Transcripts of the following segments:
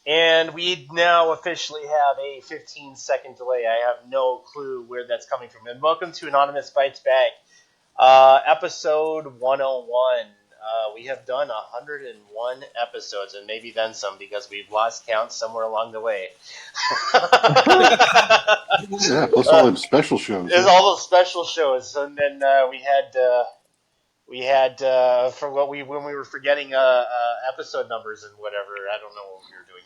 And we now officially have a 15-second delay. I have no clue where that's coming from. And welcome to Anonymous Bites Back, episode 101. We have done 101 episodes, and maybe then some, because we've lost count somewhere along the way. Yeah, plus all them special shows. There's all those special shows, and then we had for what when we were forgetting episode numbers and whatever. I don't know what we were doing.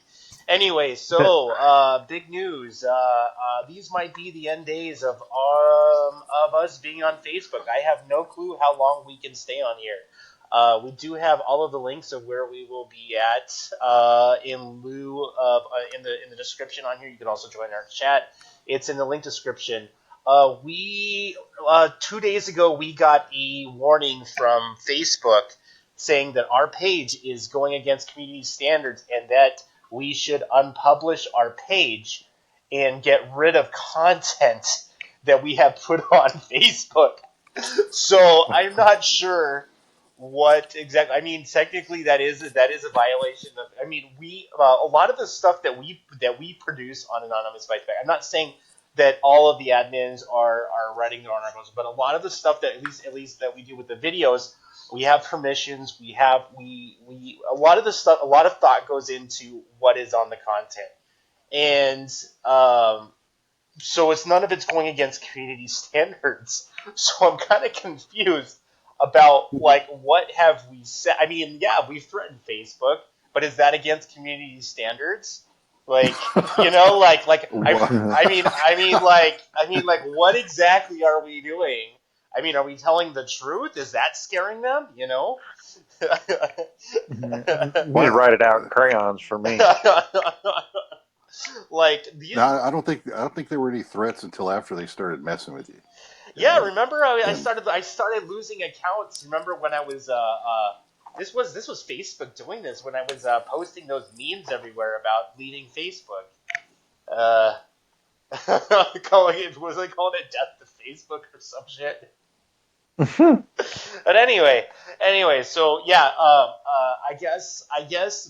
Anyway, so big news. These might be the end days of us being on Facebook. I have no clue how long we can stay on here. We do have all of the links of where we will be at in lieu of in the description on here. You can also join our chat. It's in the link description. We 2 days ago we got a warning from Facebook saying that our page is going against community standards and that we should unpublish our page and get rid of content that we have put on Facebook. So I'm not sure what exactly. I mean, technically that is a violation of. I mean, we a lot of the stuff that we produce on Anonymous Fights Back. I'm not saying that all of the admins are writing their own articles, but a lot of the stuff that at least that we do with the videos, we have permissions. We a lot of the stuff. A lot of thought goes into what is on the content, and so none of it's going against community standards. So I'm kind of confused about what have we said. I mean, yeah, we've threatened Facebook, but is that against community standards? Like, what exactly are we doing? I mean, are we telling the truth? Is that scaring them? You should write it out in crayons for me. Like these. No, I don't think there were any threats until after they started messing with you. Yeah, remember I started losing accounts. Remember when I was this was Facebook doing this when I was posting those memes everywhere about leaving Facebook. Calling it death to Facebook or some shit. But anyway, so yeah, I guess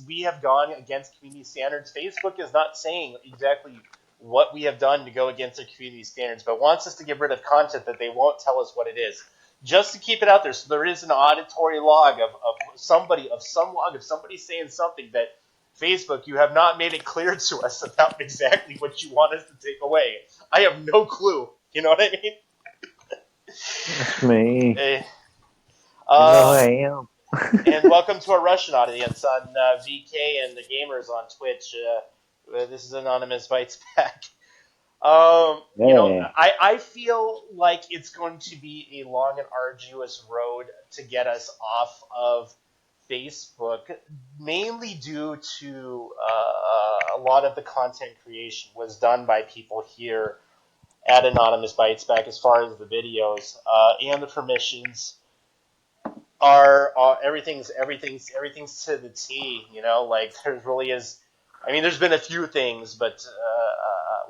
we have gone against community standards. Facebook is not saying exactly what we have done to go against their community standards, but wants us to get rid of content that they won't tell us what it is, just to keep it out there. So there is an auditory log of somebody saying something that Facebook, you have not made it clear to us about exactly what you want us to take away. I have no clue. You know what I mean? It's me. I am. And welcome to our Russian audience on VK and the gamers on Twitch. This is Anonymous Bites Back. I feel like it's going to be a long and arduous road to get us off of Facebook, mainly due to a lot of the content creation was done by people here at Anonymous Bites Back, as far as the videos and the permissions are everything's to the T. Like there really is. I mean, there's been a few things, but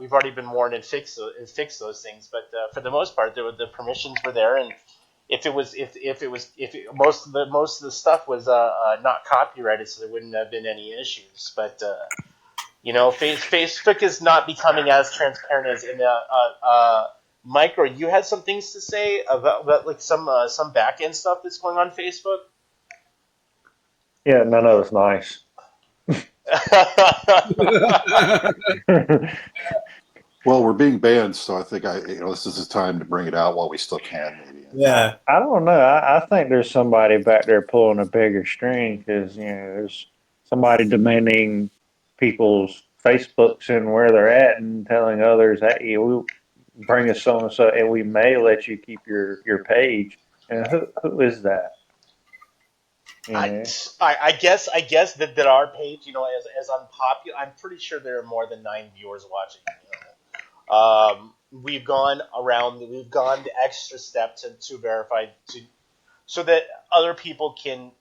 we've already been warned and fixed those things. But for the most part, the permissions were there, and most of the stuff was not copyrighted, so there wouldn't have been any issues. But Facebook is not becoming as transparent as in Micro. You had some things to say about like some back end stuff that's going on Facebook. Yeah, none of it's nice. Well, we're being banned, so I think this is the time to bring it out while we still can. Maybe. Yeah. I don't know. I think there's somebody back there pulling a bigger string because there's somebody demanding people's Facebooks and where they're at and telling others, "Hey, we'll bring us so and so, and we may let you keep your page." And who is that? I guess that our page, as unpopular, I'm pretty sure there are more than 9 viewers watching. We've gone the extra step to verify so that other people can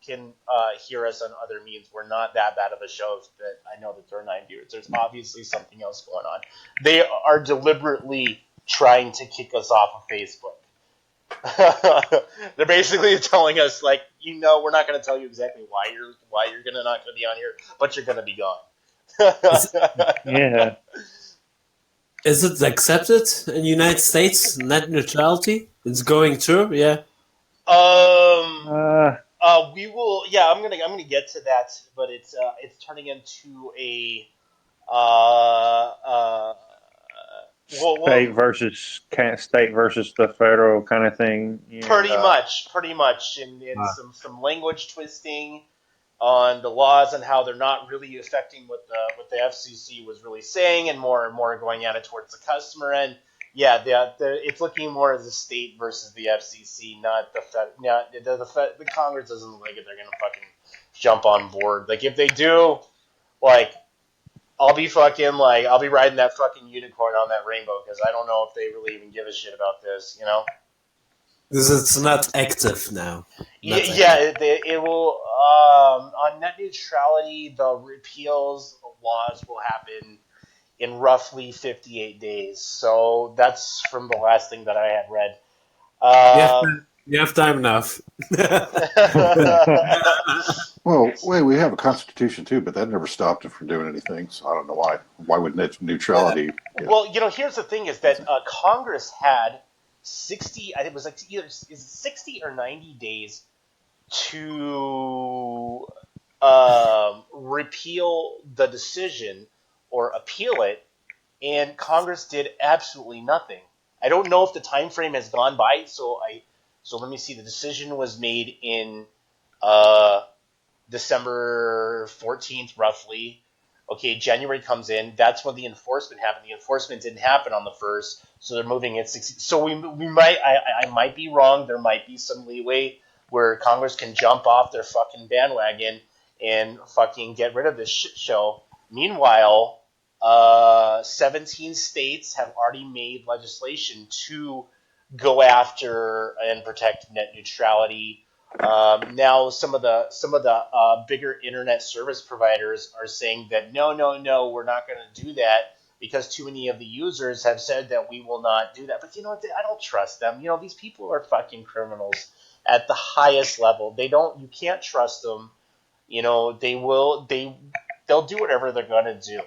hear us on other means. We're not that bad of a show that I know that there are 9 viewers. There's obviously something else going on. They are deliberately trying to kick us off of Facebook. They're basically telling us, like, we're not going to tell you exactly why you're not going to be on here, but you're going to be gone. Is, Yeah. is it accepted in the United States? Net neutrality? It's going through, yeah. um, Uh, we will. Yeah, I'm gonna get to that, but it's turning into a uh, state versus state versus the federal kind of thing. Yeah. pretty much, in some language twisting on the laws and how they're not really affecting what the FCC was really saying, and more going at it towards the customer end. Yeah, it's looking more as a state versus the FCC, not the Fed. Not the Congress doesn't look like it. They're gonna fucking jump on board. Like if they do, like I'll be riding that fucking unicorn on that rainbow because I don't know if they really even give a shit about this. You know. Because it's not active now. Yeah, Not active. it will. On net neutrality, the repeals of laws will happen in roughly 58 days. So that's from the last thing that I had read. You have, Um, you have time enough. Well, wait, we have a constitution too, but that never stopped it from doing anything. So I don't know why. Why would net neutrality? Yeah. well, here's the thing: is that Congress had 60. I think it was like either is it 60 or 90 days to repeal the decision or appeal it, and Congress did absolutely nothing. I don't know if the time frame has gone by, so let me see. The decision was made in uh, December 14th, roughly. Okay, January comes in. That's when the enforcement happened. The enforcement didn't happen on the first, so they're moving it 60. So we might I might be wrong. There might be some leeway where Congress can jump off their fucking bandwagon and fucking get rid of this shit show. Meanwhile, 17 states have already made legislation to go after and protect net neutrality. Now, some of the bigger internet service providers are saying that no, no, no, we're not going to do that because too many of the users have said that we will not do that. But you know what? I don't trust them. These people are fucking criminals at the highest level. They don't. You can't trust them. They'll do whatever they're going to do.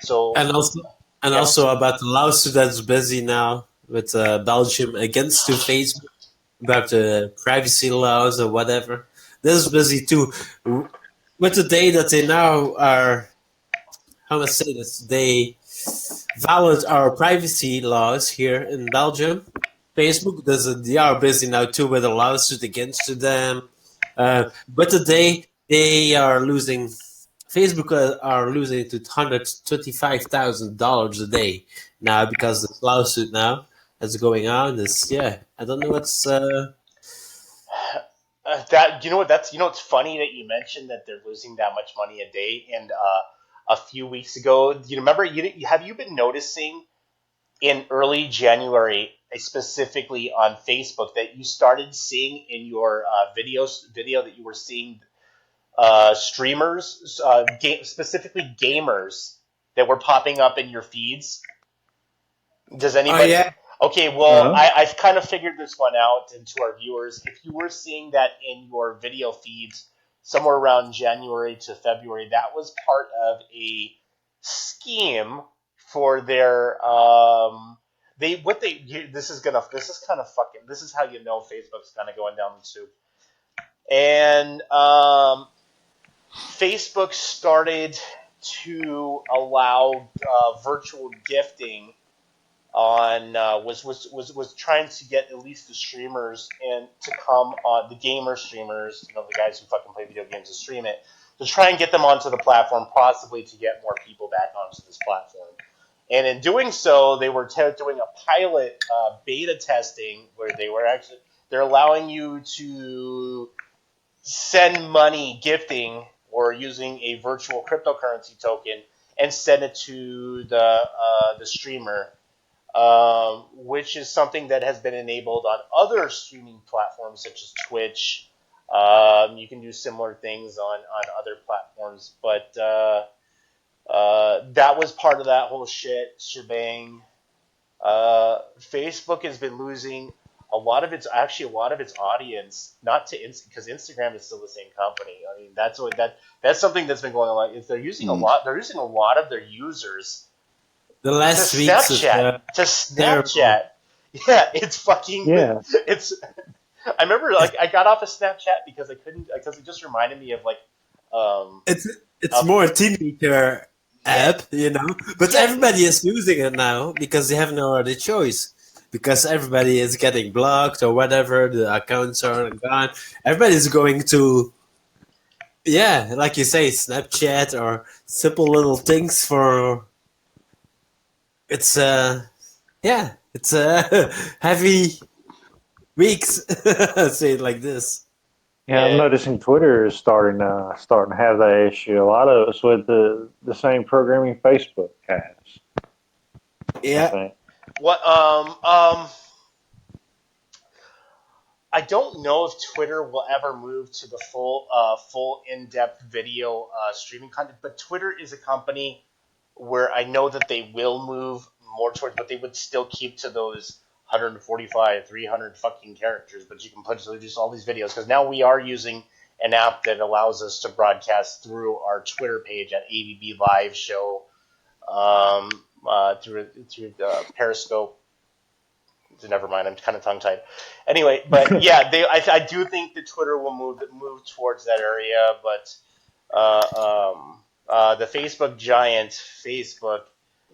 So and also and yeah. also about the lawsuit that's busy now with Belgium against to Facebook about the privacy laws or whatever. This is busy too. With the day that they now are, how must I say this? They violate our privacy laws here in Belgium. Facebook, they are busy now too with a lawsuit against them. But today they are losing. Facebook are losing to $125,000 a day now because the lawsuit now that's going on. Is yeah, I don't know what's. That you know what that's you know it's funny that you mentioned that they're losing that much money a day. And a few weeks ago, do you remember? Have you been noticing in early January, specifically on Facebook, that you started seeing in your video that you were seeing streamers, specifically gamers, that were popping up in your feeds? Does Oh anybody? yeah, Okay, well, uh, I've kind of figured this one out, and to our viewers, if you were seeing that in your video feeds somewhere around January to February, that was part of a scheme for their they what they this is kind of fucking this is how you know Facebook's kind of going down the tube. And Facebook started to allow virtual gifting on was trying to get at least the streamers and to come on the gamer streamers, the guys who fucking play video games to stream it, to try and get them onto the platform, possibly to get more people back onto this platform. And in doing so, they were doing a pilot beta testing where they're allowing you to send money gifting or using a virtual cryptocurrency token and send it to the streamer, which is something that has been enabled on other streaming platforms such as Twitch. You can do similar things on other platforms, but that was part of that whole shebang. Facebook has been losing a a lot of its audience, not to because Instagram is still the same company. I mean, that's something that's been going on. Is they're using a Mm. lot. They're using a lot of their users The to last weeks is Snapchat. To terrible. Snapchat. Yeah, it's fucking. Yeah. It's. I remember, like, I got off of Snapchat because I couldn't, because it just reminded me of like, It's it's of more a teenager yeah, app, you know. But yeah, everybody is using it now because they have no other choice. Because everybody is getting blocked or whatever, the accounts are gone. Everybody's going to, yeah, like you say, Snapchat or simple little things for. It's yeah, it's heavy weeks. Say it like this. Yeah, I'm yeah. noticing Twitter is starting to have that issue. A lot of it's with the same programming Facebook has, I Yeah, think. What I don't know if Twitter will ever move to the full in-depth video streaming content, but Twitter is a company where I know that they will move more towards, but they would still keep to those 145, 300 fucking characters. But you can put just all these videos because now we are using an app that allows us to broadcast through our Twitter page at ABB Live Show through Periscope. Never mind, I'm kind of tongue tied. Anyway, but yeah, I do think that Twitter will move towards that area, but the Facebook giant, Facebook,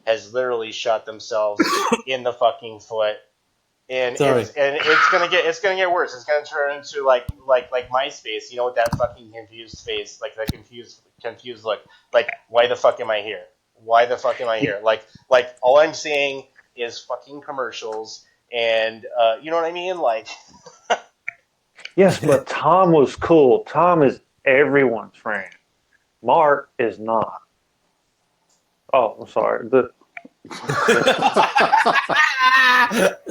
has literally shot themselves in the fucking foot, and sorry. it's gonna get worse. It's gonna turn into like MySpace. You know, with that fucking confused face, like that confused look. Like, why the fuck am I here? Why the fuck am I here? Like all I'm seeing is fucking commercials, and you know what I mean? Like, Yes, but Tom was cool. Tom is everyone's friend. Mark is not. Oh, I'm sorry.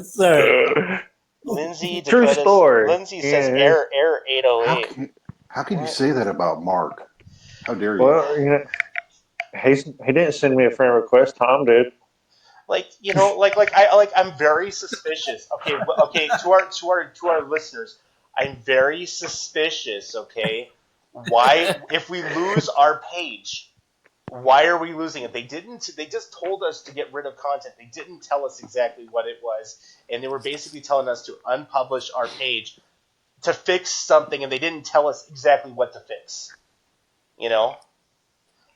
Sorry. Lindsay True Dakota's story. Lindsay says Yeah. error how 808. can how can you What? say that about Mark? How dare you? Well, he didn't send me a friend request. Tom did. Like, I'm very suspicious. Okay, okay, to our listeners, I'm very suspicious. Okay, why, if we lose our page, why are we losing it? They didn't. They just told us to get rid of content. They didn't tell us exactly what it was, and they were basically telling us to unpublish our page to fix something, and they didn't tell us exactly what to fix. You know,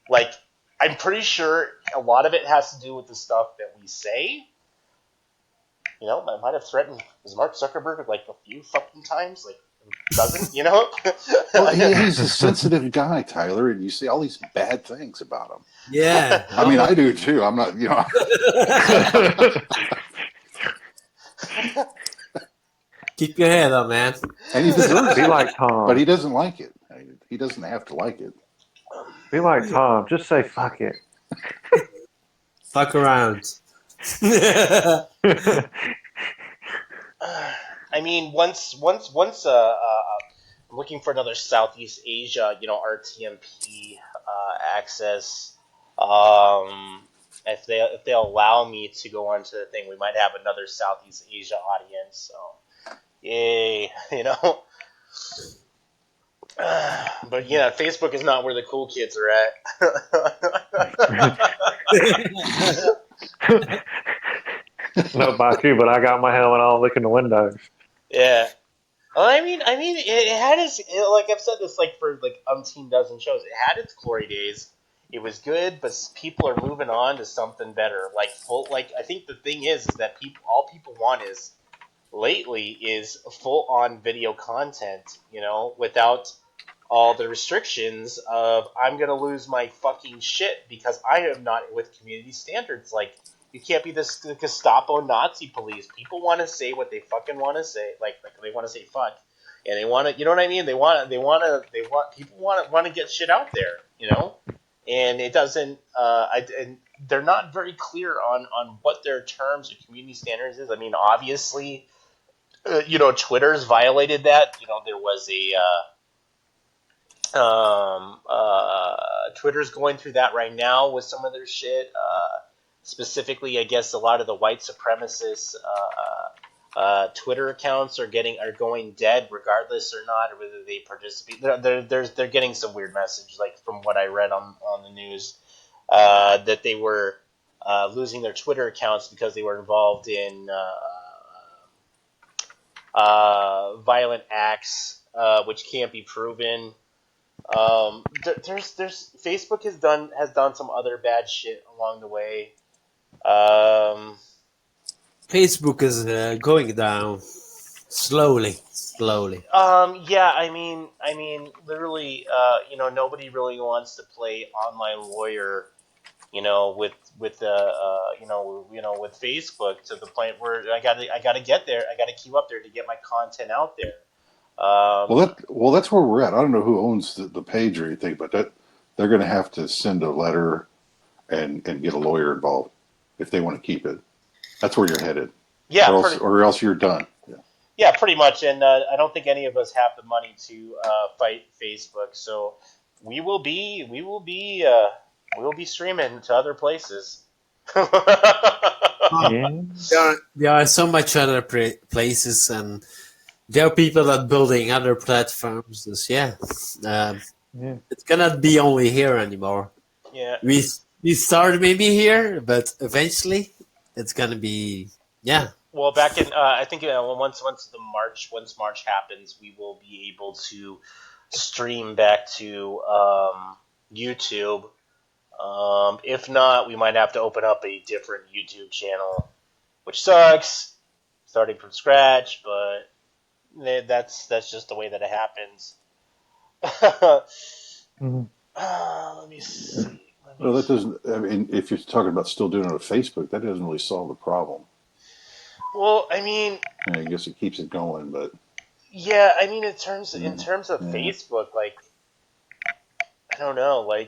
like, I'm pretty sure a lot of it has to do with the stuff that we say. You know, I might have threatened Mark Zuckerberg like a few fucking times, like a dozen. You know. Well, he's a sensitive guy, Tyler, and you see all these bad things about him. Yeah. I mean, No. I do too. I'm not, Keep your head up, man. and he deserves Be it, like but Tom. he doesn't like it. He doesn't have to like it. Be like Tom. Just say fuck it. Fuck around. Sorry. I mean, I'm looking for another Southeast Asia, RTMP access. If they allow me to go onto the thing, we might have another Southeast Asia audience. So, yay, But yeah, Facebook is not where the cool kids are at. Know about you, but I got my helmet on, looking the windows. Yeah. Well, it had like I've said this like for like umpteen dozen shows. It had its glory days. It was good, but people are moving on to something better. Like I think the thing is that all people want is lately is full on video content. Without all the restrictions of I'm gonna lose my fucking shit because I am not with community standards. Like, you can't be this Gestapo Nazi police. People want to say what they fucking want to say. Like they want to say fuck, and they want to. You know what I mean? People want to get shit out there. And it doesn't. And they're not very clear on what their terms of community standards is. I mean, obviously, Twitter's violated that. There was a. Twitter's going through that right now with some of their shit. Specifically, I guess a lot of the white supremacists Twitter accounts are going dead regardless or not, or whether they participate. They're getting some weird message, like from what I read on the news, that they were losing their Twitter accounts because they were involved in violent acts, which can't be proven. There's Facebook has done some other bad shit along the way. Um, Facebook is going down slowly, slowly. yeah, I mean, literally, nobody really wants to play online lawyer, with Facebook to the point where I gotta get there, I gotta keep up there to get my content out there. That's where we're at. I don't know who owns the page or anything, but that they're going to have to send a letter and get a lawyer involved if they want to keep it. That's where you're headed, Yeah, or else you're done. Yeah. yeah, pretty much, and I don't think any of us have the money to fight Facebook, so we will be we will be we will be streaming to other places. Oh, Yeah, there are so much other places, and there are people that building other platforms. Yeah, um, yeah. it cannot be only here anymore. Yeah. We we started maybe here, but eventually it's gonna be yeah. Well, back in I think once March happens, we will be able to stream back to YouTube. If not, we might have to open up a different YouTube channel, which sucks, starting from scratch. But that's just the way that it happens. Mhm. Let me see. Let me Well, that see. doesn't. I mean, if you're talking about still doing it on Facebook, that doesn't really solve the problem. Well, I mean, I guess it keeps it going, but yeah, I mean, in terms of yeah. Facebook, like, I don't know, I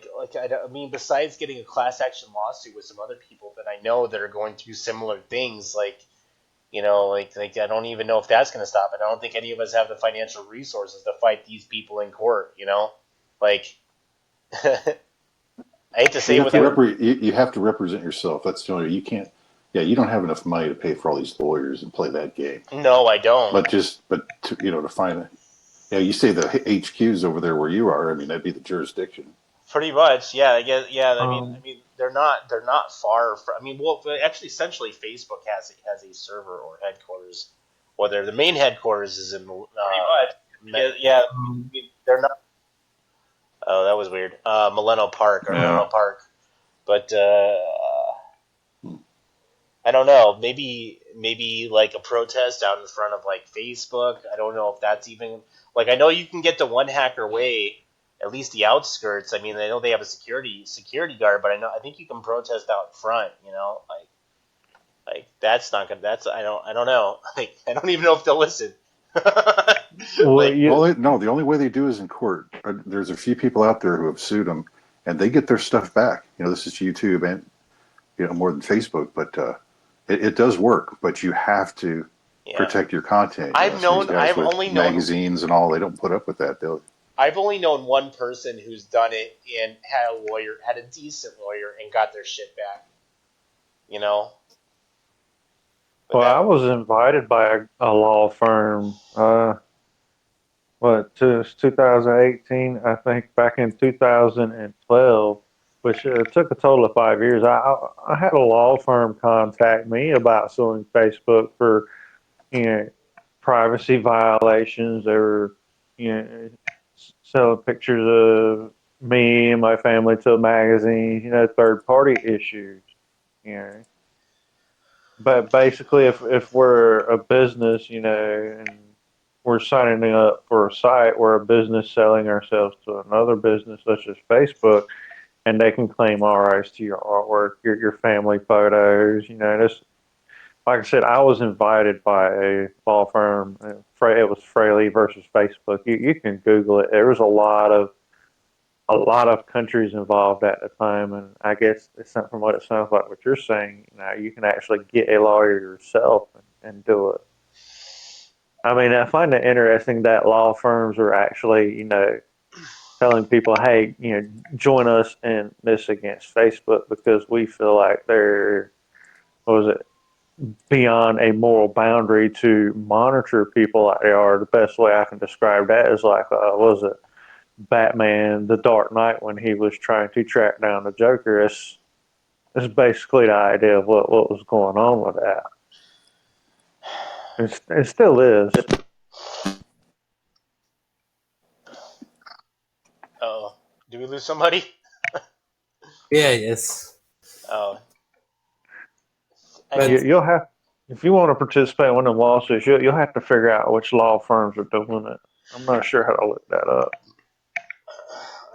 mean, besides getting a class action lawsuit with some other people that I know that are going through similar things, like I don't even know if that's going to stop it. I don't think any of us have the financial resources to fight these people in court. Like I hate to say You it have to without. you have to represent yourself. That's the only you can't. Yeah, you don't have enough money to pay for all these lawyers and play that game. No, I don't. But to find it. Yeah, you say the HQs over there where you are. I mean, that'd be the jurisdiction. Pretty much, yeah. I guess, yeah. I mean, I Um, mean, they're not far from. I mean, well, actually, essentially, Facebook has a server or headquarters. Whether the main headquarters is in pretty much, yeah. um, I mean, they're not. Oh, that was weird. Millennium Park or Yeah. Menlo Park, but Hmm. I don't know. Maybe like a protest out in front of like Facebook. I don't know if that's even like I know you can get to one hacker way, at least the outskirts. I mean, I know they have a security guard, but I think you can protest out front. Like that's not gonna. That's I don't know. Like I don't even know if they'll listen. well, Like you, No, the only way they do is in court. There's a few people out there who have sued them, and they get their stuff back. This is YouTube and more than Facebook, but it does work. But you have to yeah, protect your content. I've So these known. guys I've with only known. magazines and all, they don't put up with that. They'll I've only known one person who's done it and had a decent lawyer, and got their shit back. You know, but well, that I was invited by a law firm. To 2018, I think back in 2012, which took a total of 5 years. I had a law firm contact me about suing Facebook for you know privacy violations. They were selling pictures of me and my family to a magazine. Third party issues. You know, but basically, if we're a business, and we're signing up for a site, we're a business selling ourselves to another business, such as Facebook, and they can claim all rights to your artwork, your family photos. This, like I said, I was invited by a law firm. It was Fraley versus Facebook. You can Google it. There was a lot of countries involved at the time, and I guess it's not from what it sounds like what you're saying. You can actually get a lawyer yourself and do it. I mean, I find it interesting that law firms are actually, telling people, hey, join us in this against Facebook because we feel like they're, what was it? beyond a moral boundary to monitor people like they are. The best way I can describe that is like, was it Batman, The Dark Knight, when he was trying to track down the Joker? It's basically the idea of what was going on with that. It still is. Oh, did we lose somebody? Yeah, yes. Oh, I mean, But You'll have, if you want to participate in one of the lawsuits, you'll have to figure out which law firms are doing it. I'm not sure how to look that up.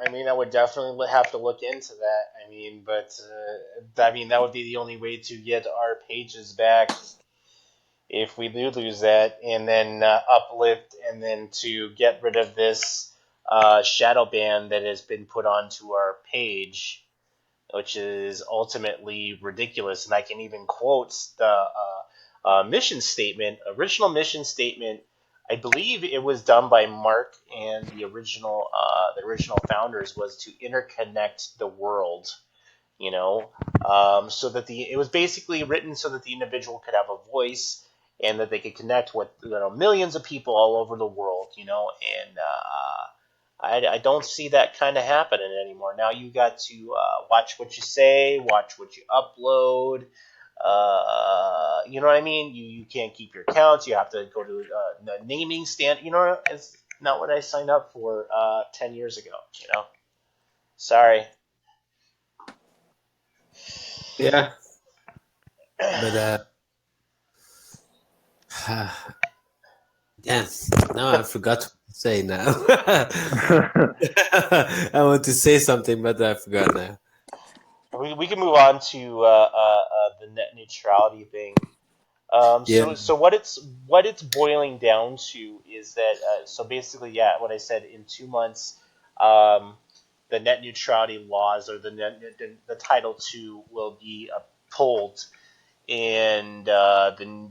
I would definitely have to look into that. That would be the only way to get our pages back if we do lose that, and then uplift, and then to get rid of this shadow ban that has been put onto our page, which is ultimately ridiculous. And I can even quote the mission statement, original mission statement. I believe it was done by Mark, and the original founders was to interconnect the world. You know, so that it was basically written so that the individual could have a voice and that they could connect with millions of people all over the world. And I don't see that kind of happening anymore. Now you got to watch what you say, watch what you upload. You know what I mean? You can't keep your accounts. You have to go to the naming stand. It's not what I signed up for 10 years ago. Sorry. yeah, but yeah. Now I forgot what to say now. I want to say something, but I forgot now. We can move on to the net neutrality thing. Yeah, So what it's boiling down to is that so basically, yeah, what I said, in 2 months, um, the net neutrality laws, or the Title II, will be pulled, and the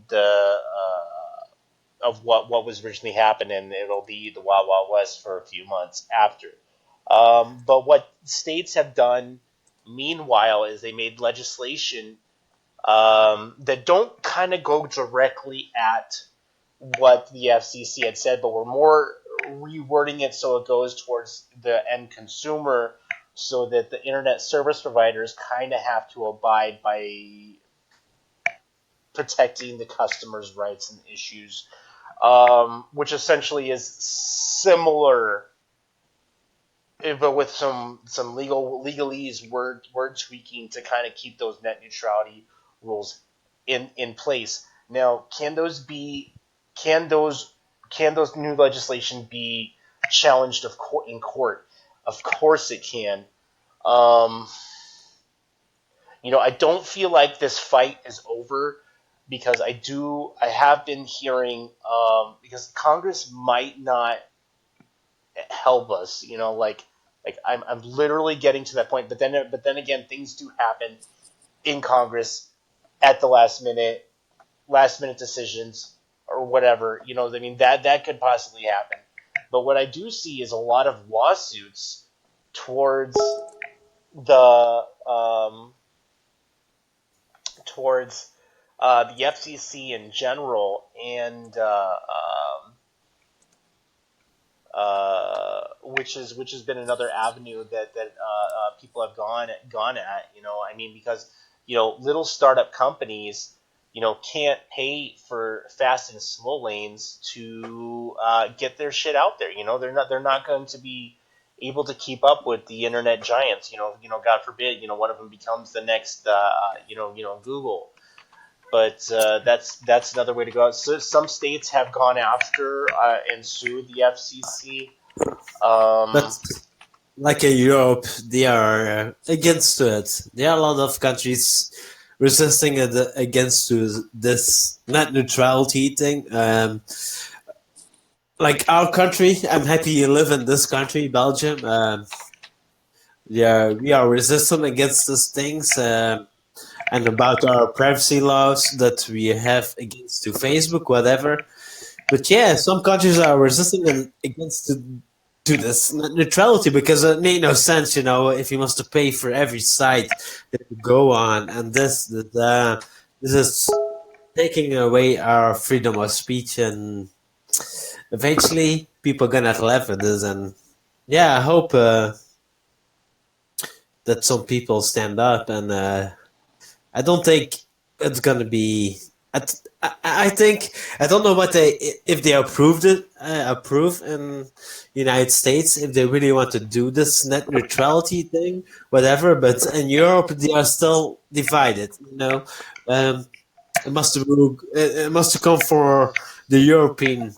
of what was originally happening, it'll be the Wild Wild West for a few months after. But what states have done meanwhile is they made legislation that don't kind of go directly at what the FCC had said, but we're more rewording it so it goes towards the end consumer, so that the internet service providers kind of have to abide by protecting the customer's rights and issues, which essentially is similar, but with some legalese, word tweaking to kind of keep those net neutrality rules in place. Now, can those can those new legislation be challenged in court? Of course it can. Um, I don't feel like this fight is over, because I have been hearing, because Congress might not help us. Like I'm literally getting to that point. But then again, things do happen in Congress at the last minute decisions or whatever. That could possibly happen. But what I do see is a lot of lawsuits towards the towards the FCC in general, and which has been another avenue that people have gone at. Because little startup companies can't pay for fast and slow lanes to get their shit out there. They're not going to be able to keep up with the internet giants. God forbid, one of them becomes the next Google. But that's another way to go. So some states have gone after and sued the FCC. but like in Europe, they are against it. There are a lot of countries resisting against this net neutrality thing. Like our country, I'm happy you live in this country, Belgium. Yeah, we are resistant against these things, and about our privacy laws that we have against to Facebook, whatever. But yeah, some countries are resisting against to this neutrality because it made no sense, if you must to pay for every site that you go on, and this is taking away our freedom of speech, and eventually people gonna laugh at this. And yeah, I hope that some people stand up, and I don't think it's gonna be. I think I don't know what they if they approved it approve in United States if they really want to do this net neutrality thing, whatever. But in Europe, they are still divided. It must have it must have come for the European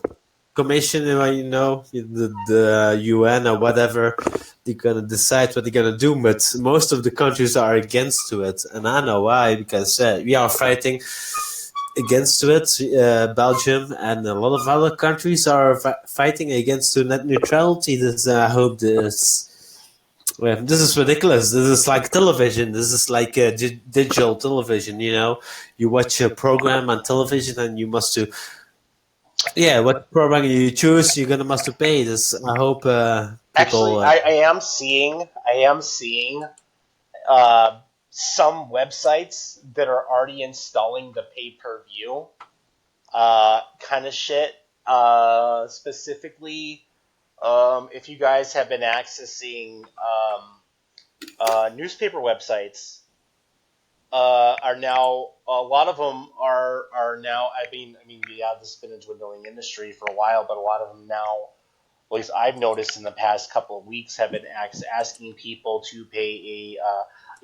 Commission, the UN or whatever. They're gonna decide what they're gonna do, but most of the countries are against to it, and I know why because we are fighting against to it. Belgium and a lot of other countries are fighting against to net neutrality. This I hope this. Well, this is ridiculous. This is like television. This is like digital television. You watch a program on television, and you must do. Yeah, what program you choose, you're gonna must to pay this. I hope people. Actually, I am seeing uh, some websites that are already installing the pay-per-view kind of shit. Specifically, if you guys have been accessing newspaper websites, are now a lot of them are now. I mean, yeah, this has been a dwindling industry for a while, but a lot of them now, at least I've noticed in the past couple of weeks, have been asking people to pay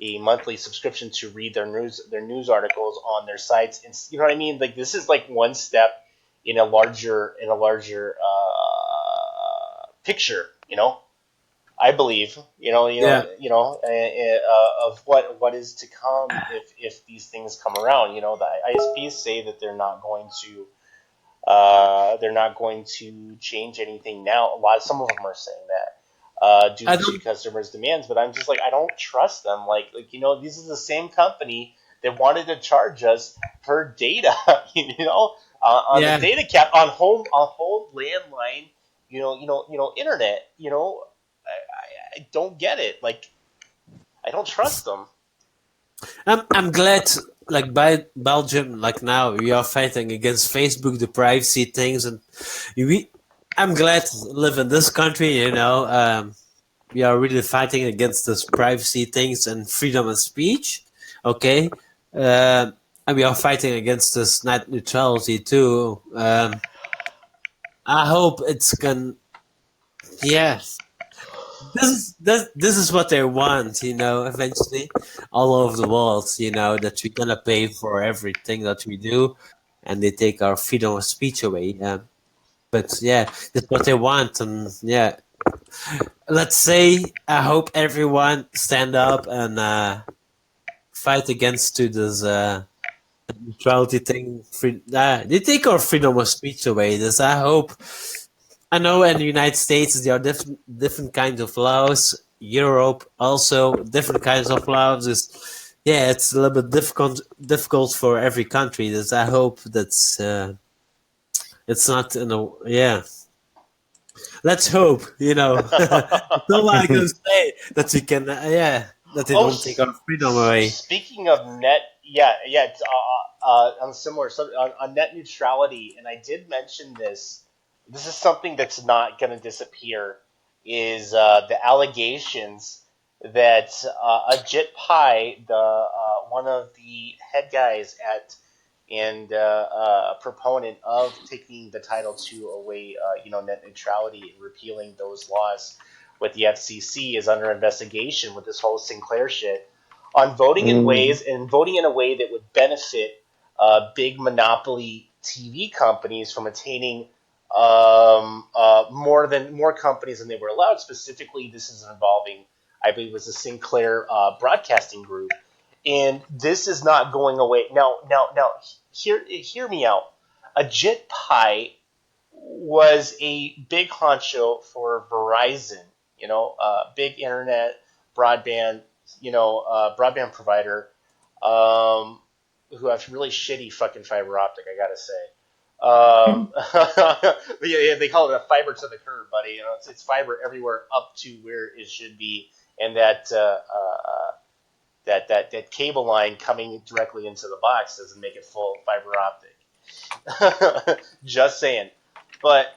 a monthly subscription to read their news articles on their sites. And you know what I mean? Like this is like one step in a larger picture. I believe, Yeah, of what is to come if these things come around. The ISPs say that they're not going to change anything now. Some of them are saying that due I to don't. customers' demands, but I'm just like I don't trust them. Like this is the same company that wanted to charge us for data, on the Yeah, data cap on home landline, internet. I don't get it. Like I don't trust them. I'm glad. Like by Belgium, like now we are fighting against Facebook, the privacy things, and we. I'm glad to live in this country. We are really fighting against this privacy things and freedom of speech. Okay, and we are fighting against this net neutrality too. I hope it's can. Yeah, this is what they want. Eventually, all over the world. That we're gonna pay for everything that we do, and they take our freedom of speech away. But yeah, that's what they want, and yeah, let's say I hope everyone stand up and fight against to this neutrality thing. They take our freedom of speech away. This I hope. I know in the United States there are different kinds of laws. Europe also different kinds of laws. Yeah, it's a little bit difficult for every country. This I hope that's it's not in a yeah. Let's hope. That's all I can say that we can that they Oh, don't take our freedom away. speaking of net, yeah, yeah, it's, on a similar subject, on net neutrality, and I did mention this. This is something that's not going to disappear. Is the allegations that Ajit Pai, the one of the head guys at and proponent of taking the Title II away, net neutrality and repealing those laws with the FCC, is under investigation with this whole Sinclair shit on Mm. voting in a way that would benefit big monopoly TV companies from attaining more companies than they were allowed. Specifically, this is involving, I believe, it was the Sinclair Broadcasting Group, and this is not going away. Now, hear me out. Ajit Pai was a big honcho for Verizon, big internet broadband, broadband provider, um, who have really shitty fucking fiber optic, I gotta say. Yeah, they call it a fiber to the curb, buddy. It's fiber everywhere up to where it should be, and that that cable line coming directly into the box doesn't make it full fiber optic. Just saying. But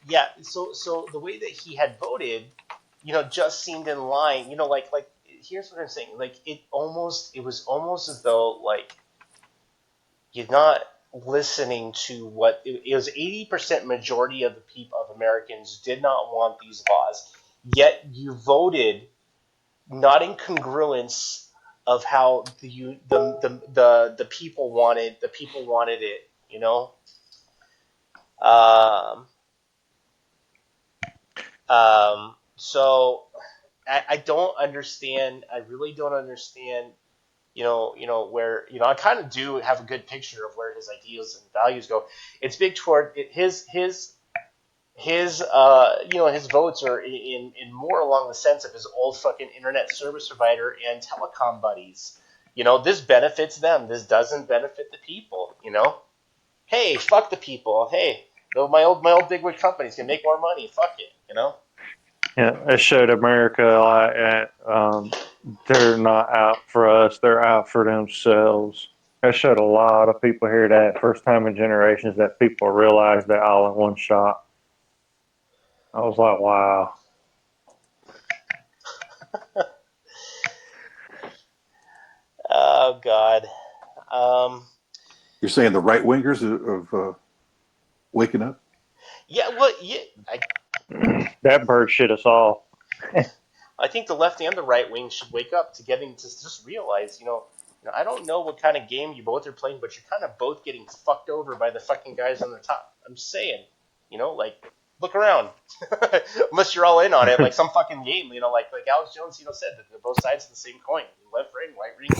yeah, so the way that he had voted, just seemed in line. Like here's what I'm saying. Like it was almost as though like you're not listening to what it was. 80% majority of the people of Americans did not want these laws, yet you voted not in congruence of how the people wanted it. Um, so I don't understand. I really don't understand. Where I kind of do have a good picture of where his ideas and values go. It's big toward his votes are in more along the sense of his old fucking internet service provider and telecom buddies. This benefits them. This doesn't benefit the people. Hey, fuck the people. Hey, my old bigwig companies can make more money. Fuck it. Yeah, it showed America like they're not out for us; they're out for themselves. That showed a lot of people here that first time in generations that people realize that all in one shot. I was like, wow. Oh God. Um, You're saying the right wingers of waking up? yeah. Well, yeah. That bird shit us all. I think the left and the right wing should wake up to getting to just realize, I don't know what kind of game you both are playing, but you're kind of both getting fucked over by the fucking guys on the top. I'm saying, like look around. Unless you're all in on it, like some fucking game, like Alex Jones, said that they're both sides of the same coin, left ring, right ring,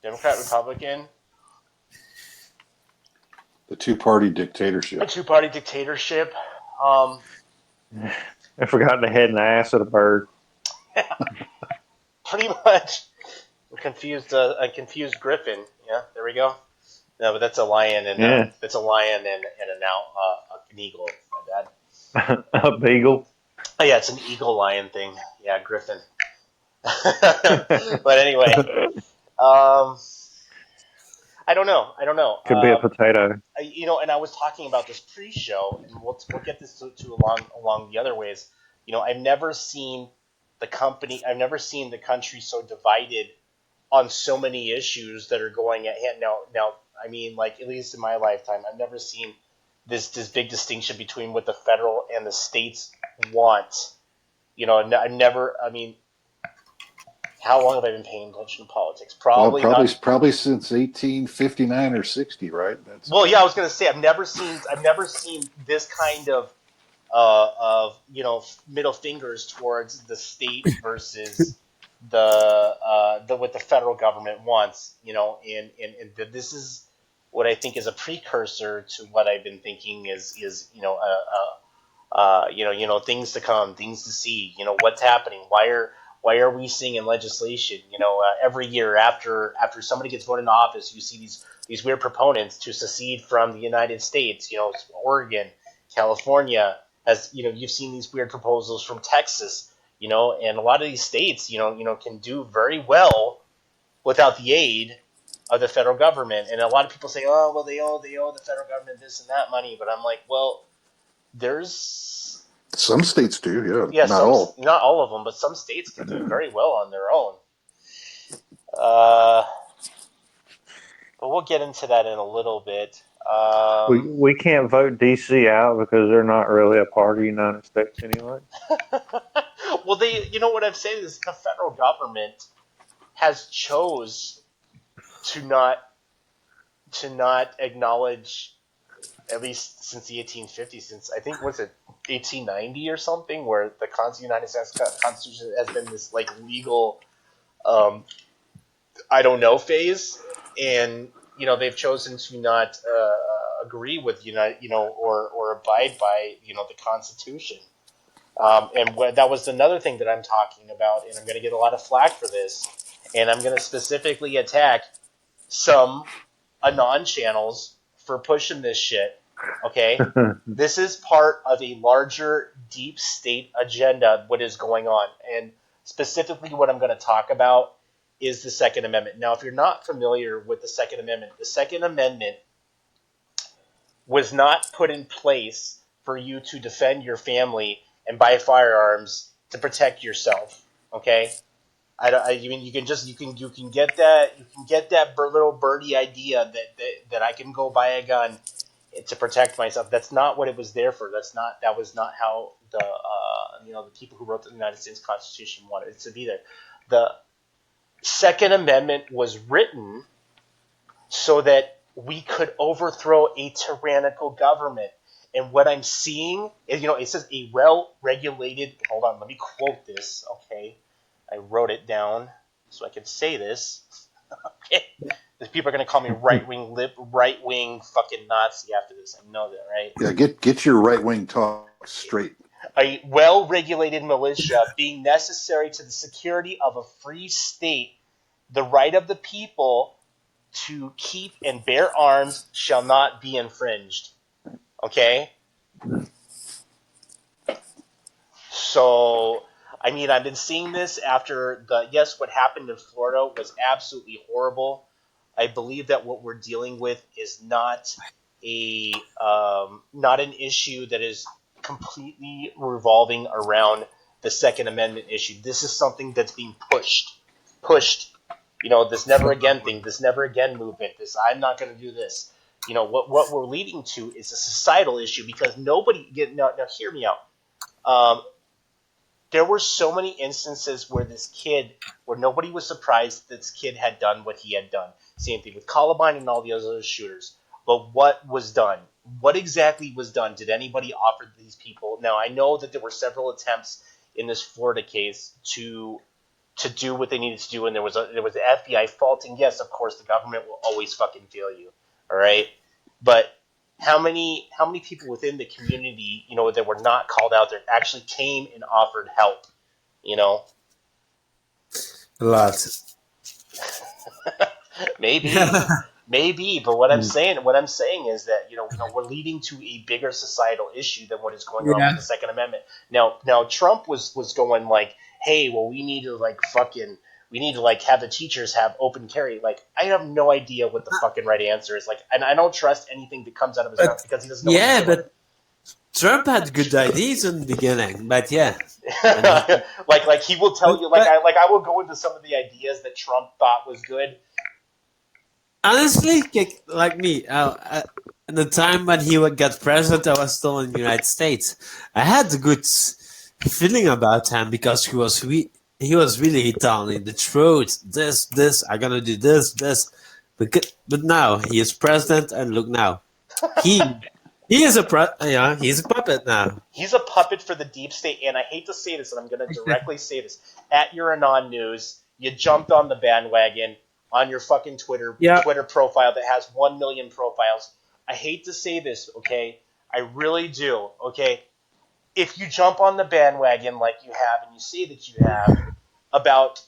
Democrat, Republican, The two-party a dictatorship. two-party dictatorship. Um, I forgot the head and the ass of the bird. Pretty much. A confused griffin. Yeah, there we go. No, but that's a lion and Yeah, that's a lion and an eagle. My bad. a beagle. Oh yeah, it's an eagle lion thing. Yeah, griffin. But anyway, um, I don't know. I don't know. Could be a potato. And I was talking about this pre-show, and we'll get this to along the other ways. I've never seen I've never seen the country so divided on so many issues that are going at hand. Now, I mean, like at least in my lifetime, I've never seen this big distinction between what the federal and the states want. I've never. I mean, how long have I been paying attention to politics? Well, Probably probably not. probably since 1859 or 60, right? That's Well, yeah, I was gonna say I've never seen this kind of middle fingers towards the state versus the what the federal government wants, and this is what I think is a precursor to what I've been thinking is things to come, things to see, what's happening, why are we seeing in legislation, every year after somebody gets voted in office, you see these weird proponents to secede from the United States, Oregon, California, as you've seen these weird proposals from Texas, and a lot of these states, can do very well without the aid of the federal government. And a lot of people say, oh, well, they owe the federal government this and that money, but I'm like, well, there's some states do, yeah, yeah, not all. not all of them, but some states can do very well on their own. Uh, but we'll get into that in a little bit. We can't vote DC out because they're not really a part of the United States anyway. Well, what I've said is the federal government has chose to not acknowledge, at least since the 1850s, since I think was it 1890 or something, where the United States Constitution has been this like legal, I don't know phase, and they've chosen to not agree with or abide by the Constitution. And that was another thing that I'm talking about, and I'm going to get a lot of flack for this, and I'm going to specifically attack some anon channels for pushing this shit. Okay, this is part of a larger deep state agenda. What is going on? And specifically what I'm going to talk about is the Second Amendment. Now, if you're not familiar with the Second Amendment was not put in place for you to defend your family and buy firearms to protect yourself. Okay, I mean, you can get that little birdie idea that I can go buy a gun to protect myself. That's not what it was there for. That was not how the people who wrote the United States Constitution wanted it to be there. The Second Amendment was written so that we could overthrow a tyrannical government. And what I'm seeing is, it says a well-regulated. Hold on, let me quote this. Okay, I wrote it down so I can say this. Okay, because people are going to call me right wing fucking Nazi after this. I know that, right? Yeah, get your right wing talk straight. A well-regulated militia being necessary to the security of a free state, the right of the people to keep and bear arms shall not be infringed. Okay? So, I mean, I've been seeing this after what happened in Florida was absolutely horrible. I believe that what we're dealing with is not not an issue that is completely revolving around the Second Amendment issue. This is something that's being pushed. This never again thing, this never again movement. This I'm not going to do this. What we're leading to is a societal issue because nobody now hear me out. There were so many instances where nobody was surprised this kid had done what he had done. Same thing with Columbine and all the other shooters. But what was done? What exactly was done? Did anybody offer these people? Now, I know that there were several attempts in this Florida case to do what they needed to do, and there was the FBI faulting. Yes, of course, the government will always fucking fail you. All right, but how many people within the community, that were not called out there actually came and offered help? A lot. Maybe, but what I'm saying is that we're leading to a bigger societal issue than what is going on with Yeah. the Second Amendment. Now Trump was going like, hey, well, we need to have the teachers have open carry. Like, I have no idea what the fucking right answer is. Like, and I don't trust anything that comes out of his mouth because he doesn't know what he's doing. But Trump had good ideas in the beginning, but yeah. like he will tell you, I will go into some of the ideas that Trump thought was good. Honestly, like me, at the time when he got president, I was still in the United States. I had a good feeling about him because he was really telling me the truth. This, I'm gonna do this. But now he is president, and look now, he is he's a puppet now. He's a puppet for the deep state, and I hate to say this, and I'm going to directly say this. At your Anon News, you jumped on the bandwagon on your fucking Twitter profile that has 1 million profiles. I hate to say this, okay? I really do, okay? If you jump on the bandwagon like you have, and you say that you have, about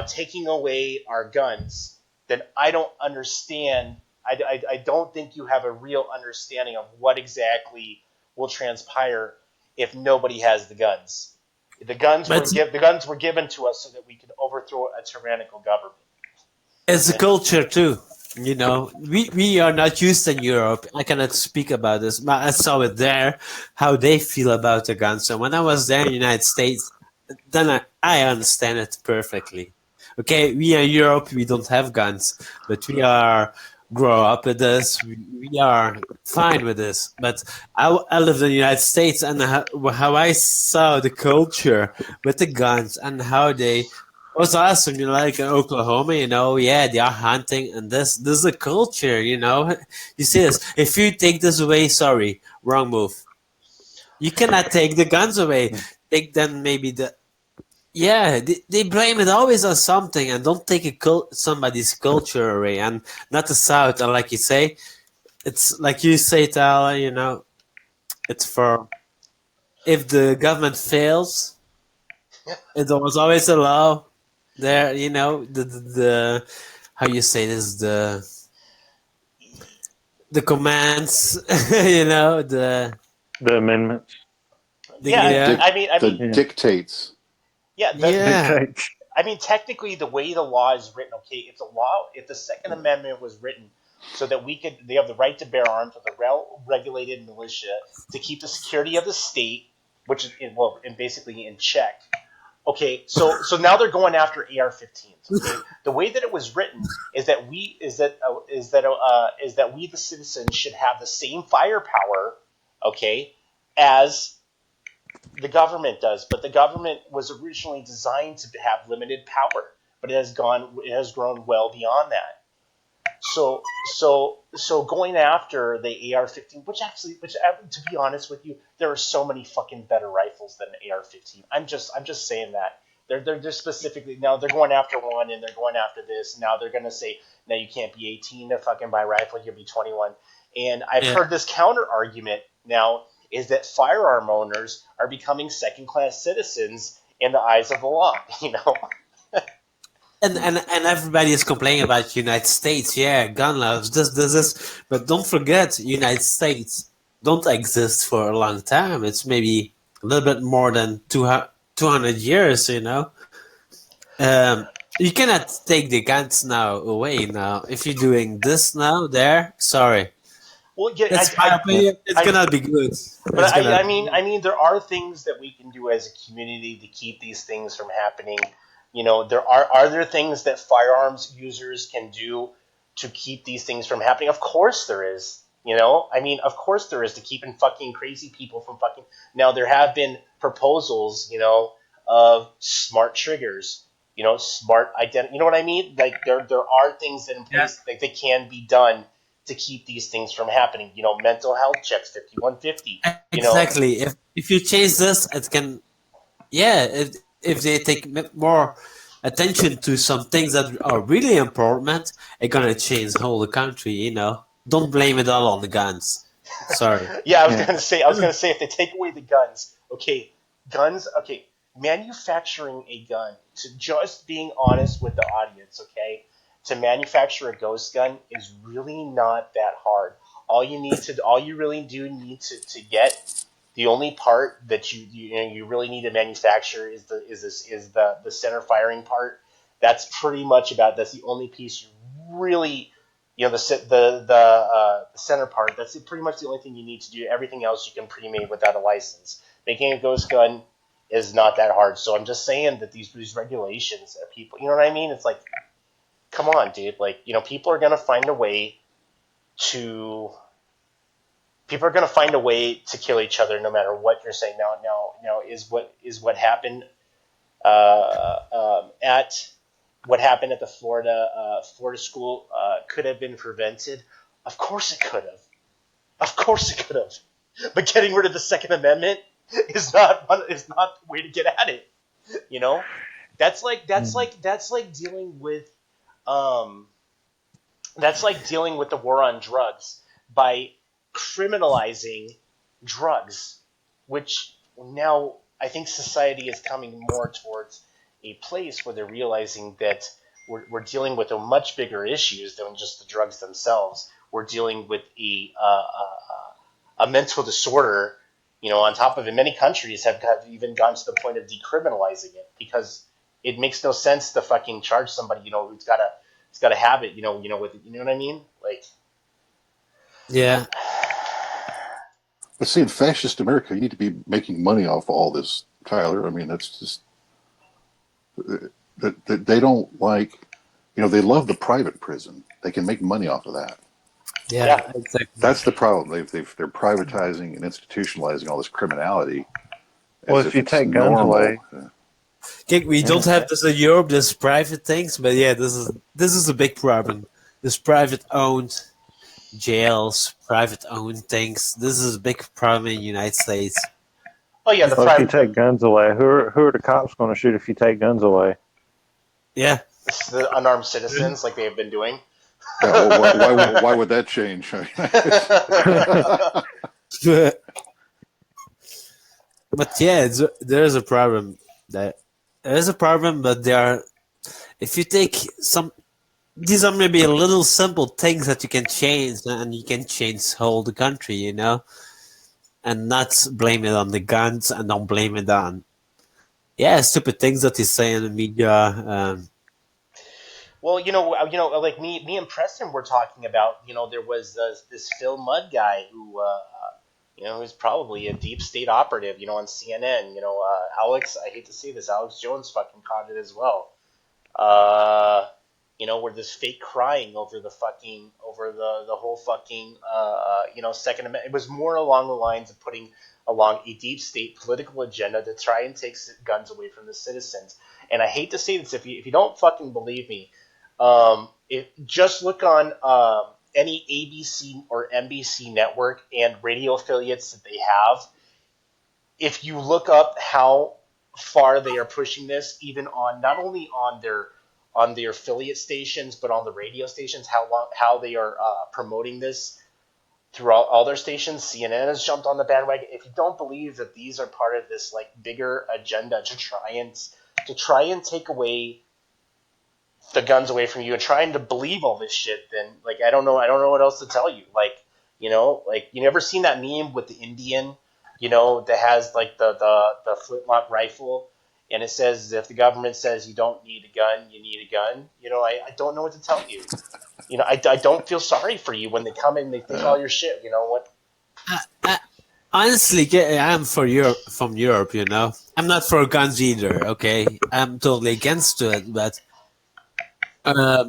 taking away our guns, then I don't understand. I don't think you have a real understanding of what exactly will transpire if nobody has the guns. The guns were given to us so that we could overthrow a tyrannical government. It's a culture too. We are not used in Europe. I cannot speak about this, but I saw it there, how they feel about the gun. So when I was there in the United States, then I understand it perfectly. Okay, we in Europe, we don't have guns, but we are grow up with this. We are fine with this. But I lived in the United States, and how I saw the culture with the guns and how they was awesome. Like in Oklahoma, yeah, they are hunting, and this is a culture. You see this. If you take this away, sorry, wrong move. You cannot take the guns away. Take then maybe they blame it always on something and don't take somebody's culture away, and not the South. And like you say, it's like you say, Tyler, it's for if the government fails, it was always a law there, the how you say this, the commands, The amendments. Yeah, Dic- I mean, the dictates. Yeah, Yeah. I mean, technically, the way the law is written, okay, if the Second Amendment was written so that they have the right to bear arms with a regulated militia to keep the security of the state, which is, and basically in check. Okay, so now they're going after AR-15s. Okay, the way that it was written is that we the citizens should have the same firepower, okay, as the government does, but the government was originally designed to have limited power, but it has grown well beyond that. So going after the AR-15, which to be honest with you, there are so many fucking better rifles than the AR-15. I'm just saying that they're just specifically now they're going after one and they're going after this. Now they're gonna say now you can't be 18 to fucking buy a rifle, you'll be 21. And I've Yeah. heard this counter argument now is that firearm owners are becoming second class citizens in the eyes of the law. You know. And everybody is complaining about United States. Yeah, gun laws. This. But don't forget, United States don't exist for a long time. It's maybe a little bit more than 200 years. You cannot take the guns now away. Now, if you're doing this now, sorry. Well, yeah, That's my opinion. It's I gonna be good. But It's gonna. I mean, there are things that we can do as a community to keep these things from happening. You know, are there things that firearms users can do to keep these things from happening? Of course there is. You know, I mean, of course there is to keeping fucking crazy people from fucking. Now there have been proposals, of smart triggers. Smart identity. You know what I mean? Like there are things that in Yeah. place that can be done to keep these things from happening. Mental health checks, 5150. Exactly. If you change this, it can. Yeah. If they take more attention to some things that are really important, it's gonna change the whole country. Don't blame it all on the guns. Sorry. Yeah, Yeah. I was gonna say if they take away the guns, okay, guns, okay, manufacturing a gun, to just being honest with the audience, okay, to manufacture a ghost gun is really not that hard. All you really do need to get the only part that you really need to manufacture is the center firing part. That's pretty much that's the only piece you really the center part. That's pretty much the only thing you need to do. Everything else you can pre-made without a license. Making a ghost gun is not that hard. So I'm just saying that these regulations are people. You know what I mean? It's like, come on, dude. Like, people are gonna find a way to people are going to find a way to kill each other no matter what you're saying. Now is what happened at what happened at the Florida school could have been prevented? Of course it could have. Of course it could have. But getting rid of the Second Amendment is not the way to get at it. You know, that's like dealing with um that's like dealing with the war on drugs by criminalizing drugs, which now I think society is coming more towards a place where they're realizing that we're dealing with a much bigger issues than just the drugs themselves. We're dealing with a mental disorder. On top of it, many countries have even gone to the point of decriminalizing it because it makes no sense to fucking charge somebody, who's got a habit, with you know what I mean? Like, Yeah. But see, in fascist America, you need to be making money off all this, Tyler. I mean, that's just that they don't like. They love the private prison. They can make money off of that. Yeah. yeah, Exactly. That's the problem. They're privatizing and institutionalizing all this criminality Well, as if if you it's take guns normal. away, Okay, we don't yeah, have this in Europe. This private things, but yeah, this is a big problem. This private owned jails, private owned things. This is a big problem in the United States. oh yeah, the well, if you private, take guns away, who are the cops going to shoot if you take guns away? Yeah. the unarmed citizens, like they have been doing. Yeah. Well, why would that change? But yeah, there's a problem. There is a problem, but there are. If you take these are maybe little simple things that you can change, and you can change whole the country, and not blame it on the guns, and don't blame it on yeah, stupid things that they say in the media. Well, like me and Preston were talking about. There was this Phil Mudd guy who's probably a deep state operative. On CNN. Alex. I hate to say this, Alex Jones fucking caught it as well. Uh, where this fake crying over the whole fucking Second Amendment. It was more along the lines of putting along a deep state political agenda to try and take guns away from the citizens. And I hate to say this, if you don't fucking believe me, if just look on any ABC or NBC network and radio affiliates that they have. If you look up how far they are pushing this, even on not only on their affiliate stations, but on the radio stations, how they are promoting this throughout all their stations. CNN has jumped on the bandwagon. If you don't believe that these are part of this like bigger agenda to try and take away the guns away from you and trying to believe all this shit, then like I don't know what else to tell you. Like you never seen that meme with the Indian, that has like the flintlock rifle, and it says if the government says you don't need a gun, you need a gun. I don't know what to tell you. I don't feel sorry for you when they come in and they take all your shit. You know what? I, Honestly, I'm for Europe, from Europe. I'm not for guns either. Okay, I'm totally against it, um,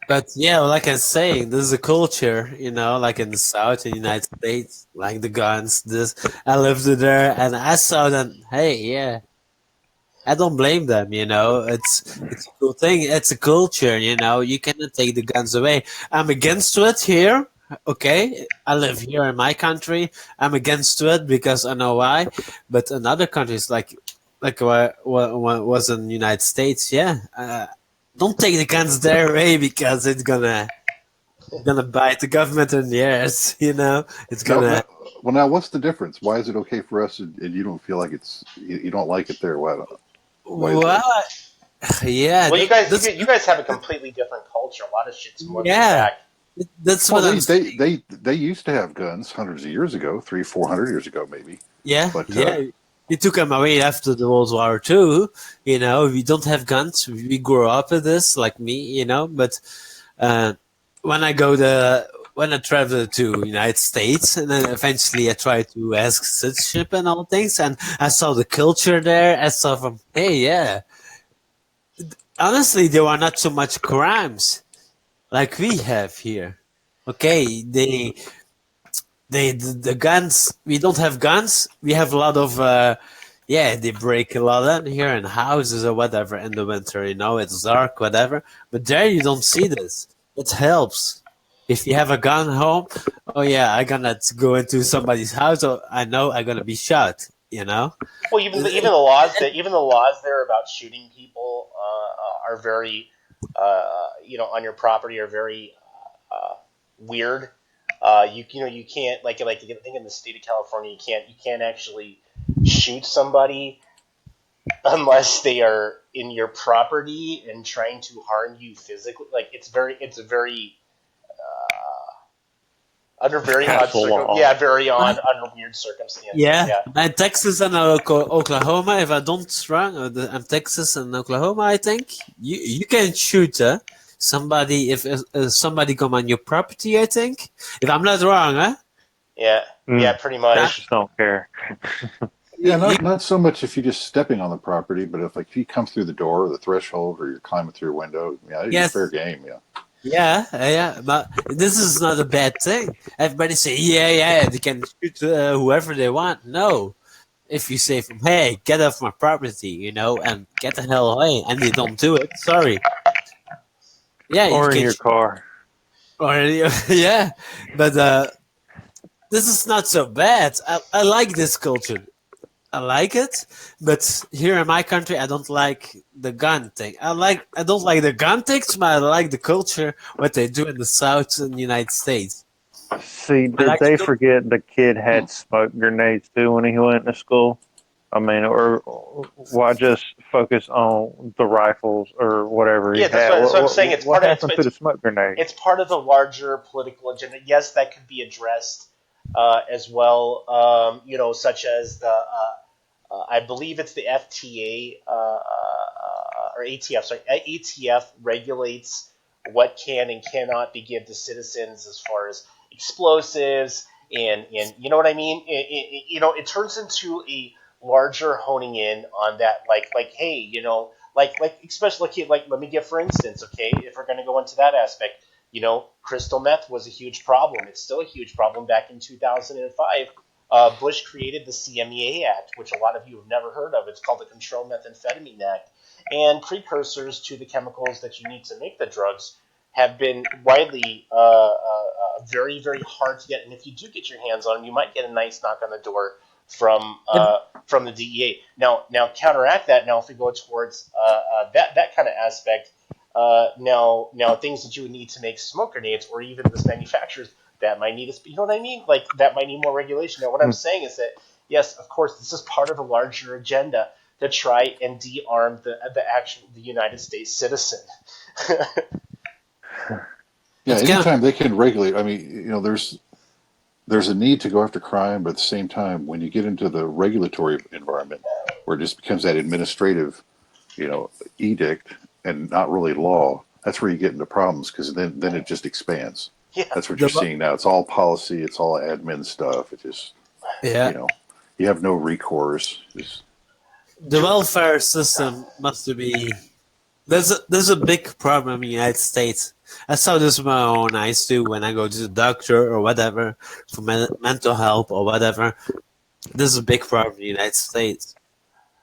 but yeah, like I'm saying, this is a culture, like in the South, in the United States, like the guns. This I lived there, and I saw that. Hey, yeah, I don't blame them. It's a cool thing. It's a culture. You cannot take the guns away. I'm against it here. Okay, I live here in my country. I'm against it because I know why. But in other countries, like what was in the United States, yeah, don't take the guns their way because it's gonna bite the government in the ass. It's No, gonna. no. Well, now what's the difference? Why is it okay for us and you don't feel like you don't like it there? Why is that? Well, yeah, Well, you guys, that's you guys have a completely different culture. A lot of shit's more laid yeah. back. That's Well, what I'm. they used to have guns hundreds of years ago, 300-400 years ago, maybe. Yeah, But yeah. He took them away after the World War II. We don't have guns. We grew up with this, like me. But uh, when I go to when I travel to United States, and then eventually I try to ask citizenship and all things, and I saw the culture there. I saw from, hey, yeah. Honestly, there are not so much crimes like we have here. Okay, the guns, we don't have guns. We have a lot of yeah, they break a lot in here in houses or whatever in the winter. It's dark, whatever. But there you don't see this. It helps if you have a gun home. Oh yeah, I gonna go into somebody's house. Or I know I'm gonna be shot. Well, even the laws there about shooting people are very, on your property are very weird. You can't like I think in the state of California you can't actually shoot somebody unless they are in your property and trying to harm you physically. Like it's very under very odd That's a yeah, law. very Uh, odd under weird circumstances. yeah, Yeah. and Texas and Oklahoma. If I don't wrong, and Texas and Oklahoma, I think you can shoot somebody if somebody come on your property. I think if I'm not wrong, huh? Yeah, yeah, Mm, pretty they Uh, much. just don't care. yeah, you, not so much if you're just stepping on the property, but if you come through the door or the threshold or you're climbing through a window, yeah, you're fair yes, game. Yeah. yeah, but this is not a bad thing. Everybody say, yeah, they can shoot whoever they want. No, if you say from, hey, get off my property, and get the hell away, and they don't do it, sorry. Yeah, you Or in can your shoot, car. or yeah, but this is not so bad. I like this culture. I like it, but here in my country, I don't like the gun thing. I don't like the gun things, but I like the culture, what they do in the South in the United States. See, I did like the they culture. forget the kid Hmm. had smoke grenades too when he went to school? I mean, or why just focus on the rifles or whatever he Yeah, that's had? what, that's what I'm saying. It's What part of it's happened to it's the smoke grenade? it's part of the larger political agenda. Yes, that could be addressed as well. Such as I believe it's the FTA or ATF. Sorry, ATF regulates what can and cannot be given to citizens as far as explosives and you know what I mean. It turns into a larger honing in on that, like hey, like especially like let me give for instance, okay, if we're going to go into that aspect, crystal meth was a huge problem. It's still a huge problem. Back in 2005, Bush created the CMEA Act, which a lot of you have never heard of. It's called the Controlled Methamphetamine Act. And precursors to the chemicals that you need to make the drugs have been widely very, very hard to get. And if you do get your hands on them, you might get a nice knock on the door from If, from the DEA. Now counteract that. Now, if we go towards that kind of aspect, now things that you would need to make smoke grenades, or even this manufacturers that might need you know what I mean? Like that might need more regulation. Now, what I'm saying is that yes, of course, this is part of a larger agenda to try and de-arm the United States citizen. Yeah, it's kind anytime they can regulate, I mean, there's a need to go after crime, but at the same time, when you get into the regulatory environment, where it just becomes that administrative, edict and not really law, that's where you get into problems because then it just expands. Yeah. That's what you're of seeing now. It's all policy. It's all admin stuff. It just, yeah. you know, you have no recourse. It's, The Do welfare system must be. There's a big problem in the United States. I saw this with my own eyes too when I go to the doctor or whatever for mental help or whatever. This is a big problem in the United States.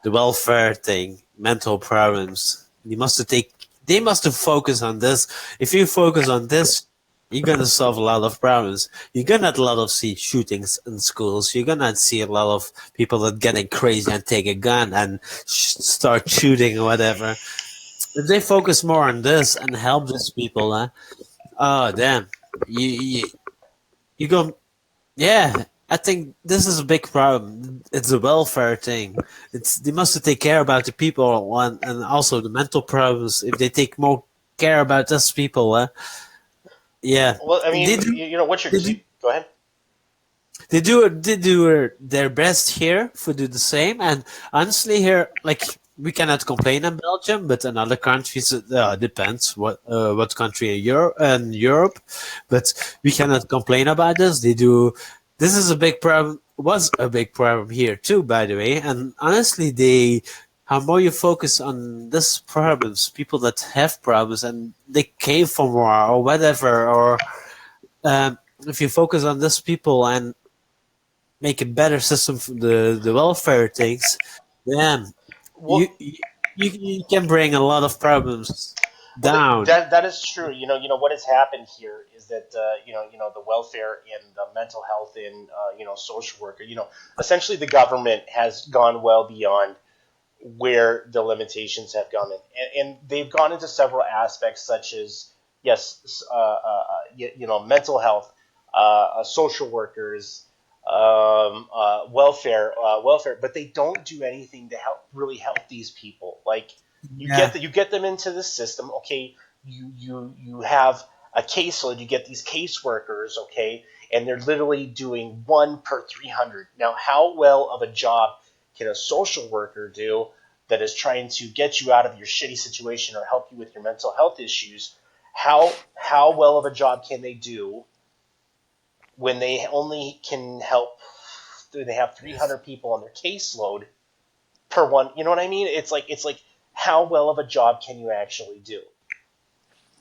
The welfare thing, mental problems. They must have focused on this. If you focus on this, you're gonna solve a lot of problems. You're gonna a lot of see shootings in schools. You're gonna see a lot of people that getting crazy and take a gun and start shooting or whatever. If they focus more on this and help these people, oh damn, you you go. Yeah, I think this is a big problem. It's a welfare thing. They must take care about the people and also the mental problems. If they take more care about us people, yeah, well, I they mean, do. what's your They do. go ahead. They do their best here for do the same. And honestly, here, like we cannot complain in Belgium, but in other countries, depends what country in Europe. But we cannot complain about this. They do. This is a big problem. Was a big problem here too, by the way. And honestly, how more you focus on these problems, people that have problems and they came from war or whatever, or if you focus on these people and make a better system for the welfare things, then you, Well, you you can bring a lot of problems well, down. that is true. What has happened here is that the welfare and the mental health and social worker. Essentially the government has gone well beyond where the limitations have gone in, and they've gone into several aspects such as yes, mental health, social workers, welfare, but they don't do anything to help these people. Like Yeah, you get them into the system, okay. You have a caseload. You get these caseworkers, okay, and they're literally doing 1 per 300. Now, how well of a job can a social worker do that is trying to get you out of your shitty situation or help you with your mental health issues? How well of a job can they do when they only can help? They have 300 people on their caseload per one. You know what I mean? It's like how well of a job can you actually do?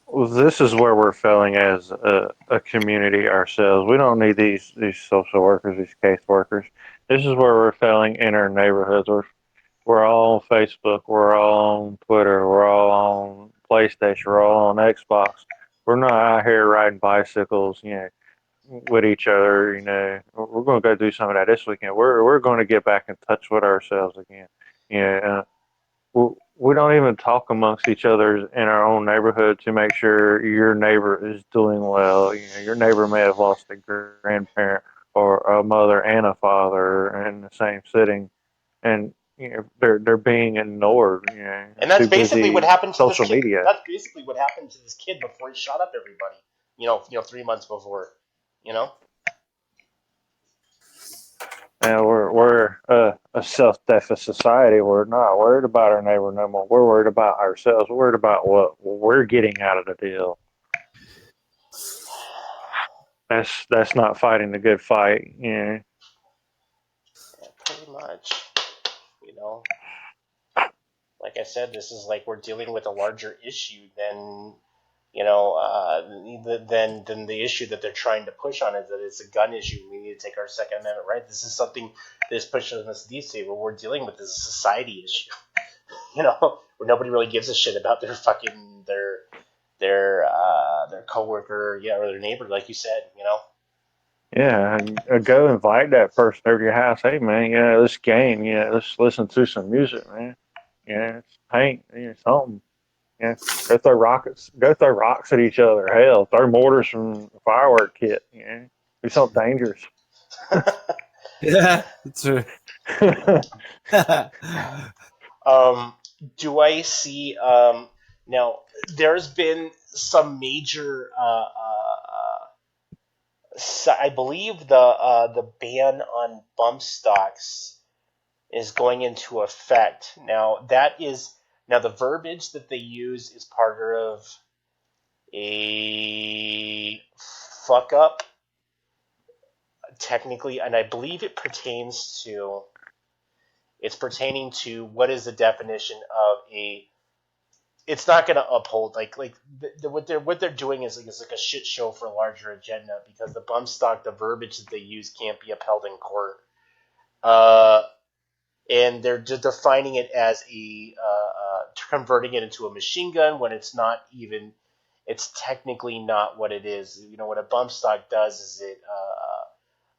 Well, this is where we're failing as a community ourselves. We don't need these social workers, these case workers. This is where we're failing in our neighborhoods. We're all on Facebook. We're all on Twitter. We're all on PlayStation. We're all on Xbox. We're not out here riding bicycles, with each other. We're going to go do some of that this weekend. We're going to get back in touch with ourselves again. We don't even talk amongst each other in our own neighborhood to make sure your neighbor is doing well. Your neighbor may have lost a grandparent or a mother and a father in the same sitting, and they're being ignored. And that's Too basically what busy happened to this social kid. media. That's basically what happened to this kid before he shot up everybody. 3 months before. You know. We're a a self-defense society. We're not worried about our neighbor no more. We're worried about ourselves. We're worried about what we're getting out of the deal. That's not fighting the good fight. Yeah, pretty much. You know, like I said, this is like we're dealing with a larger issue than than the issue that they're trying to push on it, that it's a gun issue. We need to take our Second Amendment right. This is something that's pushes us these days. What we're dealing with is a society issue. Where nobody really gives a shit about their fucking their coworker, yeah, or their neighbor, like you said. Yeah, go invite that person over to your house. Hey, man, let's game. Let's listen to some music, man. Let's paint. Something. Go throw rockets. Go throw rocks at each other. Hell, throw mortars from a firework kit. Do something dangerous. Yeah, true. um, do I see now? There's been some major. I believe the ban on bump stocks is going into effect. Now the verbiage that they use is part of a fuck up technically, and I believe it's pertaining to what is the definition of a. It's not going to uphold what they're doing is like a shit show for a larger agenda, because the bump stock, the verbiage that they use can't be upheld in court. Uh, and they're defining it as converting it into a machine gun when it's technically not what it is. What a bump stock does is it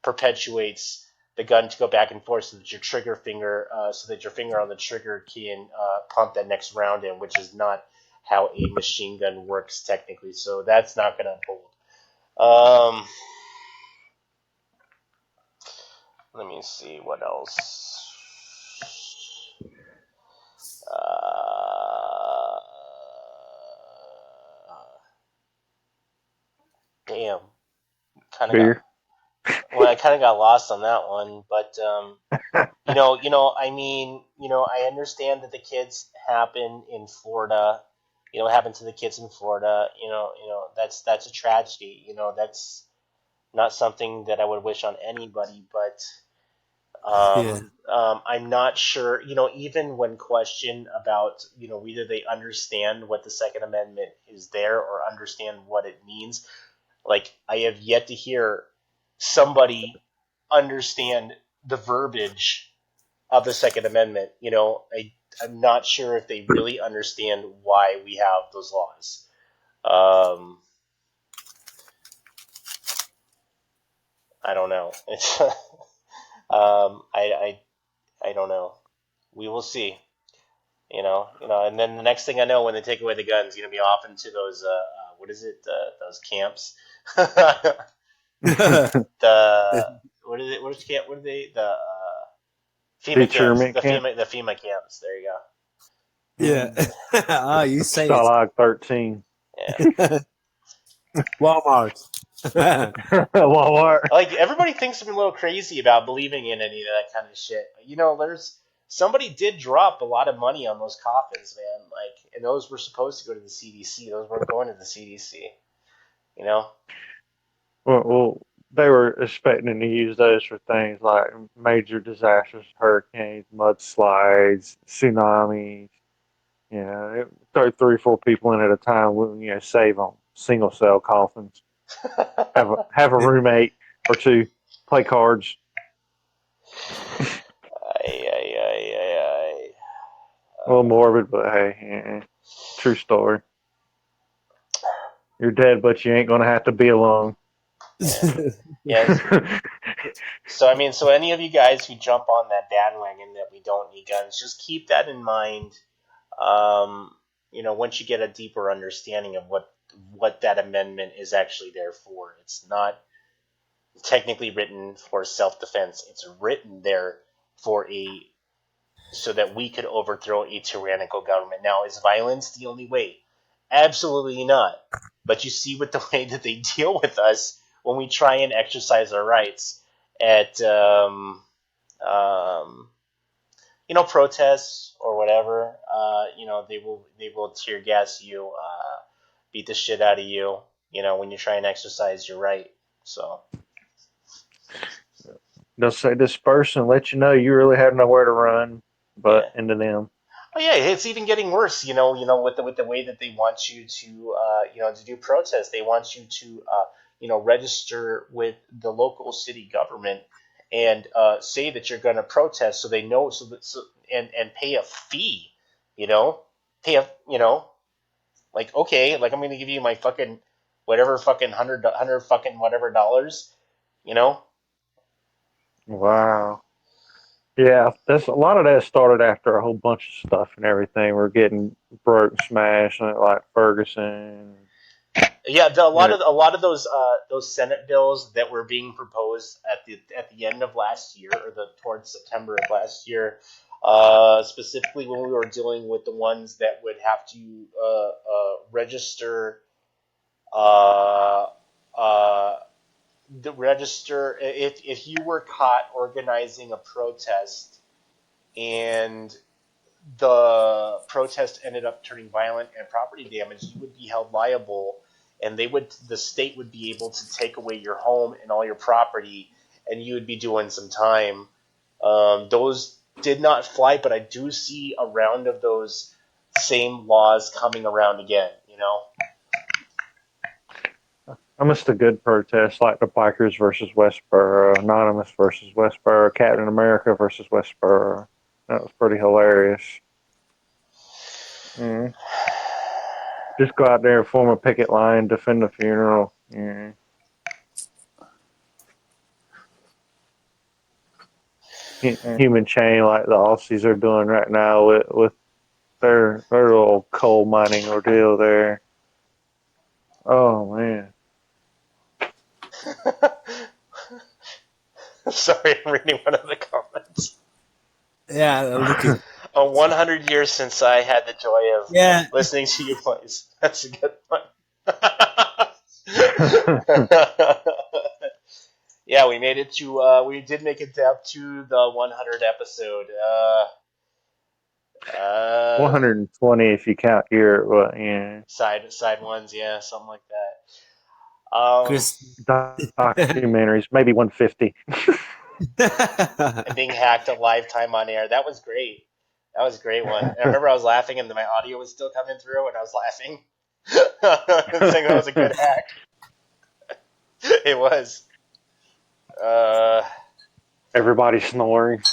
perpetuates the gun to go back and forth, so that your finger on the trigger can pump that next round in, which is not how a machine gun works technically. So that's not going to uphold. Let me see what else. Damn, kind of got Beer. well. I kind of got lost on that one, but I understand that the kids happen in Florida. What happened to the kids in Florida? That's a tragedy. That's not something that I would wish on anybody, but Yeah. I'm not sure. Even when questioned about, whether they understand what the Second Amendment is there or understand what it means, like I have yet to hear somebody understand the verbiage of the Second Amendment. I'm not sure if they really understand why we have those laws. Um, I don't know. It's I don't know. We will see. And then the next thing I know, when they take away the guns, be off into those what is it? Those camps. The what is it? What is camp? What are they? The FEMA Teacher camps. mint camp. The FEMA camps. There you Yeah. Ah, you say it. Stalag 13. go. Yeah. Walmart. Walmart. Like everybody thinks I'm a little crazy about believing in any of that kind of shit. There's somebody did drop a lot of money on those coffins, man. Like, and those were supposed to go to the CDC. Those weren't going to the CDC. You know. Well, they were expecting to use those for things like major disasters, hurricanes, mudslides, tsunamis. Throw 3 or 4 people in at a time. Save them. Single cell coffins. Have a roommate or two. Play cards. Ay, ay, ay, ay, ay. A little morbid, but hey, true story. You're dead, but you ain't gonna have to be alone. Yeah. Yes. So so any of you guys who jump on that bandwagon that we don't need guns, just keep that in mind. Um, once you get a deeper understanding of what that amendment is actually there for, it's not technically written for self-defense. It's written there for a so that we could overthrow a tyrannical government. Now, is violence the only way? Absolutely not. But you see with the way that they deal with us when we try and exercise our rights at um, protests or whatever, they will tear gas you, beat the shit out of you, when you try and exercise your right. So They'll say disperse and let you know you really have nowhere to run but yeah. into them. Oh yeah, it's even getting worse. With the way that they want you to, to do protests. They want you to, register with the local city government and say that you're going to protest, so they know, and pay a fee. You know, pay a, like, okay, like, I'm going to give you my fucking whatever fucking hundred fucking whatever dollars. You know. Wow. Yeah, that's a lot of that started after a whole bunch of stuff and everything. We're getting broke, smashed, like Ferguson. Yeah, You know, a lot of those Senate bills that were being proposed at the end of last year, or towards September of last year, specifically when we were dealing with the ones that would have to register, uh, uh, if you were caught organizing a protest and the protest ended up turning violent and property damage, you would be held liable, and the state would be able to take away your home and all your property, and you would be doing some time. Those did not fly, but I do see a round of those same laws coming around again. I missed a good protest like the Bikers versus Westboro, Anonymous versus Westboro, Captain America versus Westboro. That was pretty hilarious. Mm. Just go out there and form a picket line, defend the funeral. Mm. Human chain like the Aussies are doing right now with their little coal mining ordeal there. Oh man. Sorry, I'm reading one of the comments. Yeah, looking. 100 years since I had the joy of Yeah, listening to you plays. That's a good one. Yeah, we made it to. We did make it up to the 100 episode. 120 if you count your well, yeah, Side ones, yeah, something like that. Chris. documentaries, maybe 150. And being hacked a lifetime on air. That was great. That was a great one. And I remember I was laughing, and my audio was still coming through, and I was laughing, saying that was a good hack. It was. Uh, Everybody snoring.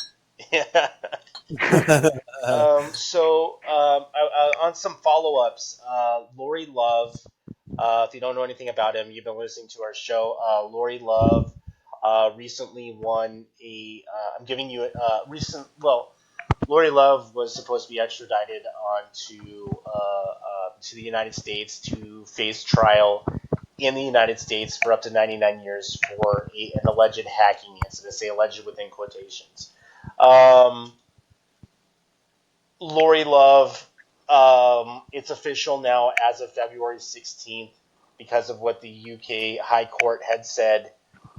yeah. On some follow-ups, Lori Love. If you don't know anything about him, you've been listening to our show. Lori Love recently won a. I'm giving you a recent. Well, Lori Love was supposed to be extradited to the United States to face trial in the United States for up to 99 years for an alleged hacking incident. Say alleged within quotations. Um, Lori Love, it's official now as of February 16th because of what the UK High Court had said.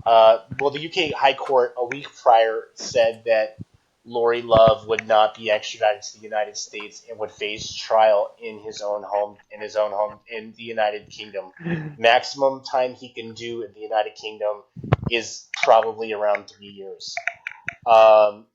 The UK High Court a week prior said that Lori Love would not be extradited to the United States and would face trial in his own home in the United Kingdom. Maximum time he can do in the United Kingdom is probably around 3 years,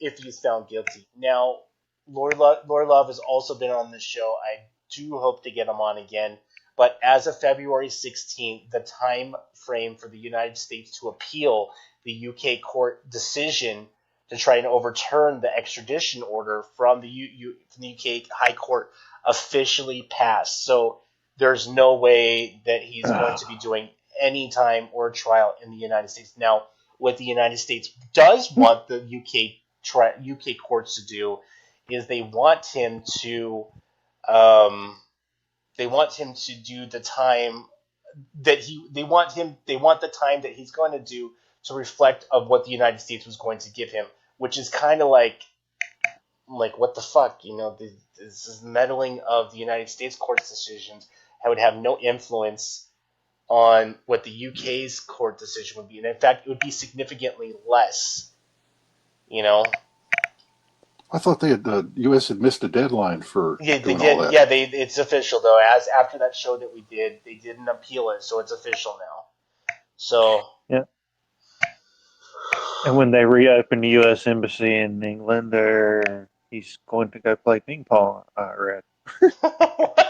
if he's found guilty. Now, Lord Love has also been on this show. I do hope to get him on again. But as of February 16th, the time frame for the United States to appeal the UK court decision to try and overturn the extradition order from from the UK High Court officially passed. So there's no way that he's going to be doing any time or trial in the United States. Now, what the United States does want the UK courts to do is um, they want him to do the time that they want the time that he's going to do to reflect of what the United States was going to give him, which is kind of like what the fuck, this is meddling of the United States court's decisions. I would have no influence on what the UK's court decision would be, and in fact, it would be significantly less. You know. I thought the U.S. had missed a deadline for Yeah, they doing all did. that. Yeah, they. It's official though. As after that show that we did, they didn't appeal it, so it's official now. So Yeah. And when they reopen the U.S. Embassy in England, he's going to go play ping pong, I read. what?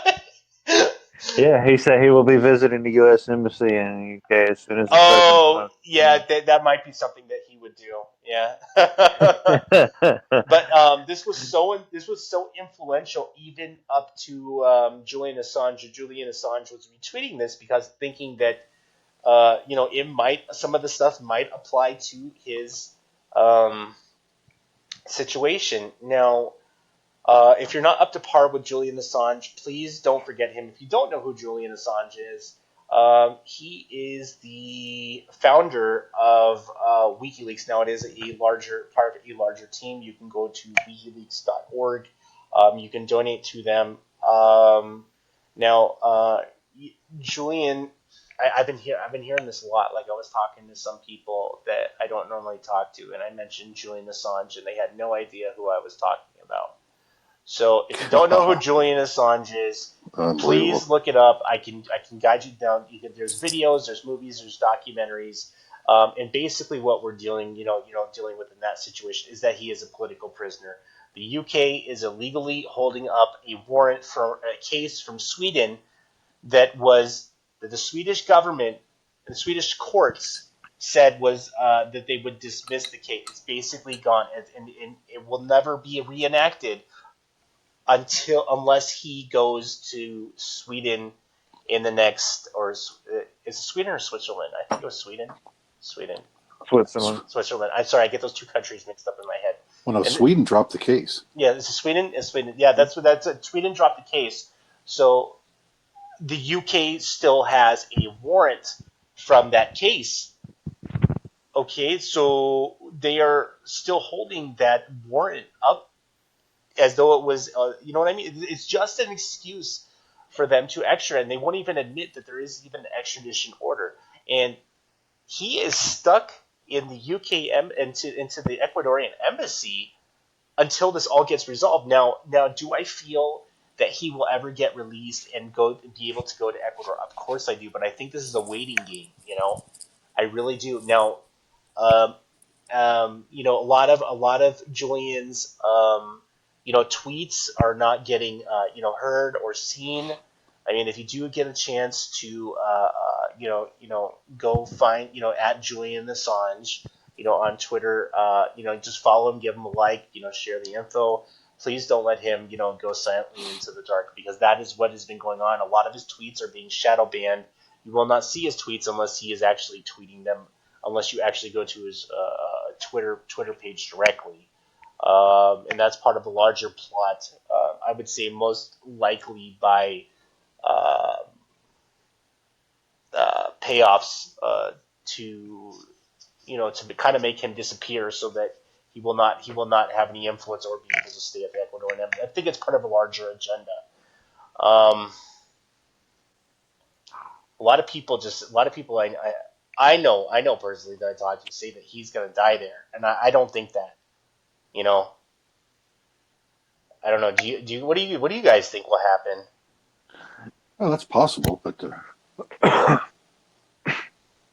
Yeah, he said he will be visiting the U.S. Embassy in the UK as soon as it's open. Oh, yeah, that might be something that he would do. Yeah. But this was so influential even up to Julian Assange. Julian Assange was retweeting this because thinking that it might some of the stuff might apply to his um, situation. Now, if you're not up to par with Julian Assange, please don't forget him. If you don't know who Julian Assange is, he is the founder of WikiLeaks. Now it is a larger part of a larger team. You can go to WikiLeaks.org. You can donate to them. Now, Julian, I've been hearing this a lot. Like I was talking to some people that I don't normally talk to, and I mentioned Julian Assange, and they had no idea who I was talking about. So if you don't know who Julian Assange is, please Unbelievable. look it up. I can guide you down. There's videos, there's movies, there's documentaries, and basically what we're dealing with in that situation is that he is a political prisoner. The UK is illegally holding up a warrant for a case from Sweden that the Swedish government and the Swedish courts said was that they would dismiss the case. It's basically gone, and it will never be reenacted unless he goes to Sweden in the next, or is it Sweden or Switzerland? I think it was Sweden. Sweden. Switzerland. Switzerland. I'm sorry, I get those two countries mixed up in my head. Well, no, And Sweden dropped the case. yeah, this is Sweden. It's Sweden. Yeah, that's it. Sweden dropped the case, so the UK still has a warrant from that case. Okay, so they are still holding that warrant up as though it was, you know what I mean? It's just an excuse for them to extradite, and they won't even admit that there is even an extradition order. And he is stuck in the UK into the Ecuadorian embassy until this all gets resolved. Now, do I feel that he will ever get released and be able to go to Ecuador? Of course I do, but I think this is a waiting game. I really do. Now, um, a lot of Julian's tweets are not getting heard or seen. I mean, if you do get a chance to go find at Julian Assange on Twitter, just follow him, give him a like, share the info. Please don't let him go silently into the dark, because that is what has been going on. A lot of his tweets are being shadow banned. You will not see his tweets unless he is actually tweeting them, unless you actually go to his Twitter page directly. And that's part of a larger plot. I would say most likely by uh, payoffs to to kind of make him disappear, so that he will not have any influence or be able to stay at the Ecuador. And I think it's part of a larger agenda. Um, a lot of people I know personally that I talk to say that he's going to die there, and I don't think that. You know, I don't know. What do you guys think will happen? Oh, that's possible, but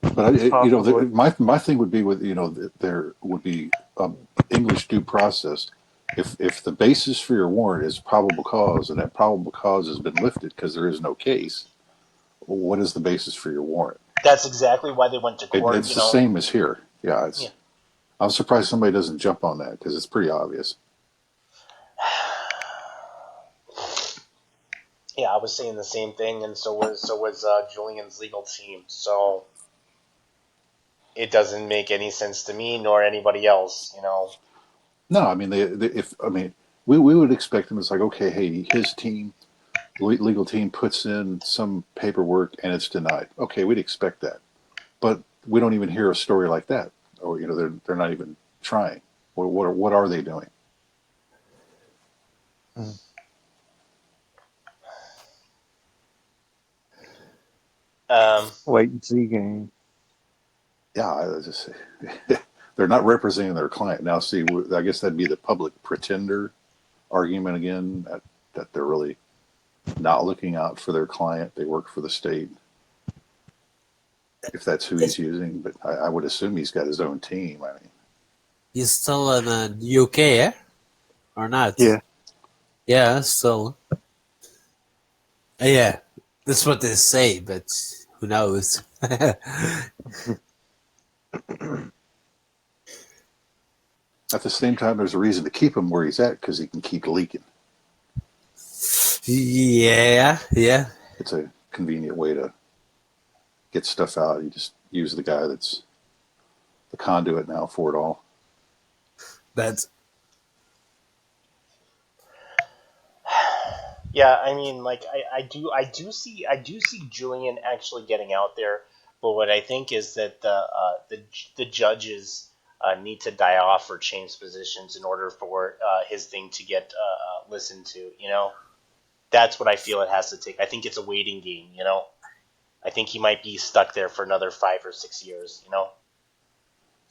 Possibly. my thing would be with there would be English due process. If the basis for your warrant is probable cause, and that probable cause has been lifted because there is no case, what is the basis for your warrant? That's exactly why they went to court. It's the same as here. Yeah, Yeah. I'm surprised somebody doesn't jump on that because it's pretty obvious. Yeah, I was saying the same thing, and so was Julian's legal team. So it doesn't make any sense to me nor anybody else. No, I mean they if I mean we would expect them. It's like, okay, hey, his team, legal team puts in some paperwork and it's denied. Okay, we'd expect that, but we don't even hear a story like that, or they're not even trying. What are they doing? Mm. Um, Wait and see game. Yeah, I just they're not representing their client. Now, see, I guess that'd be the public pretender argument again, that they're really not looking out for their client. They work for the state, if that's who he's using. But I would assume he's got his own team. I mean, He's still in the UK, eh? Or not? Yeah. Yeah, still. Yeah, that's what they say, but who knows? at the same time, there's a reason to keep him where he's at because he can keep leaking. Yeah. It's a convenient way to get stuff out. You just use the guy that's the conduit now for it all. But Yeah, I mean, like I do see Julian actually getting out there, but what I think is that the judges need to die off or change positions in order for his thing to get listened to. That's what I feel it has to take. I think it's a waiting game. I think he might be stuck there for another 5 or 6 years.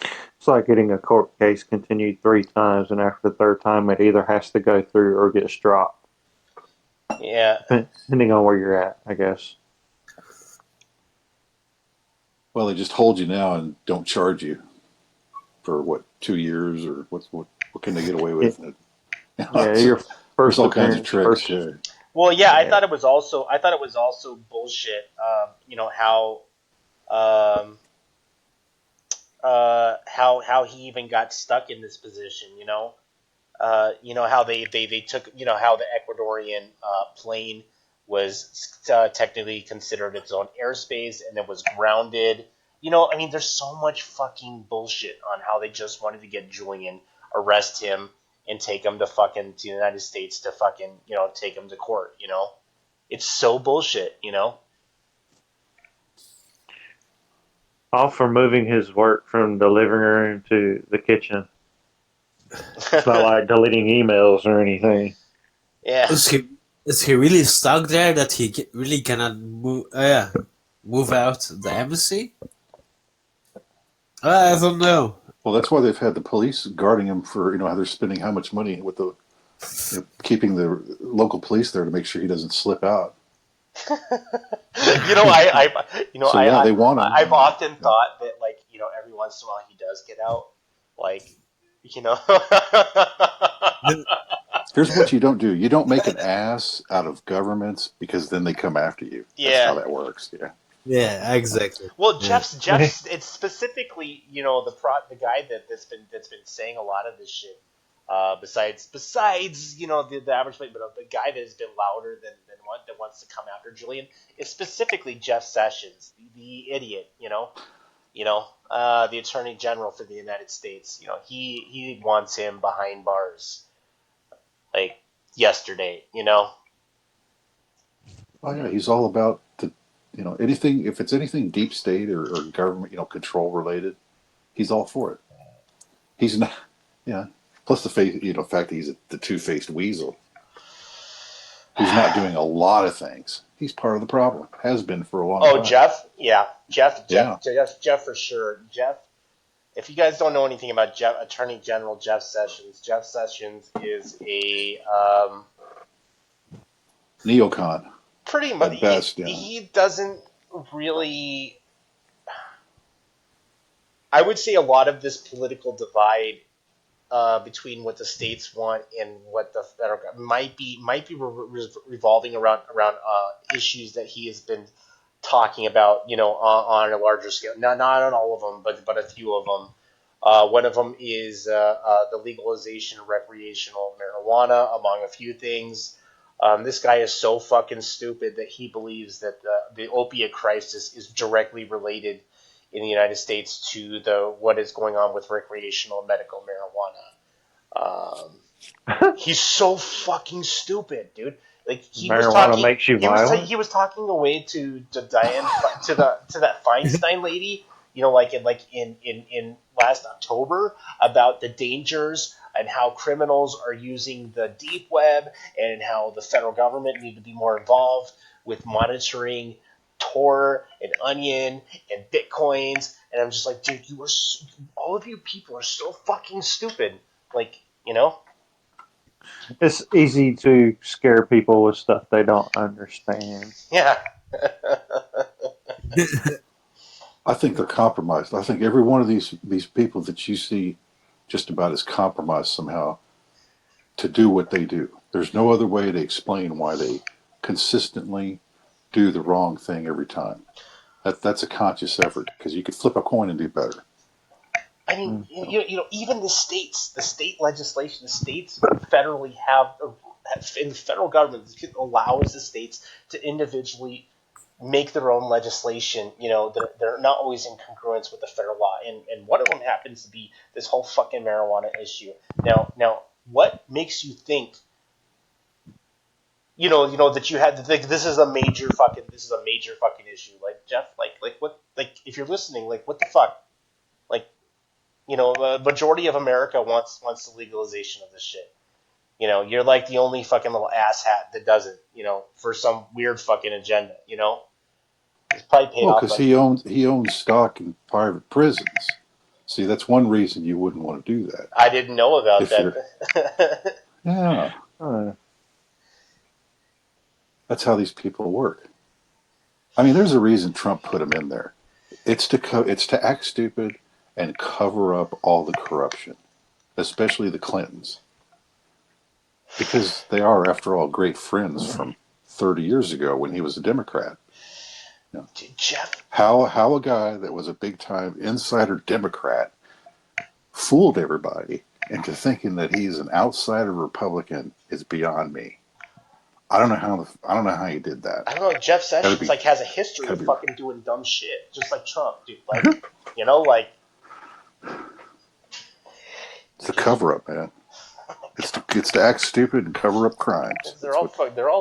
It's like getting a court case continued 3 times, and after the third time, it either has to go through or gets dropped, Yeah. depending on where you're at, I guess. Well, they just hold you now and don't charge you for 2 years, or what can they get away with? Yeah, So, your there's first all kinds of appearance, tricks. first. Yeah. Well, yeah, I Yeah. thought it was also bullshit. How um, how he even got stuck in this position. How they took, how the Ecuadorian plane was technically considered its own airspace and then was grounded. I mean, there's so much fucking bullshit on how they just wanted to get Julian, arrest him, and take him to the United States to fucking, take him to court. It's so bullshit. All for moving his work from the living room to the kitchen. It's not like deleting emails or anything. Yeah. is he really stuck there that he really cannot move out the embassy? I don't know. Well, that's why they've had the police guarding him for how they're spending how much money with the keeping the local police there to make sure he doesn't slip out. So yeah, they want him. I've often thought that, like, every once in a while he does get out, like, you know. Here's what you don't do: you don't make an ass out of governments because then they come after you. That's Yeah. how that works. Yeah. Yeah, exactly. Well, Yeah. Jeff's it's specifically, the guy that's been saying a lot of this shit. Besides the average play, but the guy that has been louder than one that wants to come after Julian is specifically Jeff Sessions, the idiot. The Attorney General for the United States. He wants him behind bars, like yesterday. Oh yeah, he's all about anything. If it's anything deep state or government control related, he's all for it. He's not. Yeah. Plus the fact that he's the two-faced weasel. He's not doing a lot of things. He's part of the problem. Has been for a long Oh, time. Jeff, yeah, Jeff, Yeah. Jeff for sure. Jeff, if you guys don't know anything about Attorney General Jeff Sessions is a Neocon pretty much at best. Yeah. he doesn't really. I would say a lot of this political divide between what the states want and what the federal government might be revolving around issues that he has been talking about, on a larger scale. Not on all of them, but a few of them. One of them is the legalization of recreational marijuana, among a few things. This guy is so fucking stupid that he believes that the opiate crisis is directly related in the United States to what is going on with recreational medical marijuana. He's so fucking stupid, dude. Like Marijuana makes you violent? he was talking away to Diane to that Feinstein lady, in last October, about the dangers and how criminals are using the deep web and how the federal government need to be more involved with monitoring Tor and Onion and Bitcoins, and I'm just like, dude, all of you people are so fucking stupid. Like, you know? It's easy to scare people with stuff they don't understand. Yeah. I think they're compromised. I think every one of these people that you see just about is compromised somehow to do what they do. There's no other way to explain why they consistently do the wrong thing every time. That's a conscious effort because you could flip a coin and do better. I mean, Mm. even the state legislation, the states federally in the federal government allows the states to individually make their own legislation. They're not always in congruence with the federal law, and one of them happens to be this whole fucking marijuana issue. Now, what makes you think? That you had like this is a major fucking issue. Like Jeff, like what, like if you're listening, like what the fuck, like. The majority of America wants the legalization of this shit. You're like the only fucking little asshat that doesn't. For some weird fucking agenda. It's probably paid Well, off because by. he owns stock in private prisons. See, that's one reason you wouldn't want to do that. I didn't know about If you're, that. yeah, Uh, that's how these people work. I mean, there's a reason Trump put him in there. It's to act stupid and cover up all the corruption, especially the Clintons, because they are, after all, great friends from 30 years ago when he was a Democrat. You know, Dude, Jeff. how a guy that was a big time insider Democrat fooled everybody into thinking that he's an outsider Republican is beyond me. I don't know how he did that. I don't know. Jeff Gotta Sessions be, has a history gotta of be. fucking doing dumb shit, just like Trump, dude. Like It's a cover up, man. It's to act stupid and cover up crimes. they're That's all what.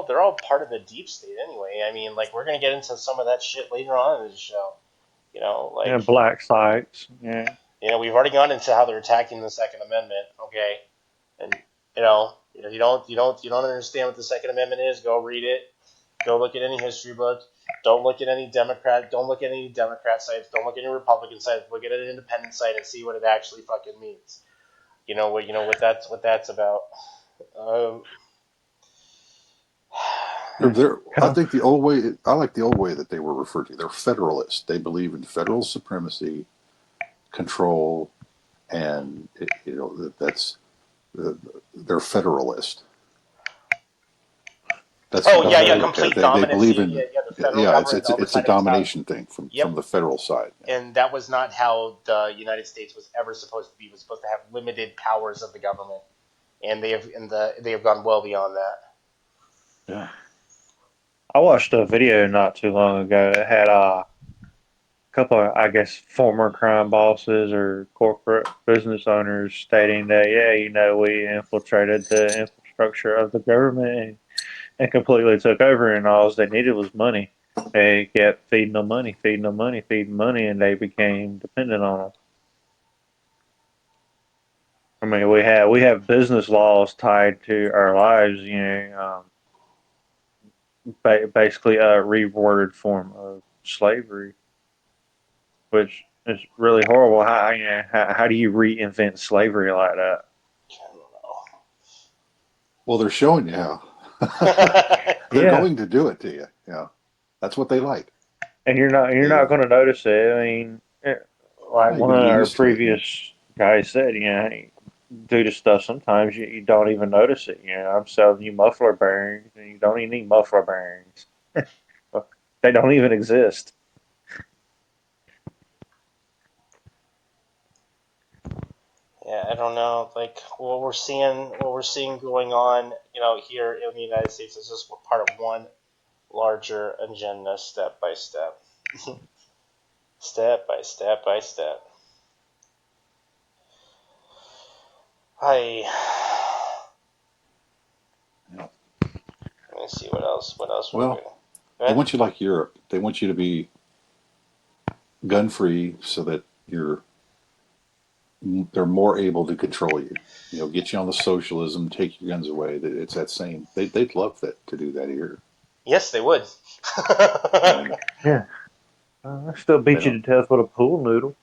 they're all part of the deep state anyway. I mean, like we're gonna get into some of that shit later on in the show. and Like black sites. Yeah. we've already gone into how they're attacking the Second Amendment, okay? And you don't understand what the Second Amendment is. Go read it. Go look at any history book. Don't look at any Democrat. Don't look at any Democrat sites. Don't look at any Republican sites. Look at an independent site and see what it actually fucking means. What that's about. Um, I think the old way. I like the old way that they were referred to. They're federalists. They believe in federal supremacy, control, and that's they're federalist. oh That's yeah, how they yeah, look at it. complete They believe dominancy. Yeah, in, yeah, the federal yeah. government It's a oversight of its house. domination thing from Yep. the federal side. Yeah. And that was not how the United States was ever supposed to be. It was supposed to have limited powers of the government, and they have gone well beyond that. Yeah. I watched a video not too long ago. It had a couple of, I guess, former crime bosses or corporate business owners stating that, yeah, we infiltrated the infrastructure of the government and completely took over, and all they needed was money. They kept feeding them money, feeding them money, feeding money, and they became dependent on them. I mean, we have business laws tied to our lives, basically a reworded form of slavery, which is really horrible. How do you reinvent slavery like that? I Well, they're showing you how. don't know. They're Yeah, going to do it to you. Yeah. That's what they like. and you're not They going to notice it. I mean, like You're one going of to get our used to it. previous guys said, due to stuff sometimes you don't even notice it. I'm selling you muffler bearings, and you don't even need muffler bearings. They don't even exist. Yeah, I don't know. Like what we're seeing going on, here in the United States is just part of one larger agenda, step by step, step by step by step. I Yeah. Let me see what else. What else we're Well, doing? Go they ahead. want you like Europe. They want you to be gun free so that they're more able to control you. Get you on the socialism, take your guns away. It's that same. They'd love that to do that here. Yes, they would. Yeah. I still They beat you don't. to death with a pool noodle.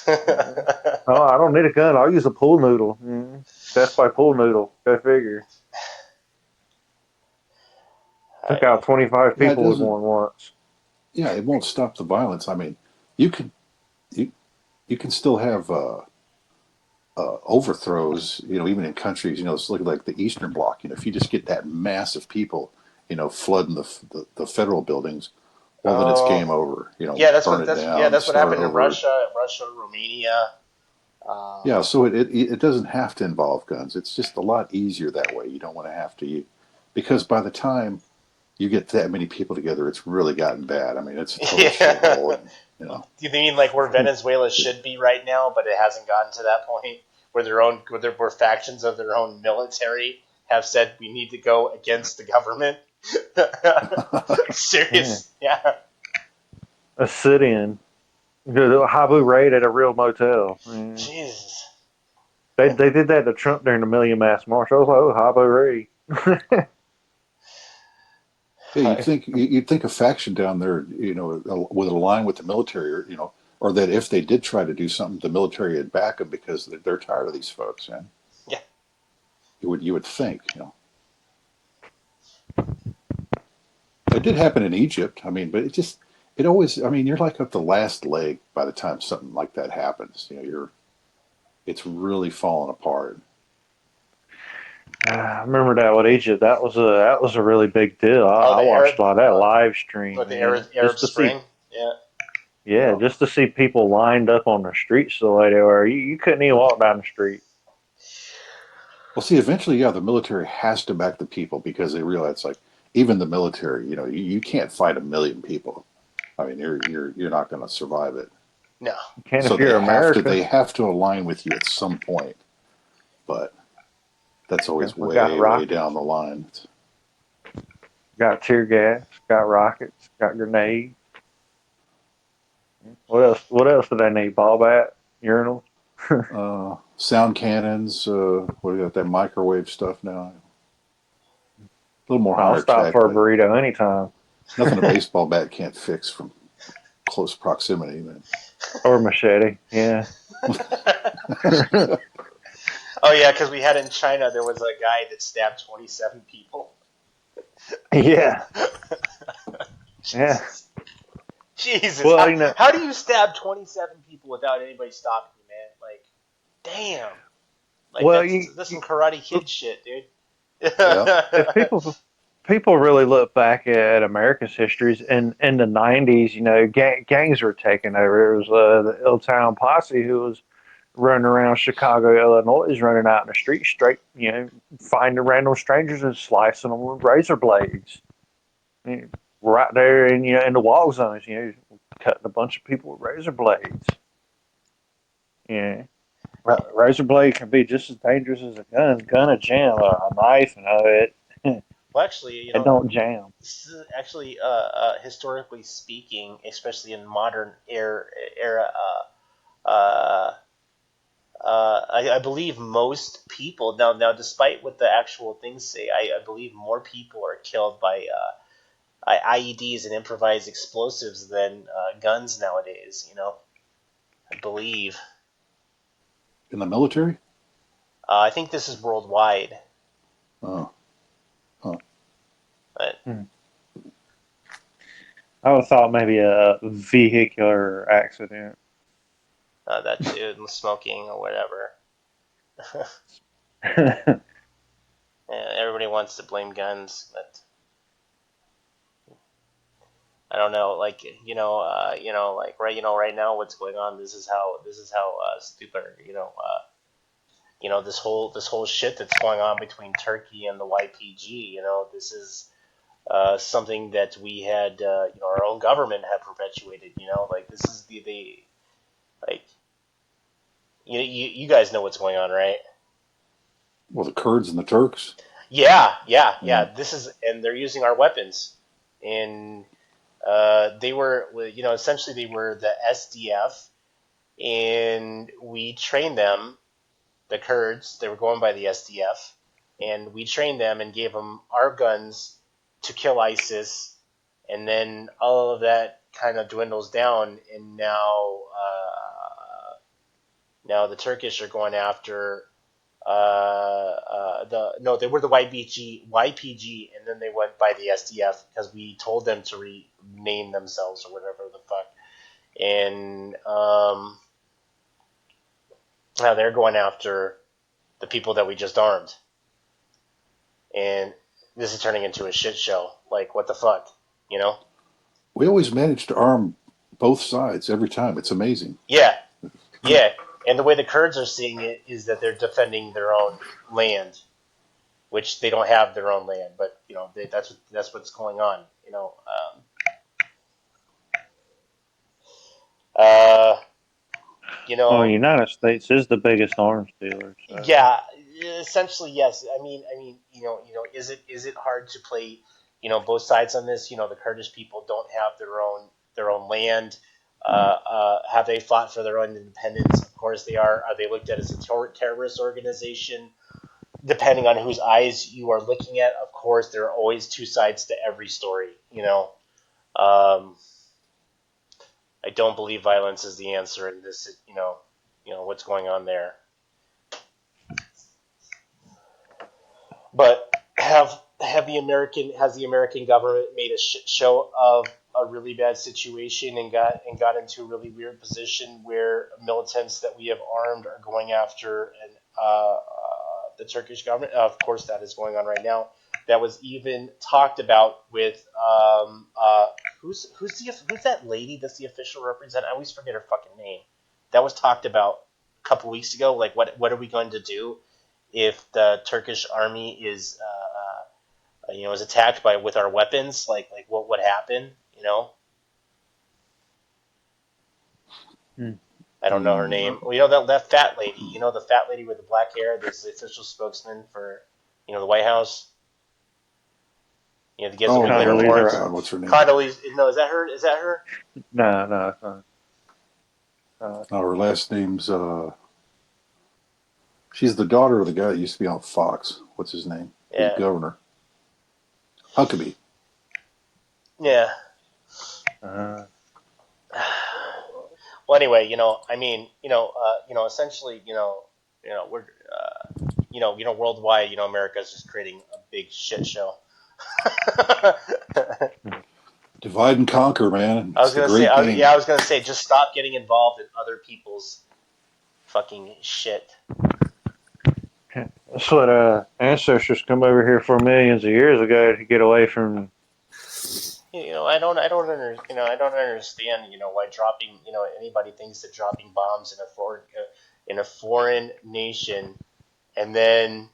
Oh, I don't need a gun. I'll use a pool noodle. Death by pool noodle. Go figure. Took out 25 Yeah, it people with doesn't. one once. Yeah, it won't stop the violence. I mean, you can you you can still have overthrows. Even in countries. It's looking like the Eastern Bloc. If you just get that mass of people, flooding the federal buildings, well, then it's Oh, game over. yeah, Burn it down, that's what start happened in over. Russia, Romania. Yeah, so it doesn't have to involve guns. It's just a lot easier that way. You don't want to have to because by the time you get that many people together, it's really gotten bad. I mean, it's a total shithole, Yeah. and Do you mean like where Venezuela should be right now, but it hasn't gotten to that point where where factions of their own military have said we need to go against the government? Yeah. Serious? Yeah. A sit-in. The Habu raid at a real motel. Yeah. Jesus. They did that to Trump during the Million Mass March. I was like, oh, Habu raid. yeah, you'd Like, think you'd think a faction down there, would align with the military, or that if they did try to do something, the military would back them because they're tired of these folks. And Yeah. you would think, it did happen in Egypt. I mean, but it always. I mean, you're like at the last leg by the time something like that happens. It's really falling apart. I remember that with Egypt. That was a really big deal. Oh, I the watched Arab, a lot of that live stream, with the man, Arab just to see. Spring. Yeah. Yeah, Yeah. just to see people lined up on the streets the way they were. You couldn't even walk down the street. Well, see, eventually, yeah, the military has to back the people because they realize, like, even the military, you can't fight a million people. I mean, you're not going to survive it. No. You can So if they you're have to America. they have to align with you at some point, but that's Yeah, always we got way way down rockets, the line. got tear gas, got rockets, got grenades. What else? What else do they need? Ball bat, urinals. Sound cannons. What do you got? That microwave stuff now. A little more I'll higher stop tech, for a but burrito anytime. nothing a baseball bat can't fix from close proximity. Man. Or machete. Yeah. Oh yeah, because we had in China there was a guy that stabbed 27 people. Yeah. Yeah. Jesus. Jesus. Well, How do you stab 27 people without anybody stopping you, man? Like, damn. Like well, that's some Karate Kid shit, dude. Yeah. if people really look back at America's histories in the '90s, gangs were taking over. It was the Ill Town Posse who was running around Chicago, Illinois, running out in the street, straight, finding random strangers and slicing them with razor blades. Right there in the wall zones, cutting a bunch of people with razor blades. Yeah. Razor blade can be just as dangerous as a gun. Gun a jam, a knife, it Well, actually, it don't jam. this is actually, historically speaking, especially in modern era, uh, I believe most people now, despite what the actual things say, I believe more people are killed by IEDs and improvised explosives than guns nowadays. I believe. In the military. I think this is worldwide, Oh. Huh. but Hmm. I would have thought maybe a vehicular accident. that too, and smoking or whatever. Yeah, everybody wants to blame guns, but I don't know. Like like right now, what's going on? This is how stupid this whole shit that's going on between Turkey and the YPG. This is something that we had, our own government had perpetuated. Like this is the like you guys know what's going on, right? Well, the Kurds and the Turks. Yeah, yeah, Yeah. yeah. And they're using our weapons, and they were, essentially they were the SDF, and we trained them, the Kurds. They were going by the SDF, and we trained them and gave them our guns to kill ISIS, and then all of that kind of dwindles down, and now the Turkish are going after they were the YPG, and then they went by the SDF because we told them to rename themselves or whatever the fuck, and now they're going after the people that we just armed, and this is turning into a shit show. Like, what the fuck, you know? We always manage to arm both sides every time. It's amazing. Yeah, yeah. And the way the Kurds are seeing it is that they're defending their own land, which they don't have their own land, but that's what's going on. Uh, you Well, the know, United States is the biggest arms dealer, so yeah, essentially yes. Is it hard to play, both sides on this? The Kurdish people don't have their own land. Have they fought for their own independence? Of course they are. Are they looked at as a terrorist organization? Depending on whose eyes you are looking at, of course, there are always two sides to every story. I don't believe violence is the answer in this. What's going on there. But has the American government made a shit show of a really bad situation and got into a really weird position where militants that we have armed are going after the Turkish government? Of course, that is going on right now. That was even talked about with who's that lady that's the official representative? I always forget her fucking name. That was talked about a couple weeks ago. Like, what are we going to do if the Turkish army is attacked with our weapons? Like what would happen? Hmm. I don't know her name. Well, that fat lady. The fat lady with the black hair. That's the official spokesman for the White House. That gives them a good Condoleezza report. God, Rice. what's her name? Condoleezza. No, is that her? Is that her? No, it's Oh, her last name's. She's the daughter of the guy that used to be on Fox. What's his name? The Yeah. governor. Huckabee. Yeah. uh, Well, anyway, essentially, we're, worldwide, America's just creating a big shit show. Divide and conquer, man. I was It's the gonna say, great game. I was gonna say, just stop getting involved in other people's fucking shit. that's what ancestors come over here for millions of years ago to get away from. I don't understand, why dropping, anybody thinks that dropping bombs in a foreign nation, and then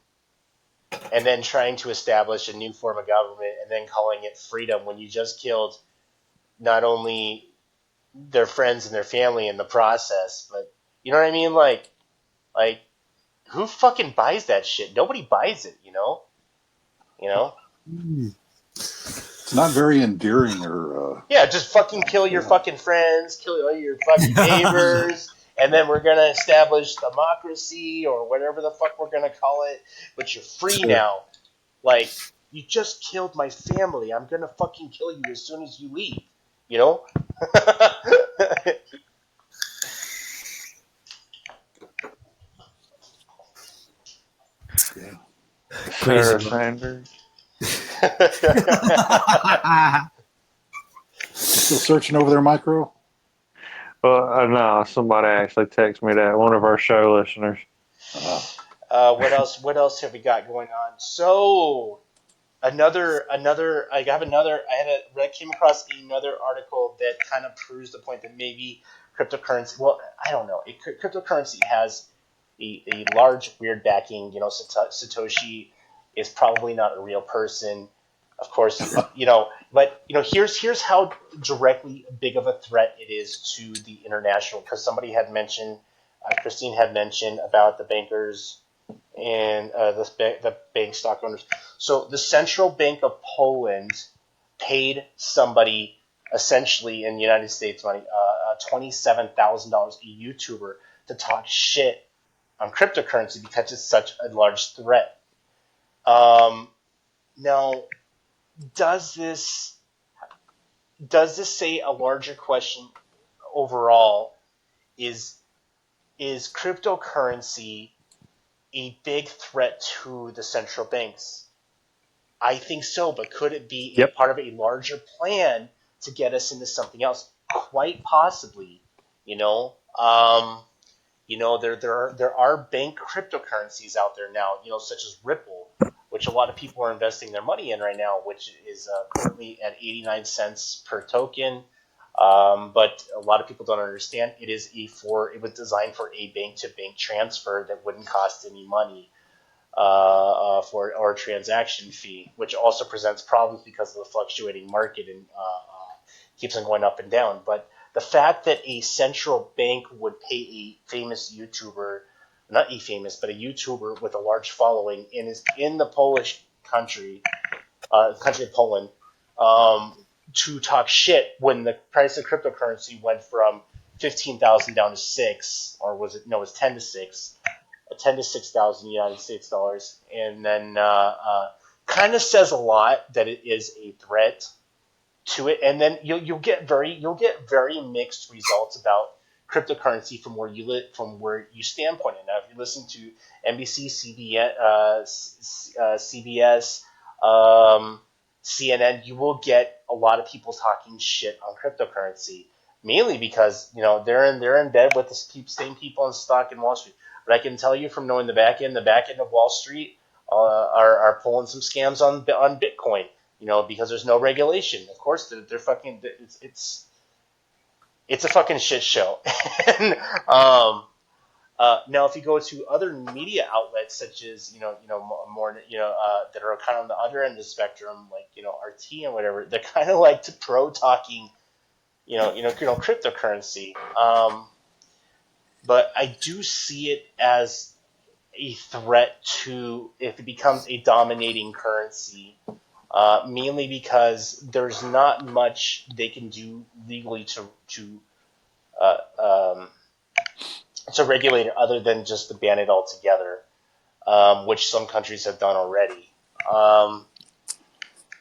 trying to establish a new form of government, and then calling it freedom when you just killed not only their friends and their family in the process, but you know what I mean? Like who fucking buys that shit? Nobody buys it, you know? You know? It's not very endearing or. Yeah, just fucking kill your Yeah. fucking friends, kill all your fucking neighbors, and then we're gonna establish democracy or whatever the fuck we're gonna call it. But you're free now. Like, you just killed my family. I'm gonna fucking kill you as soon as you leave. You know? Yeah. Crazy. Sarah Sanders. You still searching over there, Micro? Well, no, somebody actually texted me that. One of our show listeners. What else? What else have we got going on? So another. I came across another article that kind of proves the point that maybe cryptocurrency. Well, I don't know. Cryptocurrency has a large weird backing. Satoshi is probably not a real person. Of course, but here's how directly big of a threat it is to the international. Because somebody had mentioned, Christine had mentioned about the bankers and the bank stock owners. So the Central Bank of Poland paid somebody, essentially in the United States money, $27,000, a YouTuber, to talk shit on cryptocurrency because it's such a large threat. Now, does this say a larger question overall? Is cryptocurrency a big threat to the central banks? I think so, but could it be a Yep. part of a larger plan to get us into something else? Quite possibly. You know, there are bank cryptocurrencies out there now. Such as Ripple, which a lot of people are investing their money in right now, which is currently at 89 cents per token. But a lot of people don't understand it was designed for a bank to bank transfer that wouldn't cost any money for or a transaction fee, which also presents problems because of the fluctuating market and keeps on going up and down. But the fact that a central bank would pay a famous YouTuber, not a famous, but a YouTuber with a large following in the Polish country of Poland, to talk shit when the price of cryptocurrency went from 15,000 down to six, or was it? No, it was 10 to 6, 10 to 6,000 United States dollars, and then kind of says a lot that it is a threat to it, and then you'll get very mixed results about cryptocurrency from where you standpoint. And now, if you listen to NBC, CBS, CNN, you will get a lot of people talking shit on cryptocurrency, mainly because they're in bed with the same people in stock and Wall Street. But I can tell you from knowing the back end of Wall Street are pulling some scams on Bitcoin. Because there's no regulation. Of course, they're fucking. It's a fucking shit show. And, now, if you go to other media outlets such as more that are kind of on the other end of the spectrum, like RT and whatever, they're kind of like to pro talking, cryptocurrency. But I do see it as a threat to if it becomes a dominating currency, mainly because there's not much they can do legally uh, um, to regulate it other than just to ban it altogether, which some countries have done already. Um,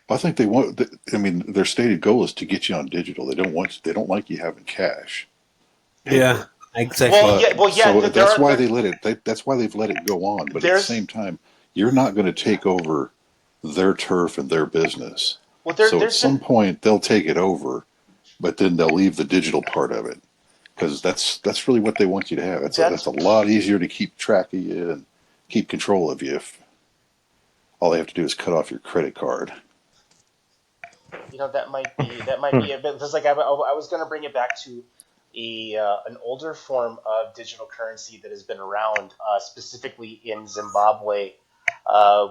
I think they want. I mean, their stated goal is to get you on digital. They don't want. They don't like you having cash, Yeah, paper. well, exactly. yeah, But so there that's are why they let it. That's why they've let it go on. But at the same there's time, you're not going to take over their turf and their business. well there So at there's some been point they'll take it over, but then they'll leave the digital part of it because that's really what they want you to have. That's that's a lot easier to keep track of you and keep control of you if all they have to do is cut off your credit card. that might be a bit because I was going to bring it back to an older form of digital currency that has been around, specifically in Zimbabwe,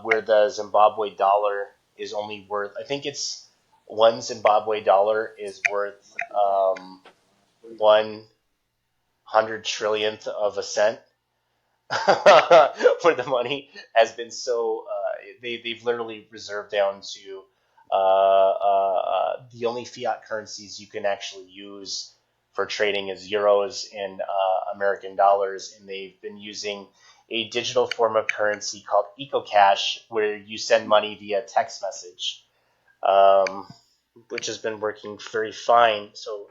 where the Zimbabwe dollar is only worth, I think it's one Zimbabwe dollar is worth 100 trillionth of a cent. For the money has been so they've literally reserved down to the only fiat currencies you can actually use for trading is euros and American dollars, and they've been using a digital form of currency called EcoCash, where you send money via text message, um, which has been working very fine. So,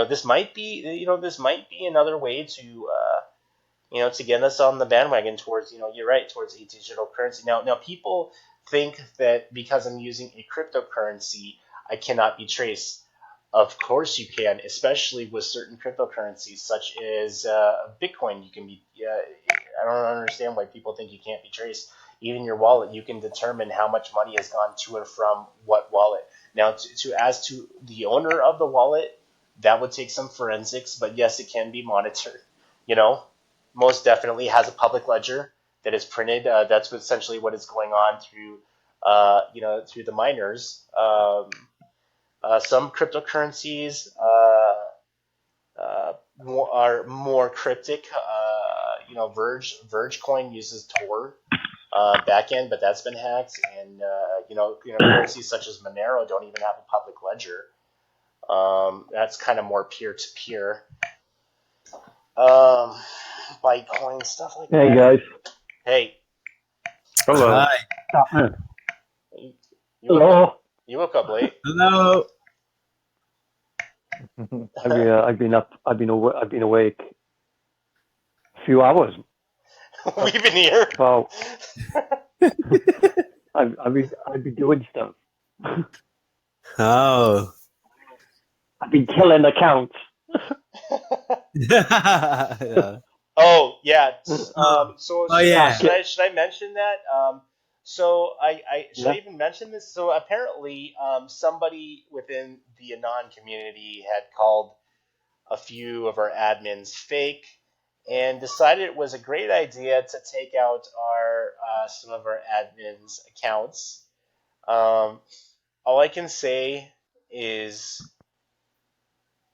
this might be another way to get us on the bandwagon towards, you're right, towards a digital currency. Now people think that because I'm using a cryptocurrency, I cannot be traced. Of course you can, especially with certain cryptocurrencies such as Bitcoin. You can be. I don't understand why people think you can't be traced. Even your wallet, you can determine how much money has gone to and from what wallet. Now, as to the owner of the wallet, that would take some forensics, but yes, it can be monitored. You know, most definitely has a public ledger that is printed. That's essentially what is going on through the miners. Some cryptocurrencies are more cryptic. Verge Coin uses Tor backend, but that's been hacked. And currencies such as Monero don't even have a public ledger. That's kind of more peer to peer. Bitcoin stuff like Hey that. guys. Hey, Hello. Hi. Uh, you, you okay? Hello. You woke up late. Hello. I've been awake a few hours. We've been here. Well, I've been doing stuff. Oh. I've been killing accounts. Yeah. Oh yeah. Oh, So oh yeah. should I mention that? So I should I Yeah. even mention this? So apparently, somebody within the anon community had called a few of our admins fake, and decided it was a great idea to take out our some of our admins' accounts. Um, all I can say is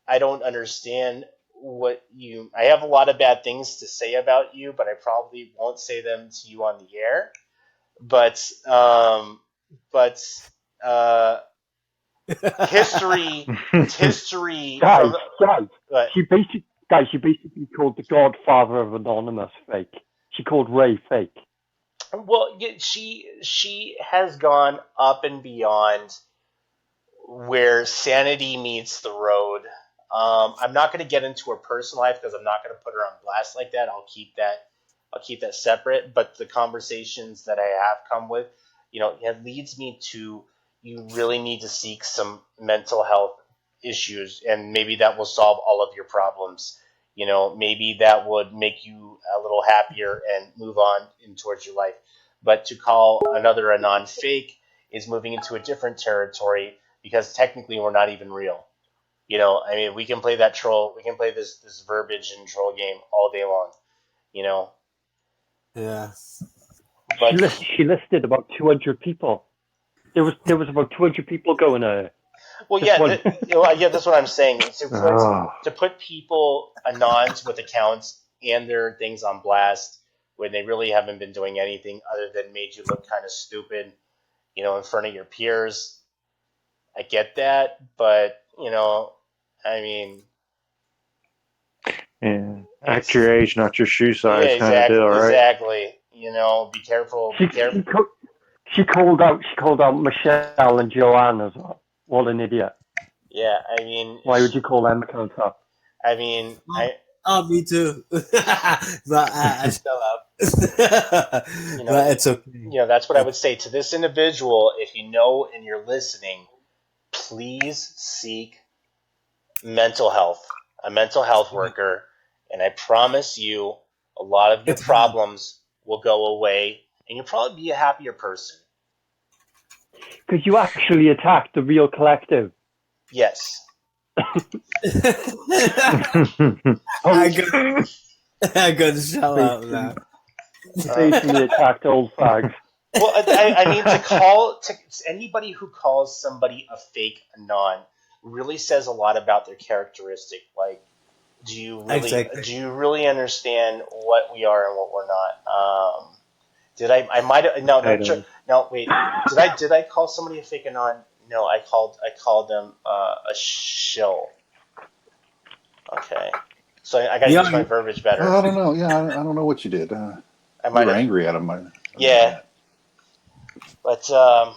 I don't understand what you. I have a lot of bad things to say about you, but I probably won't say them to you on the air. But but uh, history, history guys, from guys, what? she basically called the Godfather of Anonymous fake. She called Ray fake. Well, yeah, she has gone up and beyond where sanity meets the road. I'm not going to get into her personal life because I'm not going to put her on blast like that. I'll keep that separate. But the conversations that I have come with, it leads me to you really need to seek some mental health issues, and maybe that will solve all of your problems. Maybe that would make you a little happier and move on in towards your life. But to call another a non fake is moving into a different territory because technically we're not even real. I mean, we can play that troll, we can play this verbiage and troll game all day long. You know, Yeah. but She listed about 200 people. There was about 200 people going well, just yeah, one. yeah, that's what I'm saying. Oh. To put people anons with accounts and their things on blast when they really haven't been doing anything other than made you look kind of stupid, in front of your peers. I get that, but I mean, Yeah. Act it's your age, not your shoe yeah, size kind of deal, right? exactly. Be careful, She, be careful. she, co- she called out Michelle and Joanne as well. What an idiot. Yeah, I mean, Why would you call them accounts up? I mean, Oh, oh, me too. But I shut up. you know, But it's okay. that's what I would say to this individual. If you know and you're listening, please seek mental health, a mental health worker, and I promise you, a lot of your It helps. problems will go away, and you'll probably be a happier person. Because you actually attacked the real collective. Yes. I Oh, got, I got to shut up now. basically, basically attacked old fags. Well, I mean, to anybody who calls somebody a fake anon really says a lot about their characteristic. Like, Exactly. do you really understand what we are and what we're not? Did I might have Potatoes. no wait, did I call somebody a fake anon? No, I called them a shill. Okay, so I got to Yeah, use my verbiage better. I don't know. Yeah, I don't know what you did. I You might were have, angry at him. I know yeah, that. but um,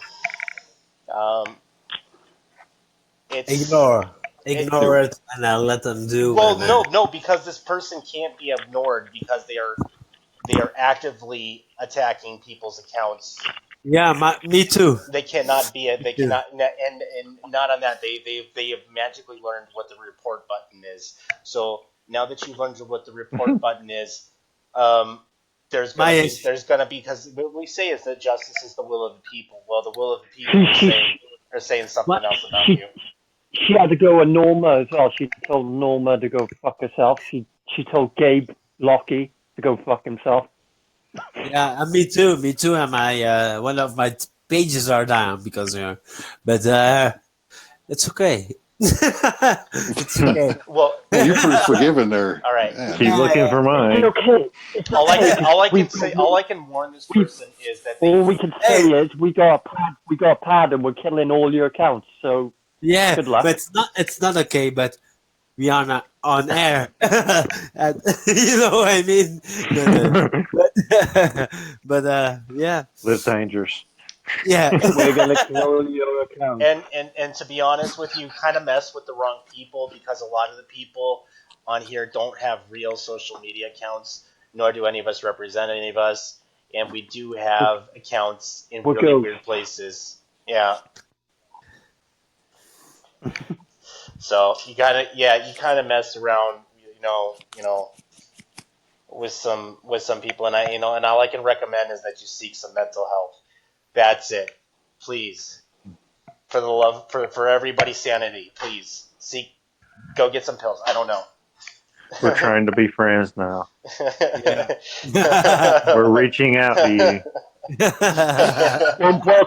it's ignore. it. Ignore it and I'll let them do. Well, And no, because this person can't be ignored because they are actively attacking people's accounts. yeah, me too. They cannot be Me they too. cannot and not on that they have magically learned what the report button is. So now that you've learned what the report button is, um, My issue. there's gonna be because what we say is that justice is the will of the people. Well, the will of the people She, she, are saying My, something else about she, you. she had to go with Norma as well. She told Norma to go fuck herself. She told Gabe Lockie to go fuck himself. yeah, me too. Me too. And my one of my pages are down because but it's okay. It's okay. Well, Hey, you're pretty forgiving there. all right. Man, Keep Yeah, looking yeah. for It's mine. okay. It's okay. 'Cause All I can warn this we, person is that all we can say Hey, is we got a pad and we're killing all your accounts. So yeah, good luck. but it's not okay. But we are not on air, and you know what I mean. No, no. But but yeah, Live dangerous. Yeah. We're gonna clone your account. And to be honest with you, kind of mess with the wrong people because a lot of the people on here don't have real social media accounts, nor do any of us represent any of us, and we do have accounts in We're really ghosts. weird places. Yeah. So you kind of mess around, with some people, and and all I can recommend is that you seek some mental health. That's it. Please, for the love for everybody's sanity, please go get some pills. I don't know. We're trying to be friends now. Yeah. We're reaching out to you. Well,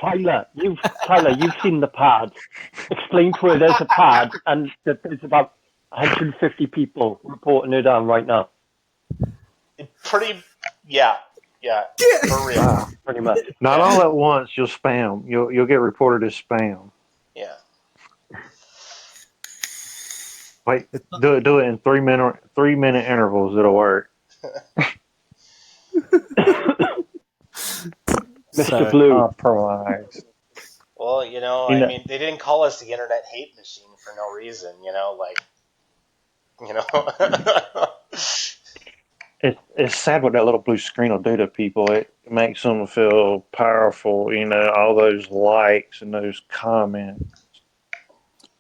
Tyler, you've seen the pad. Explain to her there's a pad and that there's about 150 people reporting it down right now. Pretty, yeah, yeah, for real. Wow. Pretty much. Not Yeah, all at once. You'll spam. You'll get reported as spam. yeah. Wait, do it in 3 minute intervals. It'll work. Mr. Sorry. Blue. Compromise. Well, You I know, mean, they didn't call us the internet hate machine for no reason. You know. it's sad what that little blue screen will do to people. It makes them feel powerful. All those likes and those comments.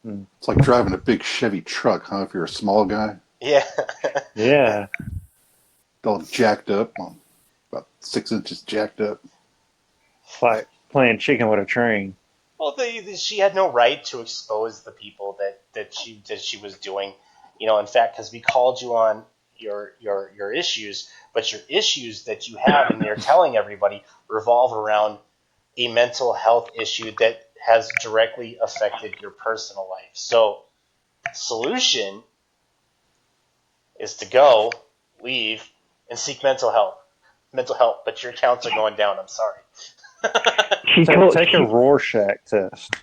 It's like driving a big Chevy truck, huh? If you're a small guy, Yeah. Yeah. all jacked up, about 6 inches jacked up. It's like playing chicken with a train. Well, she had no right to expose the people that she was doing. In fact, because we called you on your issues, but your issues that you have and you're telling everybody revolve around a mental health issue that has directly affected your personal life. So, solution is to go, leave, and seek mental help. But your accounts are going down. I'm sorry. She called Take a Rorschach test.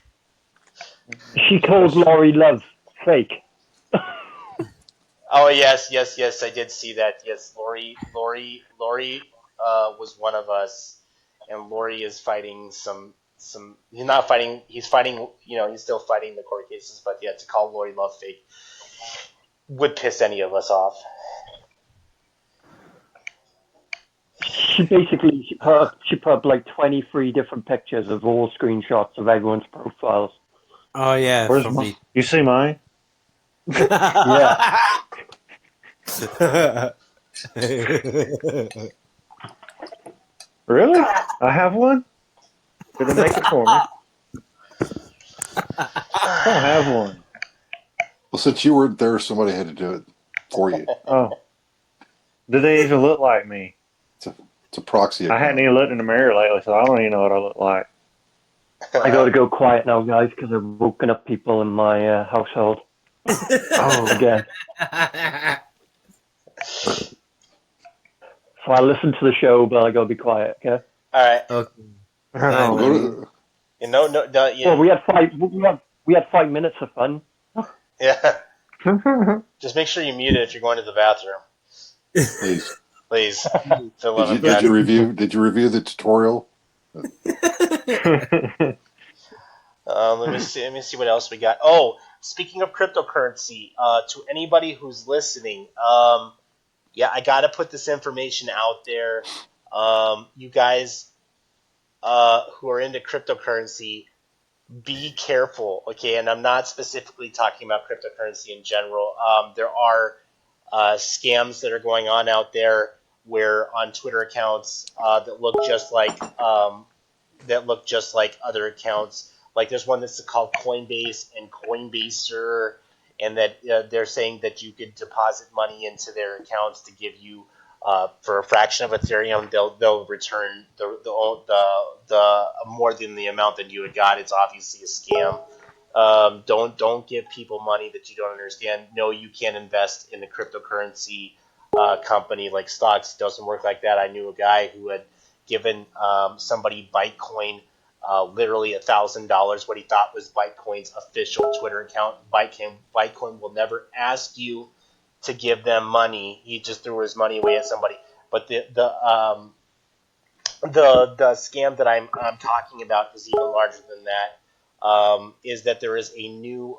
she called Laurie Love fake. Oh yes, yes, yes. I did see that. Yes, Lori was one of us, and Lori is fighting some. He's not fighting. He's fighting. He's still fighting the court cases. But yeah, to call Lori Love fake would piss any of us off. She put up like 23 different pictures of all screenshots of everyone's profiles. Oh yeah, Where's for my? me. You see mine? Yeah. Really? I have one. Did it make it for me? I don't have one. Well, since you weren't there, somebody had to do it for you. Oh, do they even look like me? It's a proxy I hadn't account. even looked in the mirror lately, so I don't even know what I look like. I gotta go quiet now, guys, because I've woken up people in my household. Oh, Again. So I listen to the show, but I gotta be quiet, okay? All right. Okay. oh, Go man. to, No, Well, we had 5 minutes of fun. yeah. Just make sure you mute it if you're going to the bathroom, please. please. For the love of Did you God. review? Did you review the tutorial? Let me see. Let me see what else we got. Oh, speaking of cryptocurrency, to anybody who's listening, yeah, I got to put this information out there. You guys who are into cryptocurrency, be careful, okay? And I'm not specifically talking about cryptocurrency in general. There are scams that are going on out there where on Twitter accounts that look just like other accounts. Like there's one that's called Coinbase and Coinbaser, and that they're saying that you could deposit money into their accounts to give you for a fraction of Ethereum, they'll return the more than the amount that you had got. It's obviously a scam. Don't give people money that you don't understand. No, you can't invest in a cryptocurrency company like stocks. It doesn't work like that. I knew a guy who had given somebody Bitcoin, literally $1,000, what he thought was Bitcoin's official Twitter account. Bitcoin will never ask you to give them money. He just threw his money away at somebody. But the scam that I'm talking about is even larger than that. Is that there is a new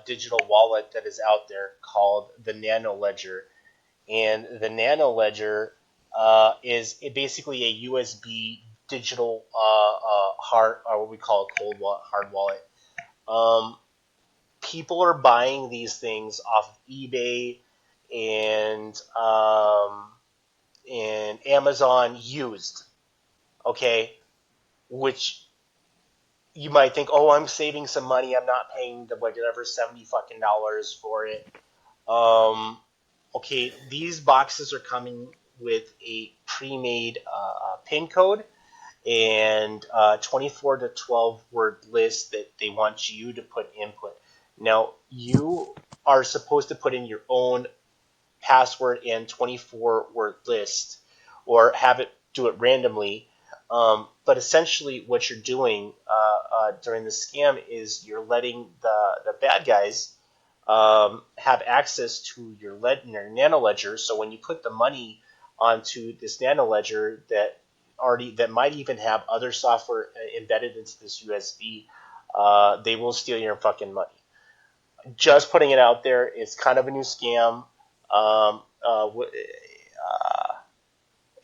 digital wallet that is out there called the Nano Ledger, and the Nano Ledger is basically a USB digital hard, or what we call a cold wallet, hard wallet. Um, People are buying these things off of eBay and Amazon used. Okay, which you might think, oh, I'm saving some money. I'm not paying the whatever $70 for it. Um, okay, these boxes are coming with a pre-made PIN code and 24 to 12 word list that they want you to put input. Now, you are supposed to put in your own password and 24-word list or have it do it randomly. But essentially, what you're doing during the scam is you're letting the bad guys have access to your nano ledger. So when you put the money onto this nano ledger that might even have other software embedded into this USB, they will steal your fucking money. Just putting it out there. It's kind of a new scam.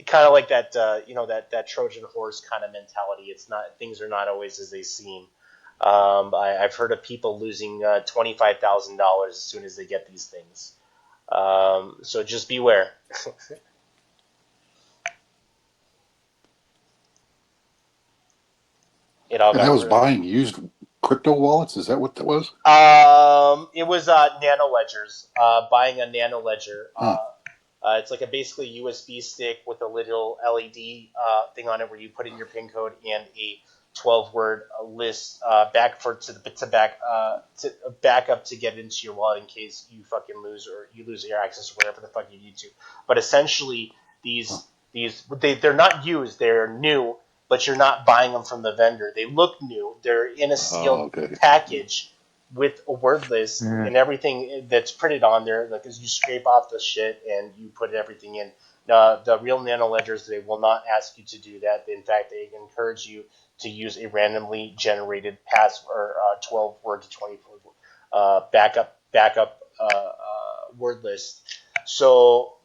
Kind of like that, that Trojan horse kind of mentality. It's not things are not always as they seem. I've heard of people losing $25,000 as soon as they get these things. So just beware. It all And that got. was buying used crypto wallets. Is that what that was? It was nano ledgers. Buying a nano ledger. Huh. It's like a basically USB stick with a little LED thing on it where you put in your PIN code and a 12-word list back for to back up to get into your wallet in case you fucking lose or you lose your access or whatever the fuck you need to. But essentially, Huh. they're not used; they're new, but you're not buying them from the vendor. They look new. They're in a Oh, sealed okay. package with a word list Yeah. and everything that's printed on there. Like as you scrape off the shit and you put everything in. The real nano ledgers, they will not ask you to do that. In fact, they encourage you to use a randomly generated pass or 12 word to 24 backup word list. So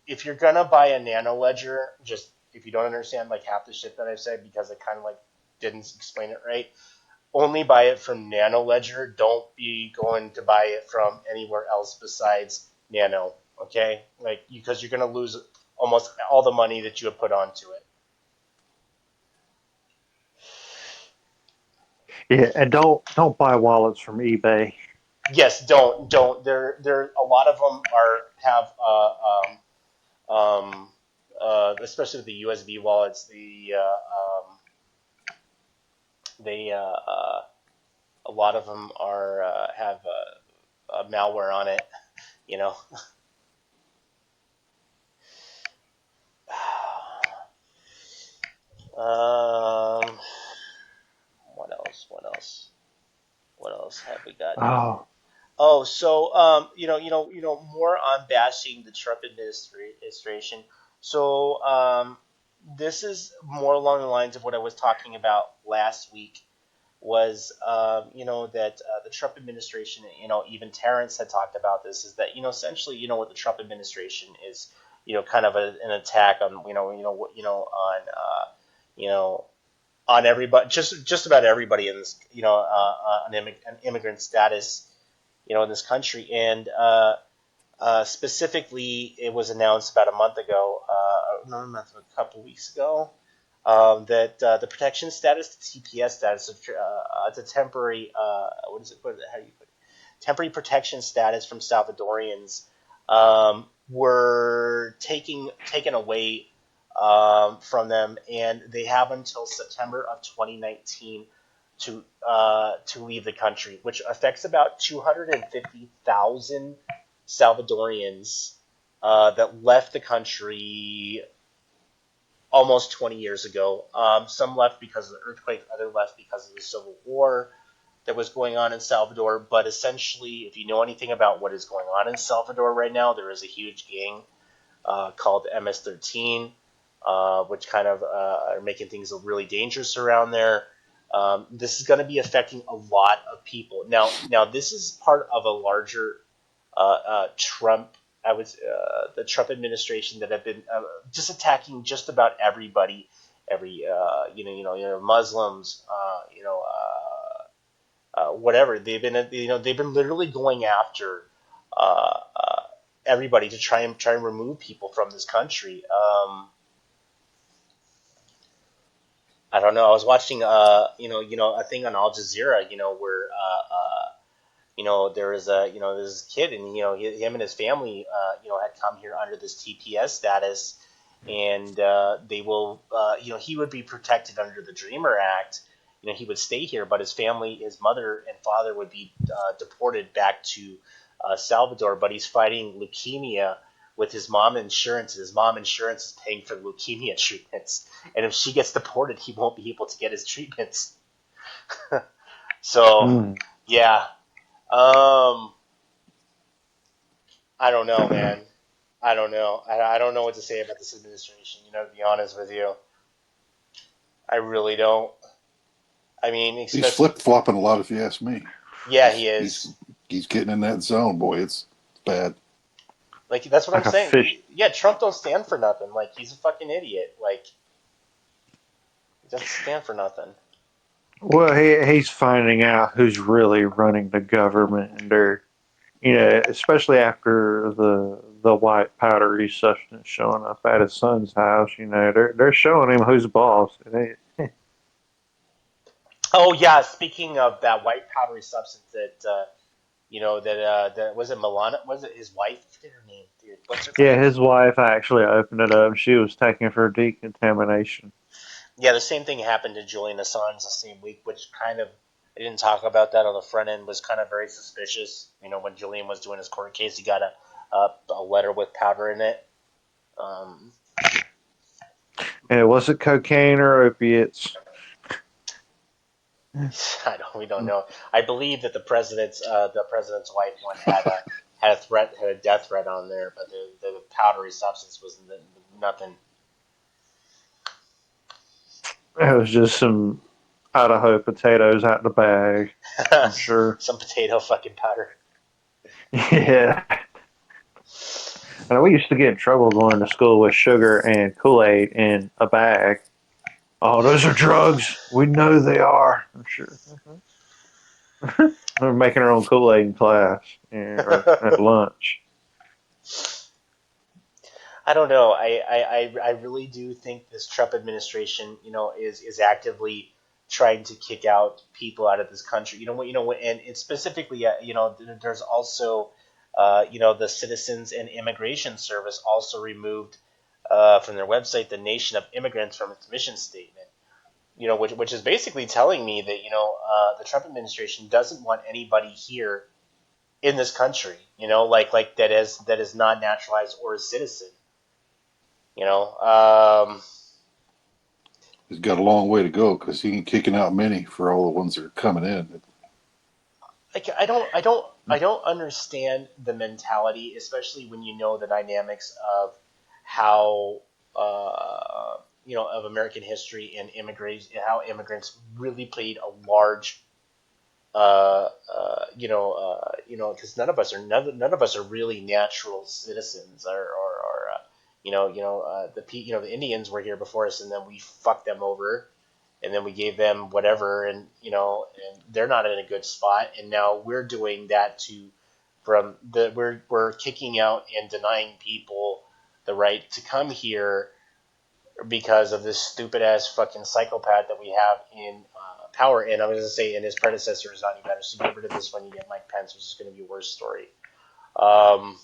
if you're gonna buy a nano ledger, just if you don't understand like half the shit that I've said because I kind of like didn't explain it right, only buy it from Nano Ledger. Don't be going to buy it from anywhere else besides Nano. Okay, like because you're gonna lose almost all the money that you have put onto it. Yeah, and don't buy wallets from eBay. Yes, don't. There. A lot of them are have especially with the USB wallets. They a lot of them are have malware on it. You know. Um, what else? What else? What else have we got? Oh, Oh, so more on bashing the Trump administration. So this is more along the lines of what I was talking about last week. Was that the Trump administration, even Terrence had talked about this. Is that essentially what the Trump administration is, kind of an attack on you know on everybody, just about everybody in this, an immigrant status, in this country. And specifically, it was announced about a month ago, not a month, a couple weeks ago, that the protection status, the TPS status, it's a temporary, what is it? How do you put it? Temporary protection status from Salvadorians were taken away from them, and they have until September of 2019 to leave the country, which affects about 250,000 Salvadorians that left the country almost 20 years ago. Some left because of the earthquake, others left because of the civil war that was going on in Salvador. But essentially, if you know anything about what is going on in Salvador right now, there is a huge gang called MS-13. which kind of are making things really dangerous around there. This is going to be affecting a lot of people. Now this is part of a larger Trump. The Trump administration that have been just attacking just about everybody, every Muslims, whatever. They've been literally going after everybody to try and remove people from this country. I don't know. I was watching a thing on Al Jazeera, where there was this kid, and him and his family had come here under this TPS status, and he would be protected under the Dreamer Act. He would stay here, but his family, his mother and father, would be deported back to Salvador. But he's fighting leukemia with his mom insurance, and his mom insurance is paying for leukemia treatments. And if she gets deported, he won't be able to get his treatments. So, Mm. yeah. I don't know, man. I don't know. I don't know what to say about this administration. To be honest with you, I really don't. I mean, He's especially, flip flopping a lot, if you ask me. yeah, He's he he's is. he's getting in that zone, boy. It's bad. Like that's what I'm Like a saying. fish. Yeah, Trump don't stand for nothing. Like he's a fucking idiot. Like he doesn't stand for nothing. Well, he's finding out who's really running the government, and they're, especially after the white powdery substance showing up at his son's house. They're showing him who's boss. Oh yeah, speaking of that white powdery substance that was it Milana? Was it his wife? I forget her name, dude. What's her Yeah, fucking his name? wife actually opened it up. She was taking it for decontamination. Yeah, the same thing happened to Julian Assange the same week, which kind of I didn't talk about that on the front end was kind of very suspicious. When Julian was doing his court case, he got a letter with powder in it. Um, And it wasn't cocaine or opiates. we don't know. I believe that the president's wife one had a death threat on there, but the powdery substance was nothing. It was just some Idaho potatoes out the bag, I'm sure. Some potato fucking powder. Yeah. And we used to get in trouble going to school with sugar and Kool-Aid in a bag. Oh, those are drugs. We know they are. I'm sure. We're making our own Kool-Aid in class, or at lunch. I don't know. I really do think this Trump administration, is actively trying to kick out people out of this country. And it's specifically, there's also, the Citizens and Immigration Service also removed from their website the nation of immigrants from its mission statement. Which is basically telling me that the Trump administration doesn't want anybody here in this country. Like that is not naturalized or a citizen. You know, um, He's got a long way to go because he ain't kicking out many for all the ones that are coming in. like I don't understand the mentality, especially when you know the dynamics of how of American history and immigrants, how immigrants really played a large because none of us are really natural citizens, or the Indians were here before us, and then we fucked them over, and then we gave them whatever, and they're not in a good spot, and now we're doing that to from the we're kicking out and denying people the right to come here because of this stupid ass fucking psychopath that we have in power. And I was going to say, and his predecessor is not any better. So get rid of this one, you get Mike Pence, which is going to be a worse story. Um,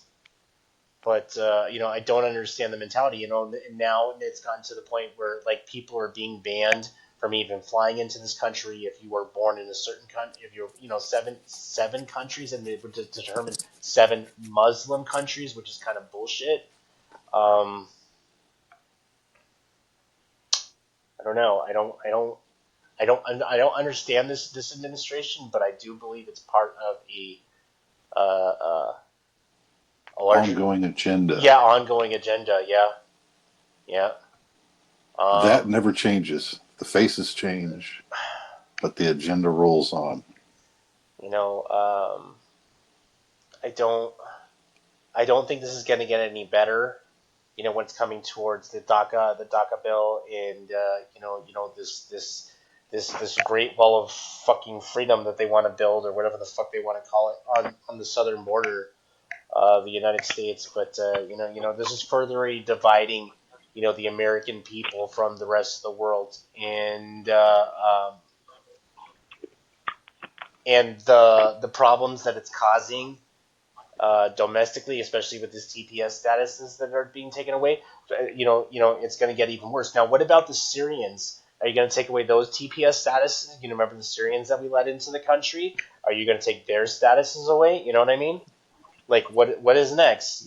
but I don't understand the mentality. And now it's gotten to the point where like people are being banned from even flying into this country if you were born in a certain country. If you're seven countries, and they would determine seven Muslim countries, which is kind of bullshit. Um, I don't know. I don't understand this administration, but I do believe it's part of uh, uh, a larger, Ongoing agenda. yeah, ongoing agenda. Yeah, yeah. That Um, never changes. The faces change, but the agenda rolls on. you know, I don't I don't think this is going to get any better. When it's coming towards the DACA bill, and this great wall of fucking freedom that they want to build, or whatever the fuck they want to call it, on the southern border of the United States. But this is further dividing the American people from the rest of the world, and the problems that it's causing domestically, especially with these TPS statuses that are being taken away. It's going to get even worse. Now, what about the Syrians? Are you going to take away those TPS statuses? Remember the Syrians that we let into the country? Are you going to take their statuses away? You know what I mean? Like, what is next?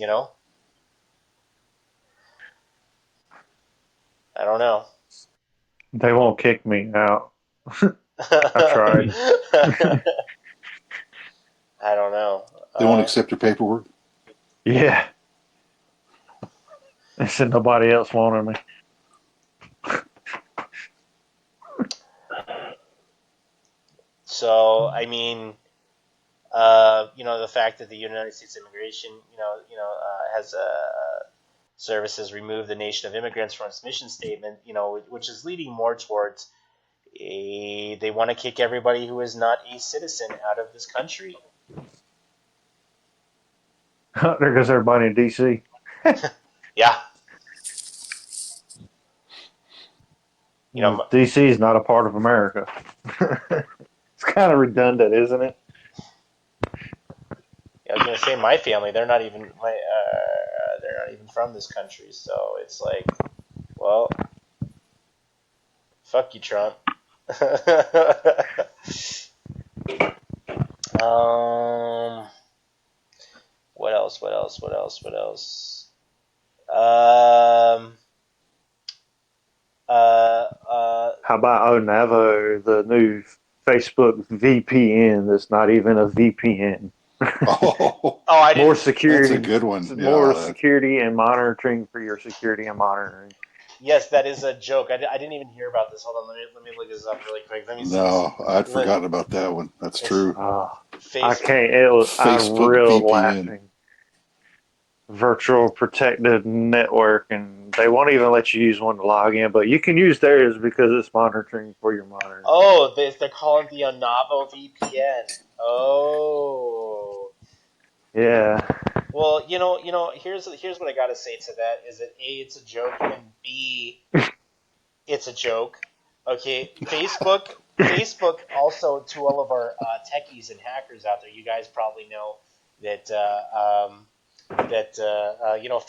I don't know. They won't kick me out. I tried. I don't know. They won't accept your paperwork. Yeah. They said nobody else wanted me. So, I mean, the fact that the United States immigration, has services remove the nation of immigrants from its mission statement, which is leading more towards they want to kick everybody who is not a citizen out of this country. There goes everybody in D.C. Yeah, D.C. is not a part of America. It's kind of redundant, isn't it? I was gonna say my family, they're not even from this country, so it's like, well, fuck you, Trump. um, what else? What else? What else? What else? Um, How about Onavo, the new Facebook VPN that's not even a VPN? Oh, I More didn't. that's a security, good one. more Yeah, security and monitoring for your security and monitoring. Yes, that is a joke. I didn't even hear about this. Hold on, let me look this up really quick. Let me see. no, I'd Let, forgotten about that one. That's it's true. Uh, I face. can't. I Facebook real VPN. laughing. Virtual protected network, and they won't even let you use one to log in, but you can use theirs because it's monitoring for your monitoring. Oh, they're calling it the Onavo VPN. Oh. Yeah. Well, here's what I gotta say to that is that A, it's a joke, and B, it's a joke. Okay, Facebook also, to all of our techies and hackers out there, you guys probably know that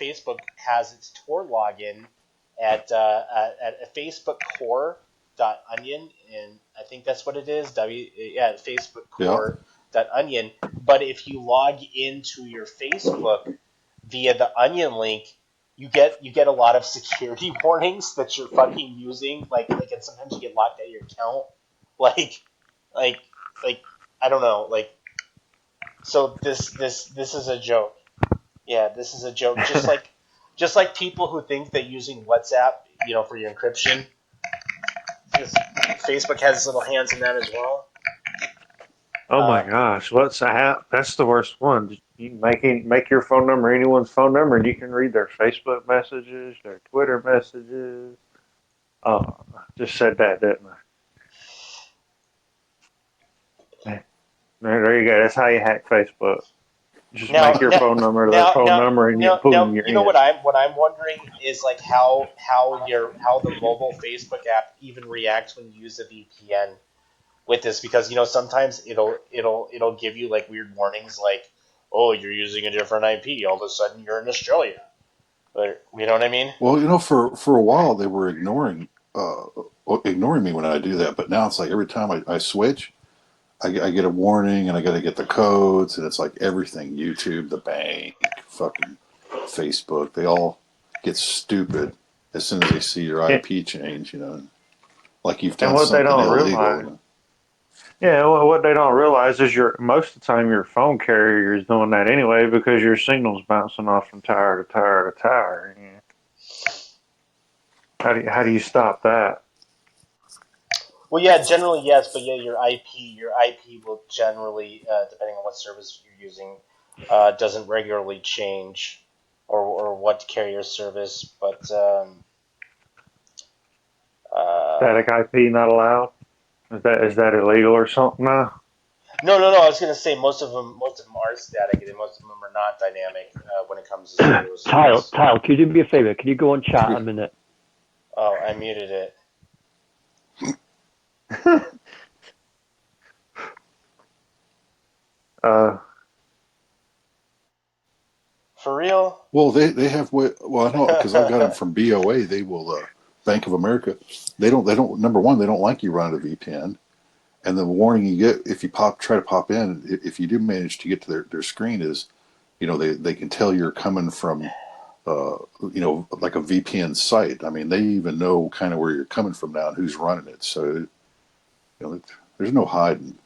Facebook has its Tor login at facebookcore.onion, and I think that's what it is. Yeah. facebookcore.onion. But if you log into your Facebook via the Onion link, you get a lot of security warnings that you're fucking using, and sometimes you get locked out of your account, like like like I don't know, so this is a joke. Yeah, this is a joke. Just like people who think that using WhatsApp, for your encryption, Facebook has its little hands in that as well. Oh my Uh, gosh, what's that? That's the worst one. You make your phone number anyone's phone number, and you can read their Facebook messages, their Twitter messages. Oh, just said that, didn't I? There you go. That's how you hack Facebook. Just now, make your now, phone number their now, phone now, number, and you now, now, boom, you're what in. I'm wondering is like how the mobile Facebook app even reacts when you use a VPN with this, because sometimes it'll give you like weird warnings, like, oh, you're using a different IP, all of a sudden you're in Australia, but you know what I mean. Well, for a while they were ignoring me when I do that, but now it's like every time I switch, I get a warning, and I got to get the codes, and it's like everything: YouTube, the bank, fucking Facebook. They all get stupid as soon as they see your Yeah. IP change. Like you've And done what they something don't illegal. realize, yeah, well, what they don't realize is most of the time your phone carrier is doing that anyway because your signal's bouncing off from tower to tower to tower. Yeah. How do you stop that? Well, yeah, generally yes, but yeah, your IP will generally, depending on what service you're using, doesn't regularly change, or what carrier service, but uh, Static IP not allowed? Is that illegal or something now? no. I was gonna say most of them are static, and most of them are not dynamic when it comes to stereo service. Tile, could you do me a favor? Can you go on chat a minute? Oh, I muted it. uh, For real? Well, they have well, I know because I've got them from BOA. They will Bank of America. They don't number one, they don't like you running a VPN, and the warning you get if you try to pop in, if you do manage to get to their screen is, they can tell you're coming from like a VPN site. I mean, they even know kind of where you're coming from now and who's running it. So, there's no hiding,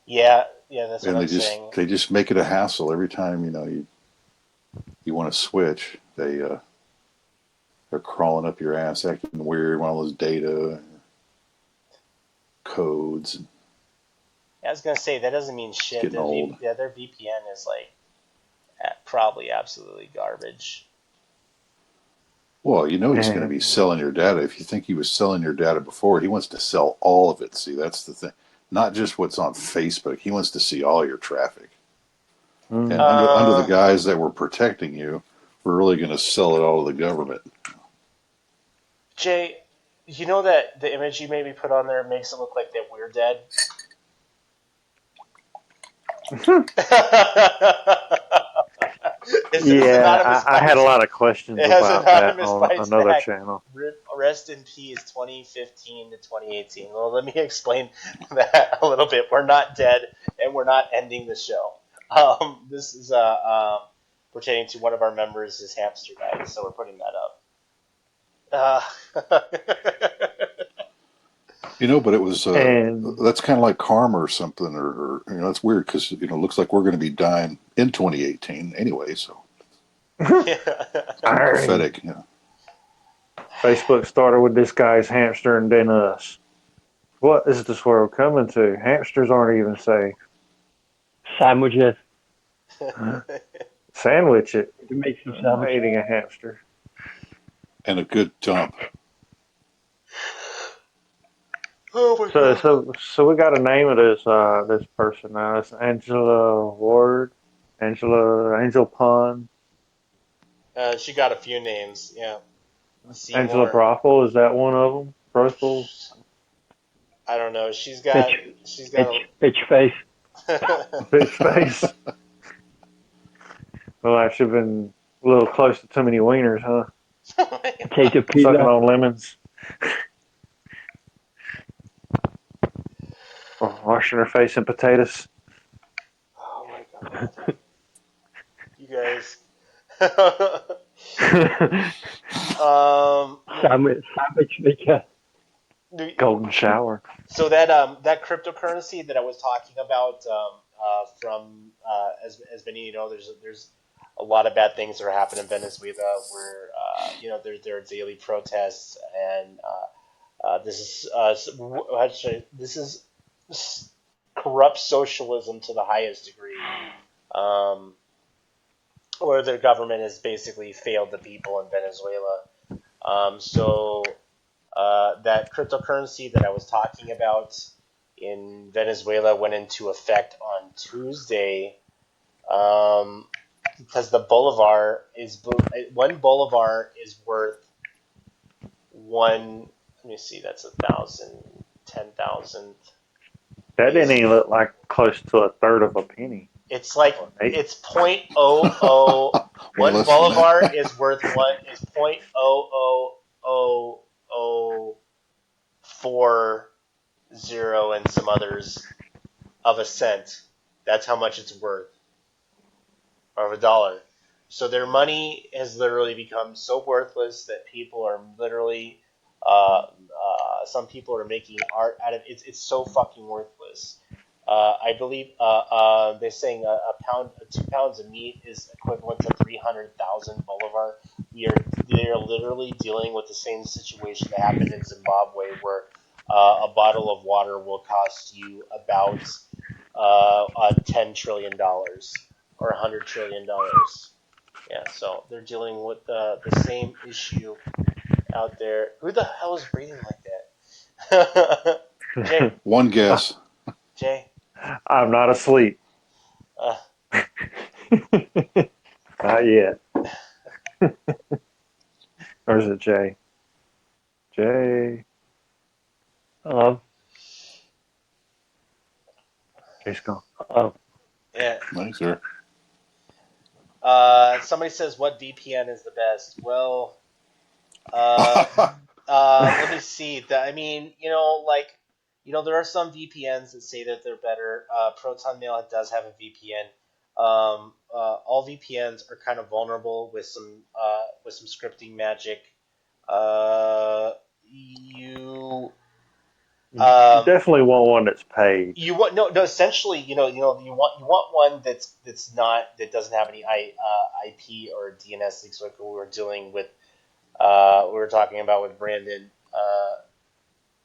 Yeah, that's what and I'm saying. they just make it a hassle every time you want to switch. They're crawling up your ass, acting weird, all this data, codes. I was gonna say that doesn't mean It's shit. getting old. Their VPN is like probably absolutely garbage. Well, he's going to be and selling your data. If you think he was selling your data before, he wants to sell all of it. See, that's the thing. Not just what's on Facebook. He wants to see all your traffic. And mm, under the Uh, guise that we're protecting you, we're really going to sell it all to the government. Jay, you know that the image you maybe put on there makes it look like that we're dead. It says yeah, anonymous I had a bites. lot of questions It has about that anonymous on bites another back. channel. Rest in peace, 2015 to 2018. Well, let me explain that a little bit. We're not dead, and we're not ending the show. This is pertaining to one of our members. His hamster died, so we're putting that up. But it was And that's kind of like karma or something, or it's weird because it looks like we're going to be dying in 2018 anyway. So irony. prophetic. Facebook started with this guy's hamster and then us. What is this world coming to? Hamsters aren't even safe. Sandwiches. Sandwich it. You make some I'm not sandwiches. eating a hamster. And a good dump. Oh my So god. so so we got a name of this person now. It's Angela Ward, Angel Pun, She got a few names. Yeah, Angela Seymour. Brothel. Is that one of them? Brothel, I don't know. She's Bitch, got. She's got bitch face. a. bitch face. Well, I should have been a little close to too many wieners, huh? Oh my Potato Sucking peeler. on lemons, or washing her face in potatoes. Oh my god. You guys. um. Sandwich maker. Golden shower. So that cryptocurrency that I was talking about from as many there's a lot of bad things that are happening in Venezuela where there are daily protests and this is actually this is corrupt socialism to the highest degree, um, where the government has basically failed the people in Venezuela. So that cryptocurrency that I was talking about in Venezuela went into effect on Tuesday, because the bolivar is one bolivar is worth one. Let me see. That's 1,000, 10,000 That didn't is even look like close to a third of a penny. it's like Or eight. it's point oh oh Way one less than that. bolivar is worth one is point oh oh oh oh 4 0 and some others of a cent. That's how much it's worth, or of a dollar. So their money has literally become so worthless that people are literally, some people are making art out of it. It's so fucking worthless. I believe they're saying a pound, 2 pounds of meat is equivalent to 300,000 bolivar. they are literally dealing with the same situation that happened in Zimbabwe, where a bottle of water will cost you about $10 trillion or $100 trillion. Yeah, so they're dealing with the same issue out there. Who the hell is breathing like that? Jay, One guess. Jay. I'm not asleep. Uh, Not yet. Or is it Jay? Jay. Hello. Jay's gone. Oh, yeah. Nice, sir. Somebody says what VPN is the best. Well, uh, let me see. I mean, there are some VPNs that say that they're better. Proton Mail does have a VPN. All VPNs are kind of vulnerable with some scripting magic. You You um, definitely want one that's paid. you want no essentially you want one that's not that doesn't have any IP or DNS leaks like we were dealing with we were talking about with Brandon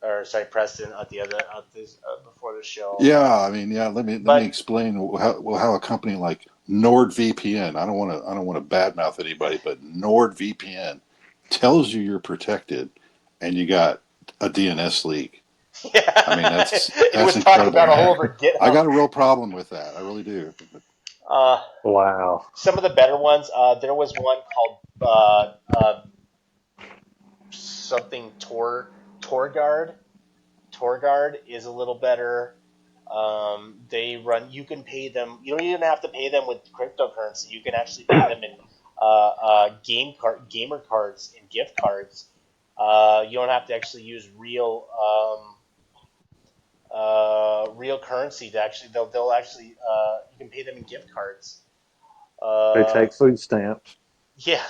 or sorry Preston at the other at this before the show. Yeah, I mean, yeah. Let me But explain how a company like NordVPN. I don't want to badmouth anybody, but NordVPN tells you you're protected, and you got a DNS leak. I mean, yeah, that's it that's was talked incredible, about all man. over I GitHub. got a real problem with that. I really do. Uh, Wow. some of the better ones. There was one called something Torguard. Torguard is a little better. They run. You can pay them. You don't even have to pay them with cryptocurrency. You can actually pay them in gamer cards and gift cards. You don't have to actually use real currency to actually. They'll actually. You can pay them in gift cards. They Uh, take food stamps. yeah.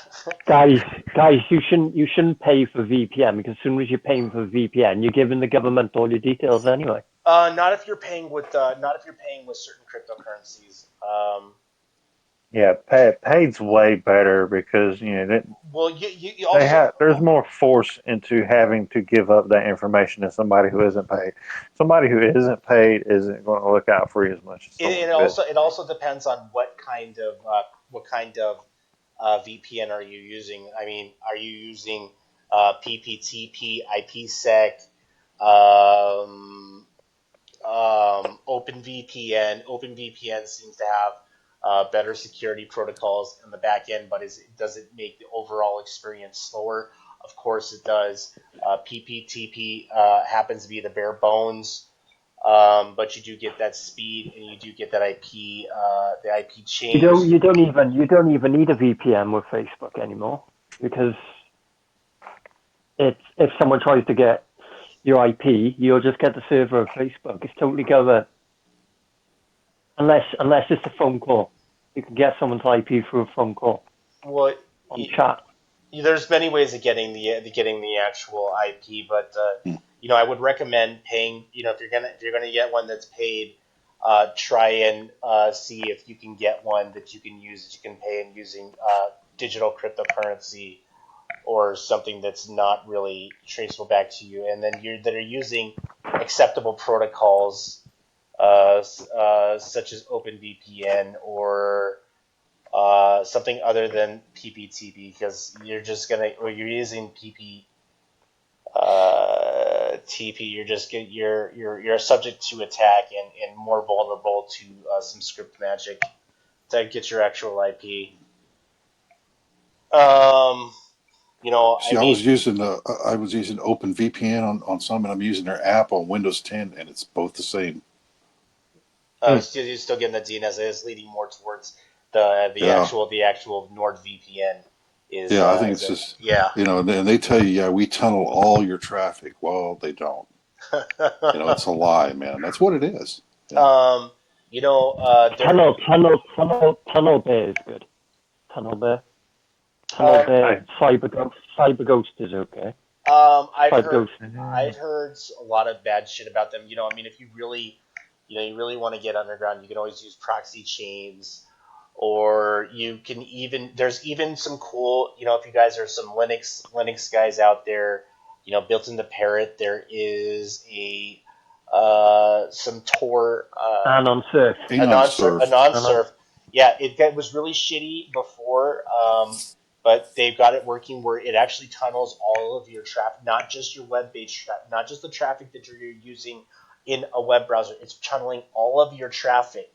guys, guys, you shouldn't pay for VPN because as soon as you're paying for VPN, you're giving the government all your details anyway. Not if you're paying with certain cryptocurrencies. Yeah, paid's way better because Well, you they also have there's more force into having to give up that information than somebody who isn't paid. Somebody who isn't paid isn't going to look out for you as much as someone who is. it also depends on what kind of VPN are you using. I mean, are you using PPTP, IPsec, um, OpenVPN? OpenVPN seems to have better security protocols in the back end, but does it make the overall experience slower? Of course, it does. PPTP happens to be the bare bones. But you do get that speed and you do get that the IP You change. don't you don't even you don't even need a VPN with Facebook anymore because it's if someone tries to get your IP, you'll just get the server of Facebook. It's totally covered unless it's a phone call. You can get someone's IP through a phone call Well, on chat. there's many ways of getting the actual IP, but I would recommend paying. If you're gonna get one that's paid, try and see if you can get one that you can use that you can pay in using digital cryptocurrency or something that's not really traceable back to you, and then that are using acceptable protocols such as OpenVPN or something other than PPTP because you're using TP, you're subject to attack and more vulnerable to some script magic to get your actual IP. Um, I See, mean, I was using OpenVPN on some, and I'm using their app on Windows 10, and it's both the same. Hmm. you're still getting the DNS. It is leading more towards Yeah, the actual NordVPN yeah. I think it's just yeah. and they tell you, yeah, we tunnel all your traffic. Well, they don't. It's a lie, man. That's what it is. um, there. Tunnel Bear is good. Tunnel Bear. Tunnel Uh, Bear. Hey, Cyber Ghost is okay. I've Cyber heard Ghost. I've heard a lot of bad shit about them. I mean, if you really want to get underground, you can always use proxy chains. or you can even there's even some cool, if you guys are some Linux guys out there, built into Parrot, there is a some Tor And on Surf. Anon Surf. a non-surf. Yeah, was really shitty before, but they've got it working where it actually tunnels all of your traffic, not just your web-based traffic, not just the traffic that you're using in a web browser. It's channeling all of your traffic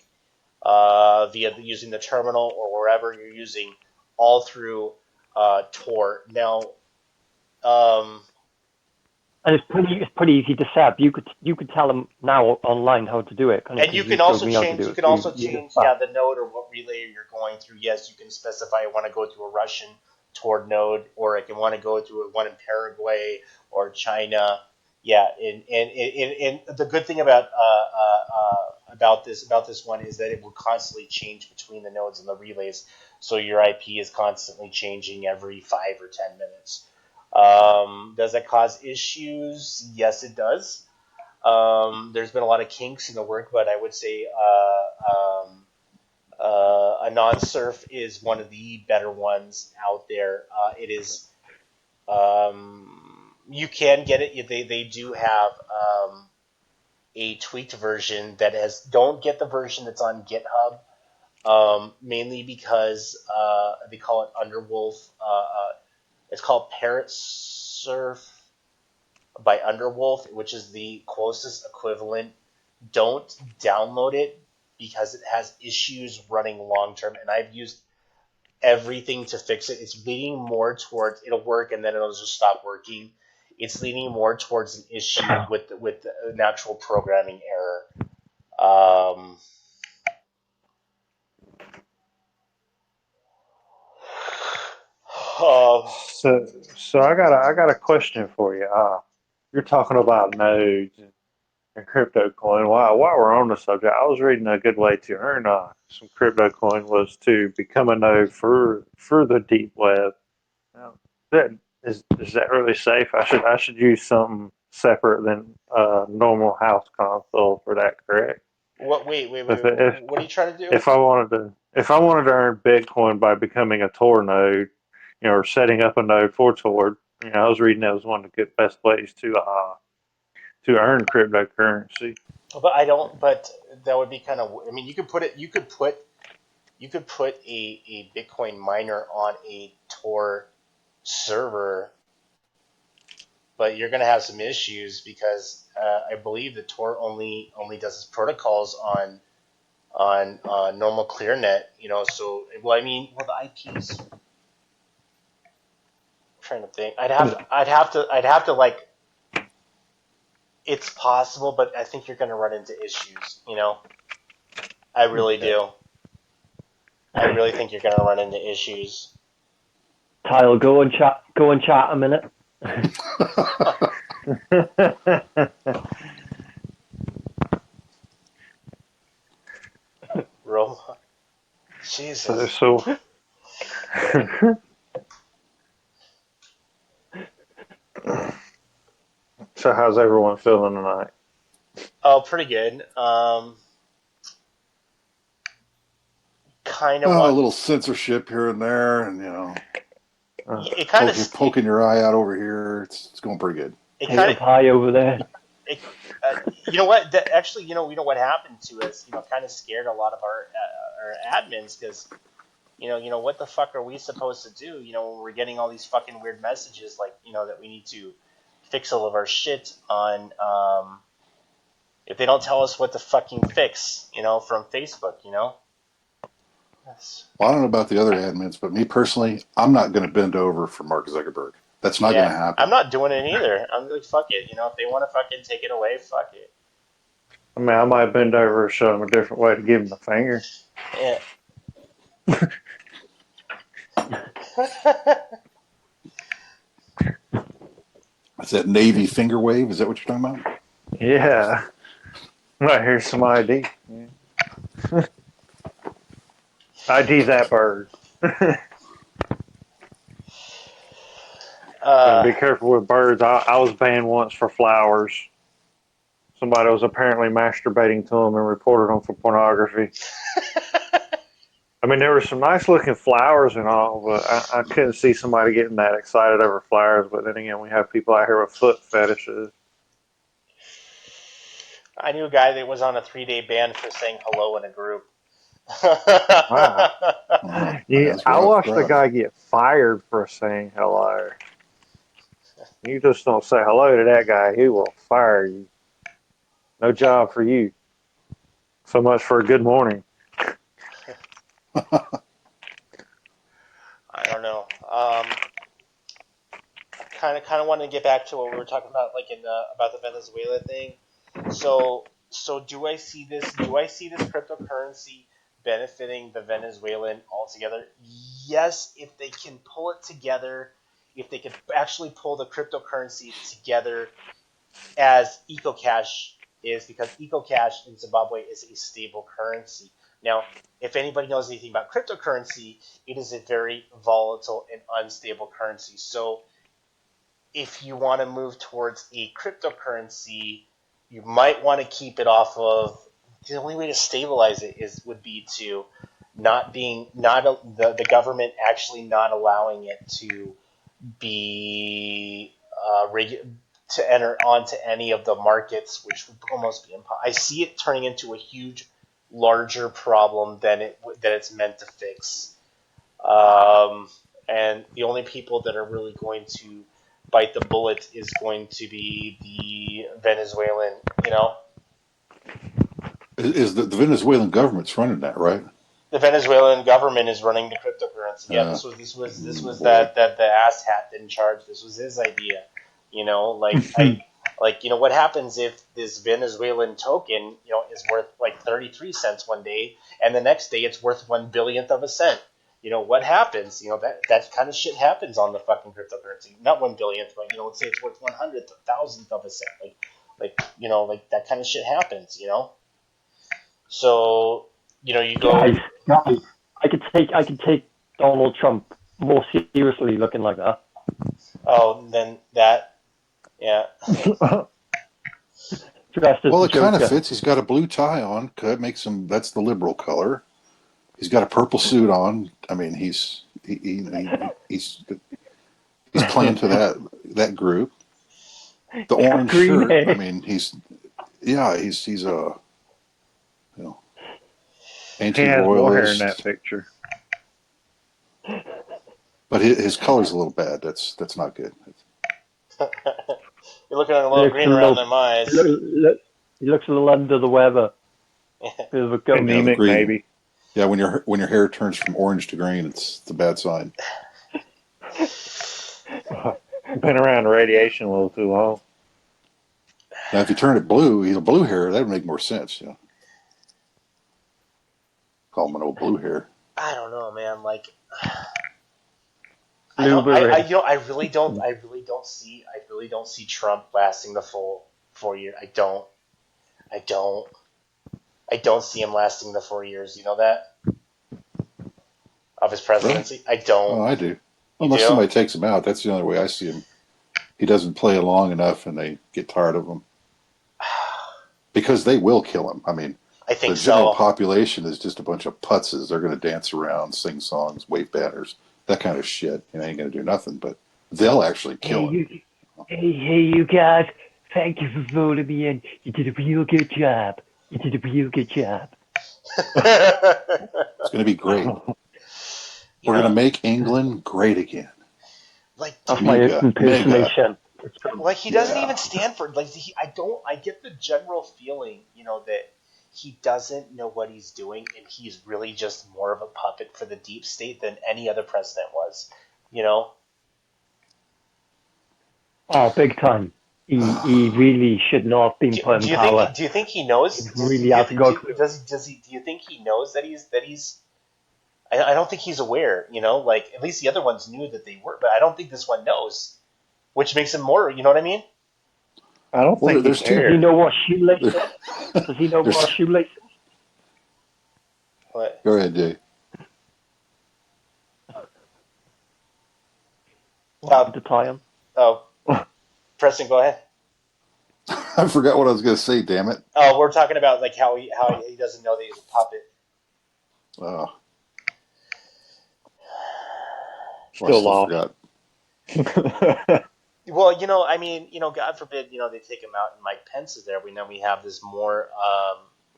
via using the terminal or wherever you're using, all through Tor. Now, um, And it's pretty easy to set up. You could tell them now online how to do it, kind of, and because you showed me how to do you it. can So also you just change, yeah, the node or what relay you're going through. Yes, you can specify I want to go to a Russian Tor node, or I can want to go to one in Paraguay or China. Yeah, and the good thing about this one is that it will constantly change between the nodes and the relays, so your IP is constantly changing every 5 or 10 minutes. Does that cause issues? Yes, it does. There's been a lot of kinks in the work, but I would say a non-surf is one of the better ones out there. It is you can get it. They do have a tweaked version that has. Don't get the version that's on GitHub, mainly because they call it Underwolf. It's called Parrot Surf by Underwolf, which is the closest equivalent. Don't download it because it has issues running long term, and I've used everything to fix it. It's leaning more towards it'll work and then it'll just stop working. It's leaning more towards an issue with the natural programming error. Um, uh, So I got a question for you. You're talking about nodes and crypto coin. While we're on the subject, I was reading a good way to earn some crypto coin was to become a node for the deep web. Now, that is that really safe? I should use something separate than a normal house console for that, correct? what? Wait. If if What are you trying to do? if I wanted to earn Bitcoin by becoming a Tor node, or setting up a node for Tor, I was reading that was one of the best ways to earn cryptocurrency. But I don't. But that would be kind of. I mean, you could put it. You could put a Bitcoin miner on a Tor server, but you're going to have some issues because I believe the Tor only does its protocols on normal ClearNet. So well, I mean, well, the IPs. I'm trying to think. I'd have to like. It's possible, but I think you're going to run into issues. I really Okay. do. I really think you're going to run into issues. Kyle, go and chat. Go and chat a minute. Real, so Jesus. so so how's everyone feeling tonight? Oh, pretty good. Kind of A want little censorship here and there, and Uh, it. Kind of poking your eye out over here. It's going pretty good. it kind Potato of pie over there. it, you know what? Actually, you know what happened to us. Kind of scared a lot of our admins because what the fuck are we supposed to do? When we're getting all these fucking weird messages like that we need to fix all of our shit on. If they don't tell us what to fucking fix, from Facebook. That's, Well, I don't know about the other admins, but me personally, I'm not going to bend over for Mark Zuckerberg. That's not going yeah, to I'm happen. not doing it either. I'm like, fuck it. If they want to fucking take it away, fuck it. I mean, I might bend over and show them a different way to give them the finger. Yeah. Is that Navy finger wave? Is that what you're talking about? Yeah. Right, here's some ID. Yeah. ID that bird. And uh, be careful with birds. I was banned once for flowers. Somebody was apparently masturbating to them and reported them for pornography. I mean, there were some nice looking flowers and all, but I couldn't see somebody getting that excited over flowers. But then again, we have people out here with foot fetishes. I knew a guy that was on a 3-day ban for saying hello in a group. Wow. Yeah, That's I rough. watched a guy get fired for saying hello. You just don't say hello to that guy, he will fire you. No job for you. So much for a good morning. I don't know. I kind of wanted to get back to what we were talking about, like in about the Venezuela thing. So do I see this? Do I see this cryptocurrency benefiting the Venezuelan altogether? Yes, if they can pull it together, if they could actually pull the cryptocurrency together as EcoCash is, because EcoCash in Zimbabwe is a stable currency. Now, if anybody knows anything about cryptocurrency, it is a very volatile and unstable currency. So if you want to move towards a cryptocurrency, you might want to keep it off of. The only way to stabilize it is would be to not the government actually not allowing it to be to enter onto any of the markets, which would almost be impossible. I see it turning into a huge, larger problem than it's meant to fix. And the only people that are really going to bite the bullet is going to be the Venezuelan, The Venezuelan government's running that, right? the Venezuelan government is running the cryptocurrency. Yeah, Uh, this was Boy. that the asshat in charge. This was his idea. What happens if this Venezuelan token, is worth like 33 cents one day, and the next day it's worth 1 billionth of a cent. What happens? That kind of shit happens on the fucking cryptocurrency. Not 1 billionth, but let's say it's worth 100th, 1,000th of a cent. Like that kind of shit happens. So you Guys, go. guys, I could take Donald Trump more seriously looking like that. Oh, then that, yeah. Dressed as Well, the it kind of Joker. fits. He's got a blue tie on. Could make some. That's the liberal color. He's got a purple suit on. I mean, he's playing to that group. The orange Green shirt. I hair. mean, he's a you know He has more hair in that anti-royalist, picture. but his color's a little bad. That's not good. You're looking at a He little looks a green around little, them eyes. he looks a little under the weather. Bit of a goat. Yeah, the Anemic, green. maybe. Yeah, when your hair turns from orange to green, it's a bad sign. Been around radiation a little too long. Now, if you turn it blue, he's a blue hair. That would make more sense. Call him an old blue hair. I don't know, man. Like, I don't. Blueberry. I really don't see Trump lasting the full 4 year. I don't. I don't. I don't see him lasting the 4 years. You know that of his Really? presidency. I don't. Oh, I do. You Unless do? somebody takes him out, that's the only way I see him. He doesn't play long enough, and they get tired of him because they will kill him. I mean, I the think general so. population is just a bunch of putzes. They're going to dance around, sing songs, wave banners, that kind of shit. Ain't going to do nothing, but they'll actually Hey kill him. you, hey you guys. Thank you for voting me in. You did a real good job. You did a real good job. It's going to be great. you We're going to know, make England great again. like, That's my dude, Mega. impersonation. like he doesn't even Yeah. stand for like I get the general feeling, that he doesn't know what he's doing and he's really just more of a puppet for the deep state than any other president was. You know? Oh, big time. He really should not have been Do, put do in you think power. do you think he knows? He Does really do you, hasn't got a do, clue. does he do you think he knows that he's I don't think he's aware, like at least the other ones knew that they were, but I don't think this one knows, which makes him more, you know what I mean? I don't Well, think he there's two. Does he cares. know what shoelace is? Does he know what There's. shoelace is? What? Go ahead, Jay. Uh, To tie him? oh, Preston, go ahead. I forgot what I was going to say. Damn it. Oh, we're talking about like how he doesn't know that he's a puppet. Uh, Well, I Still still lost. forgot. Well, I mean, God forbid, they take him out and Mike Pence is there. We know we have this more,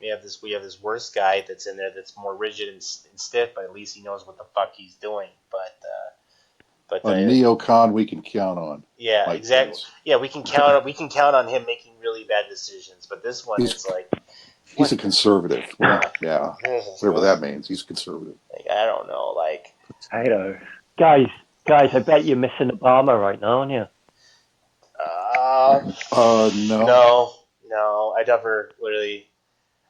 we have this worse guy that's in there that's more rigid and stiff, but at least he knows what the fuck he's doing. But A neocon we can count on, yeah, Mike exactly. Pence. Yeah, we can count on him making really bad decisions. But this one, He's it's like, he's what a the, conservative. Yeah, this is whatever this, that means. He's conservative. like, I don't know, like, Potato. Guys, I bet you're missing Obama right now, aren't you? uh, No. no, I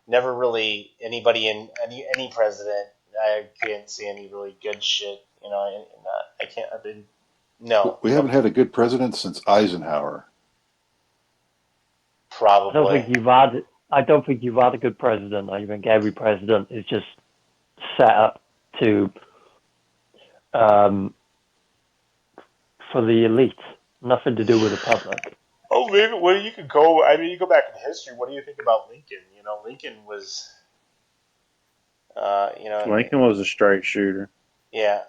never really anybody in any president. I can't see any really good shit. I can't. I've been no, We haven't had a good president since Eisenhower. I don't probably. think you've had. I don't think you've had a good president. I think every president is just set up to um, for the elite. Nothing to do with the public. Oh, maybe. Well, you could go. I mean, you go back in history. What do you think about Lincoln? Lincoln was. Uh, you know, Lincoln was a straight shooter. yeah.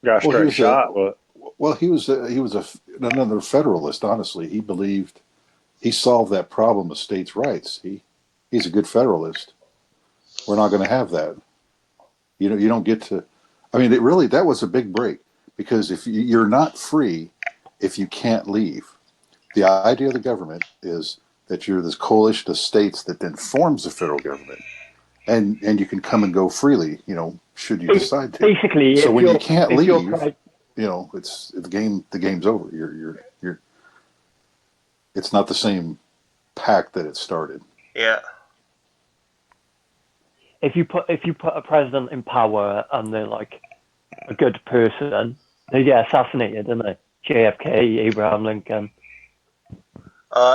Got a Well, he straight was a shot, but another Federalist. Honestly, he believed he solved that problem of states' rights. He's a good Federalist. We're not going to have that. You don't get to. I mean, that was a big break because if you're not free, if you can't leave, the idea of the government is that you're this coalition of states that then forms the federal government, and you can come and go freely. Should you decide to. Basically, So if when you you're can't if you're leave, it's the game. The game's over. You're. It's not the same pack that it started. Yeah. if you put a president in power and they're like a good person, they get assassinated, don't they? JFK, Abraham Lincoln,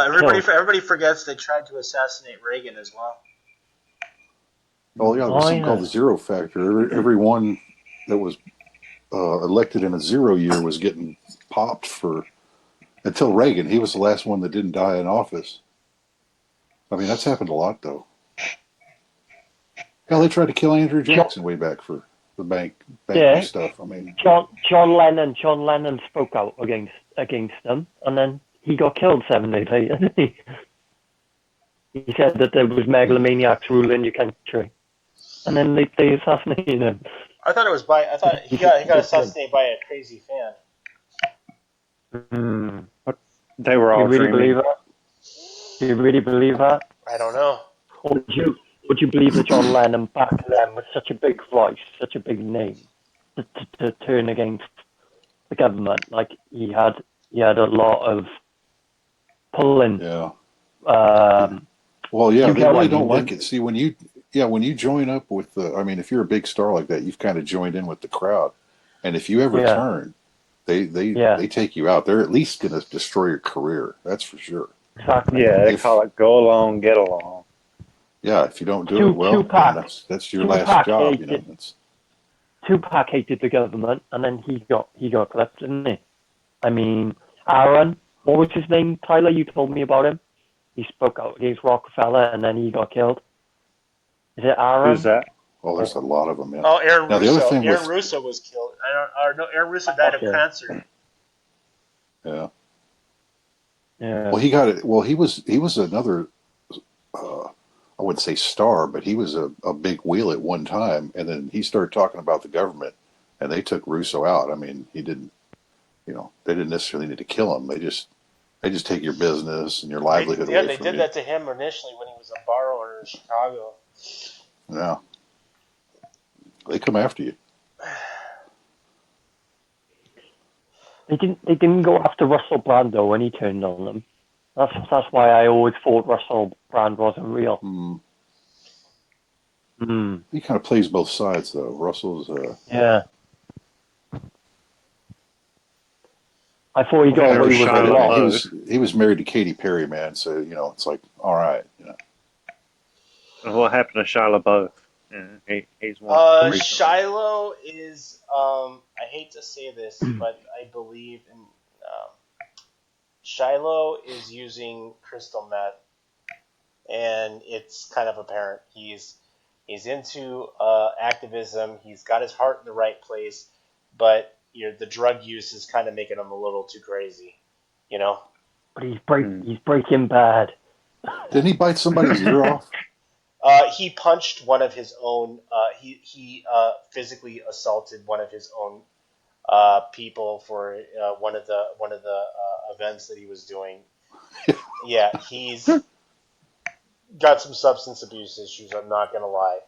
Everybody, killed. everybody forgets they tried to assassinate Reagan as well. Oh yeah, there was Oh something called yeah, the zero factor. Everyone that was elected in a 0 year was getting popped for until Reagan. He was the last one that didn't die in office. I mean, that's happened a lot though. Hell, they tried to kill Andrew John, Jackson way back for the banking yeah. stuff. I mean, John Lennon spoke out against them, and then he got killed 7 days later. Didn't he? He said that there was megalomaniacs ruling your country, and then they assassinated him. I thought it was by. I thought he got assassinated by a crazy fan. Mm. they were Do you all really believe dreaming. that? Do you really believe that? I don't know. Or would you believe that John Lennon back then was such a big voice, such a big name, to turn against the government? Like he had a lot of pulling. yeah. Um, Well, yeah, you they get what really I don't mean? like it. See, when you join up with I mean, if you're a big star like that, you've kind of joined in with the crowd, and if you ever Yeah, turn, they yeah, take you out. They're at least going to destroy your career. That's for sure. exactly. Yeah, they call If it go along, get along. Yeah, if you don't do it, Two well, then Tupac, that's your last Tupac job. hated That's Tupac hated the government, and then he got clipped, didn't he? I mean, Aaron, what was his name? Tyler, you told me about him. He spoke out against Rockefeller, and then he got killed. Is it Who's Aaron? that? well, there's a lot of them. Yeah. Oh, Aaron Now the other Russo. thing Aaron with Russo was killed. I don't. Or no, Aaron Russo died That's of it. cancer. yeah, Yeah. well, he got it. Well, he was another. Uh, I wouldn't say star, but he was a big wheel at one time, and then he started talking about the government, and they took Russo out. I mean, he didn't. They didn't necessarily need to kill him. They just take your business and your livelihood away They from did you. that to him initially when he was a bar owner in Chicago. Yeah, they come after you. They didn't go after Russell Brand though when he turned on them. That's why I always thought Russell Brand wasn't real. Mm. Mm. He kind of plays both sides, though. Russell's. Yeah. I thought he What got happened away to with But a Shia I mean, lot. he was married to Katy Perry, man. So it's like, all right. What happened to Shia LaBeouf? Yeah, he's one recently. Shiloh is. I hate to say this, but I believe in. Shiloh is using crystal meth, and it's kind of apparent. He's into activism. He's got his heart in the right place, but the drug use is kind of making him a little too crazy, you know. But he's Breaking Bad. Didn't he bite somebody's ear off? He punched one of his own. He physically assaulted one of his own people for one of the events that he was doing. Yeah, he's got some substance abuse issues. I'm not gonna lie.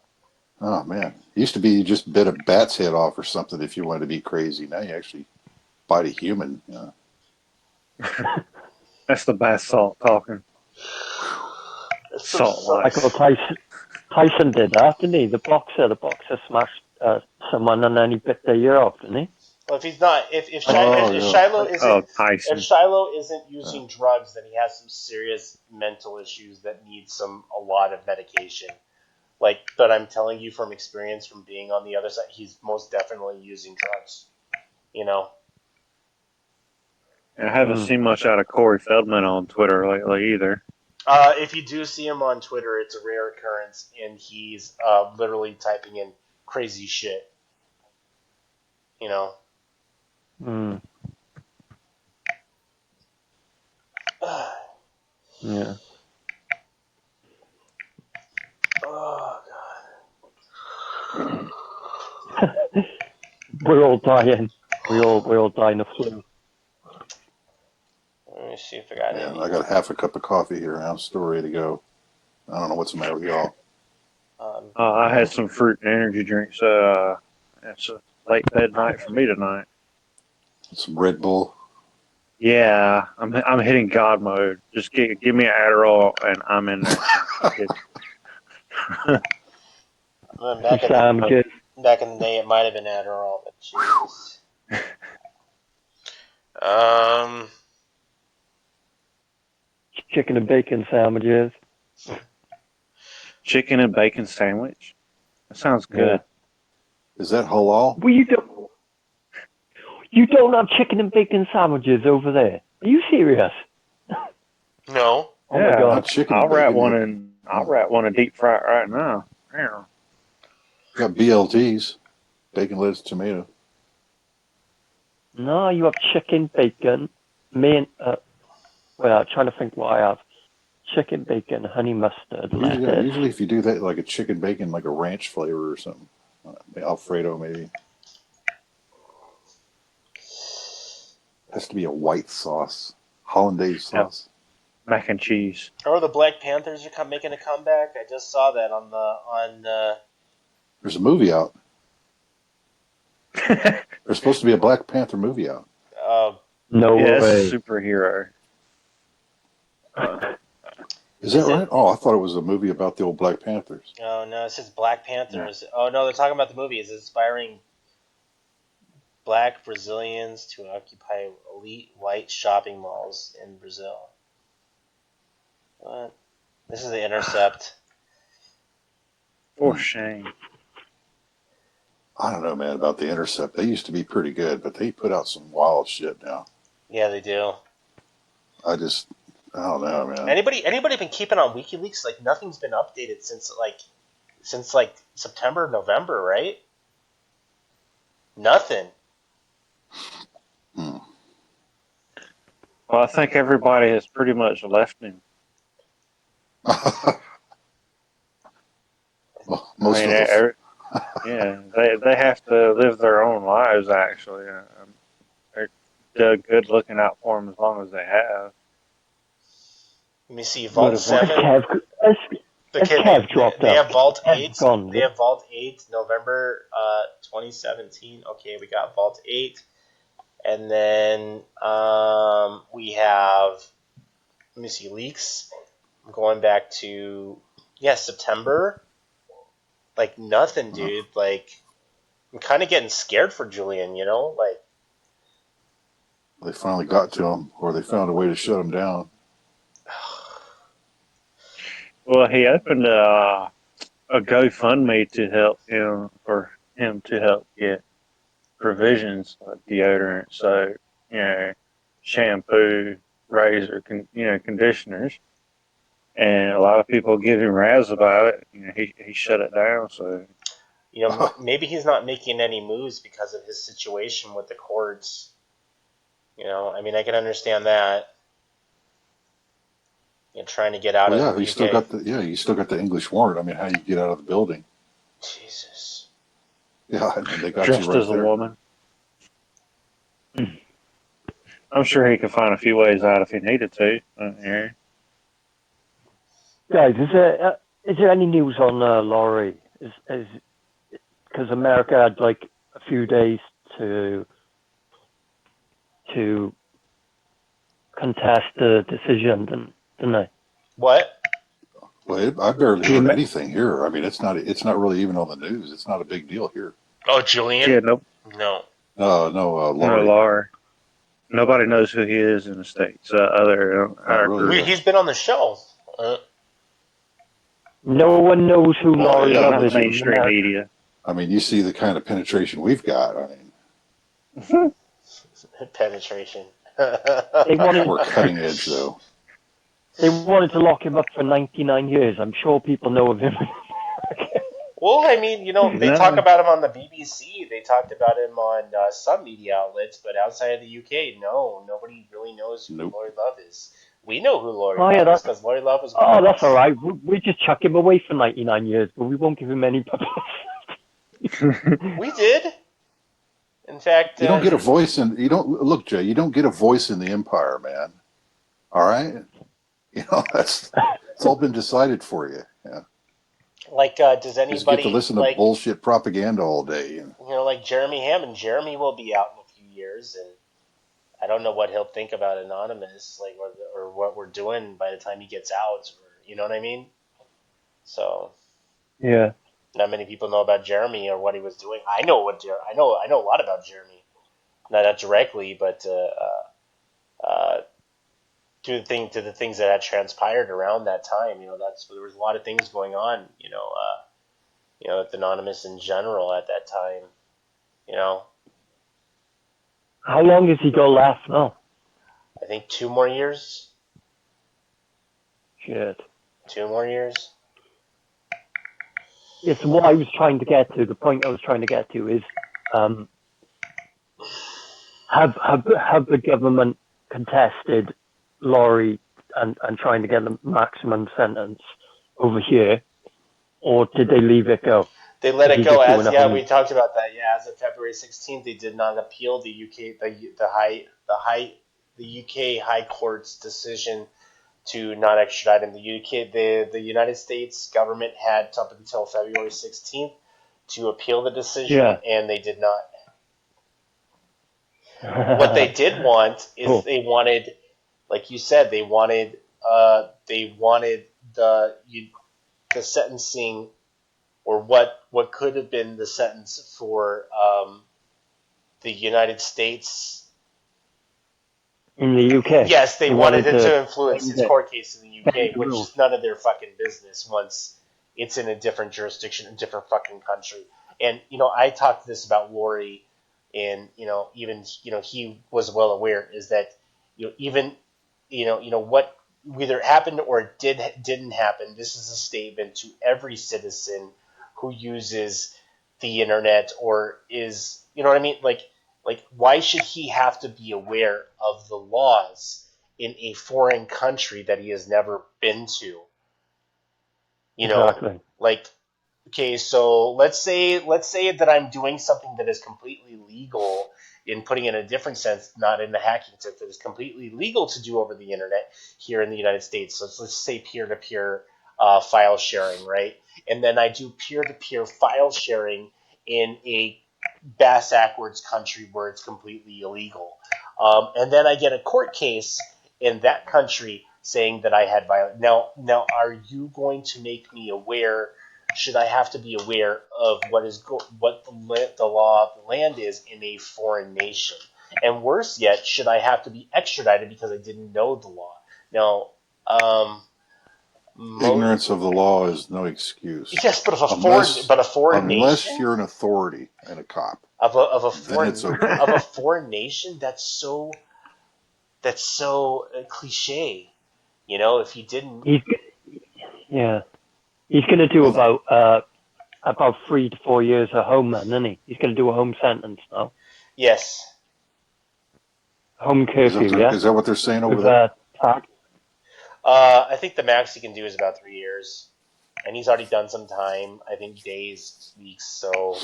Oh man, it used to be you just bit a bat's head off or something if you wanted to be crazy. Now you actually bite a human. That's the bath salt talking. It's Salt life. Michael Tyson did that, didn't he? The boxer smashed someone and then he bit their ear off, didn't he? Well, if he's not, Oh if yeah. Shiloh Oh, isn't, if Tyson. Shiloh isn't using drugs, then he has some serious mental issues that need a lot of medication. Like, but I'm telling you from experience, from being on the other side, he's most definitely using drugs. You know. And I haven't seen much out of Corey Feldman on Twitter lately either. If you do see him on Twitter, it's a rare occurrence, and he's literally typing in crazy shit. You know. Mm. Yeah. Oh We're all dying. We're all dying of flu. Let me see if I got Man, any. I got half a cup of coffee here. I'm still ready to go. I don't know what's the matter with y'all. I had some fruit and energy drinks. It's a late bed night for me tonight. Some Red Bull. Yeah, I'm hitting God mode. Just give me an Adderall and I'm in there. Back in Sandwiches, back in the day, it might have been Adderall, but Jesus. chicken and bacon sandwiches. Chicken and bacon sandwich. That sounds good. Is that halal? Well, you don't have chicken and bacon sandwiches over there. Are you serious? No. Oh Yeah, my god. Not chicken I'll and wrap bacon. one in. I'll wrap one in deep fry right now. Yeah. Got BLTs, bacon, lettuce, tomato. No, you have chicken, bacon, well, I'm trying to think what I have. Chicken, bacon, honey mustard, lettuce. Usually, if you do that, like a chicken bacon, like a ranch flavor or something, Alfredo maybe. Has to be a white sauce, hollandaise Yeah. sauce. Mac and cheese. Oh, the Black Panthers are making a comeback. I just saw that on. There's a movie out. There's supposed to be a Black Panther movie out. No Yeah, it's way. a superhero. Is that right? Oh, I thought it was a movie about the old Black Panthers. Oh no, it says Black Panthers. Yeah. Oh no, they're talking about the movie. It's inspiring Black Brazilians to occupy elite white shopping malls in Brazil. What? This is The Intercept. For shame. I don't know, man, about The Intercept. They used to be pretty good, but they put out some wild shit now. Yeah, they do. I don't know, man. Anybody been keeping on WikiLeaks? Like nothing's been updated since September, November, right? Nothing. Hmm. Well, I think everybody has pretty much left him. Well, most of them. them. They have to live their own lives. Actually, they're good looking out for them as long as they have. Let me see. Vault 7. Kev dropped they have Vault Kev's 8. gone. They have Vault 8, November 2017. Okay, we got Vault 8. And then we have, let me see, leaks. I'm going back to, September. Like, nothing, dude. Like, I'm kind of getting scared for Julian, you know? Like, they finally got to him, or they found a way to shut him down. Well, he opened a GoFundMe to help him, for him to help get provisions like deodorant, soap, shampoo, razor, conditioners. And a lot of people give him razz about it. He shut it down. So maybe he's not making any moves because of his situation with the courts. I mean, I can understand that. Trying to get out Well, of yeah, the you still UK. got the English warrant. I mean, how you get out of the building? Jesus. Yeah, I mean, they got you Dressed right as a there. woman. I'm sure he could find a few ways out if he needed to. Yeah. Guys, is there any news on Laurie? Is because America had like a few days to contest the decision, didn't they? What? Well, I barely heard anything here. I mean, it's not really even on the news. It's not a big deal here. Oh, Julian? Yeah, no, No. No, no, Laurie, Laura. Nobody knows who he is in the States, other not our really. group. He's been on the show. No one knows who Well, Laurie yeah, Not Love the is in mainstream America. media. I mean, you see the kind of penetration we've got. I mean, Penetration. They wanted we're cutting edge, though. they wanted to lock him up for 99 years. I'm sure people know of him. Well, I mean, they talk No, about him on the BBC. They talked about him on some media outlets, but outside of the UK, no, nobody really knows who Nope. Lori Love is. We know who Lori Oh yeah, Love is because Lori Love was one oh of that's all us. right. We just chuck him away for 99 years, but we won't give him any publicity. We did. In fact, You don't get a voice in. You don't look, Jay. You don't get a voice in the empire, man. All right. It's all been decided for you. Yeah. like, does Just get to anybody listen to bullshit propaganda all day. like Jeremy Hammond? Jeremy will be out in a few years, and I don't know what he'll think about Anonymous, like, or what we're doing by the time he gets out. Or, you know what I mean? So, Yeah. not many people know about Jeremy or what he was doing. I know I know a lot about Jeremy, not directly, but to the things that had transpired around that time. There was a lot of things going on. With Anonymous in general at that time. You know, How long has he got left? No. I think 2 more years. Shit. 2 more years. Yes, what I was trying to get to, the point I was trying to get to is, have the government contested Laurie and trying to get the maximum sentence over here, or did they leave it go? They let Is it he go just doing as a we talked about that. Yeah, as of February 16th, they did not appeal the UK the UK High Court's decision to not extradite him. The United States government had up until February 16th to appeal the decision, Yeah. and they did not. What they did want is Cool. they wanted, like you said, they wanted the sentencing, or what could have been the sentence for the United States. In the UK, Yes, they they wanted wanted it to to influence change its it, court case in the change UK, the which rules. is none of their fucking business once it's in a different jurisdiction, a different fucking country. And I talked this about Lori, and even he was well aware is that even what either happened or didn't happen. This is a statement to every citizen who uses the internet or is what I mean, like, why should he have to be aware of the laws in a foreign country that he has never been to? Exactly. Like, okay, so let's say that I'm doing something that is completely legal, in putting it in a different sense, not in the hacking sense, that is completely legal to do over the internet here in the United States. So let's say peer-to-peer file sharing, right? And then I do peer-to-peer file sharing in a backwards country where it's completely illegal. And then I get a court case in that country saying that I had violated. Now, are you going to make me aware? Should I have to be aware of what the law of the land is in a foreign nation? And worse yet, should I have to be extradited because I didn't know the law? Now, Ignorance of the law is no excuse, yes, but unless a foreign unless nation you're an authority and a cop. Then it's foreign okay. of a foreign nation, that's so cliche. If he didn't, He's yeah. He's gonna do about about 3 to 4 years at home, then, isn't he? He's going to do a home sentence now. Yes. Home curfew, yeah? Is that what they're saying over With there? tag. I think the max he can do is about 3 years, and he's already done some time. I think days, weeks. So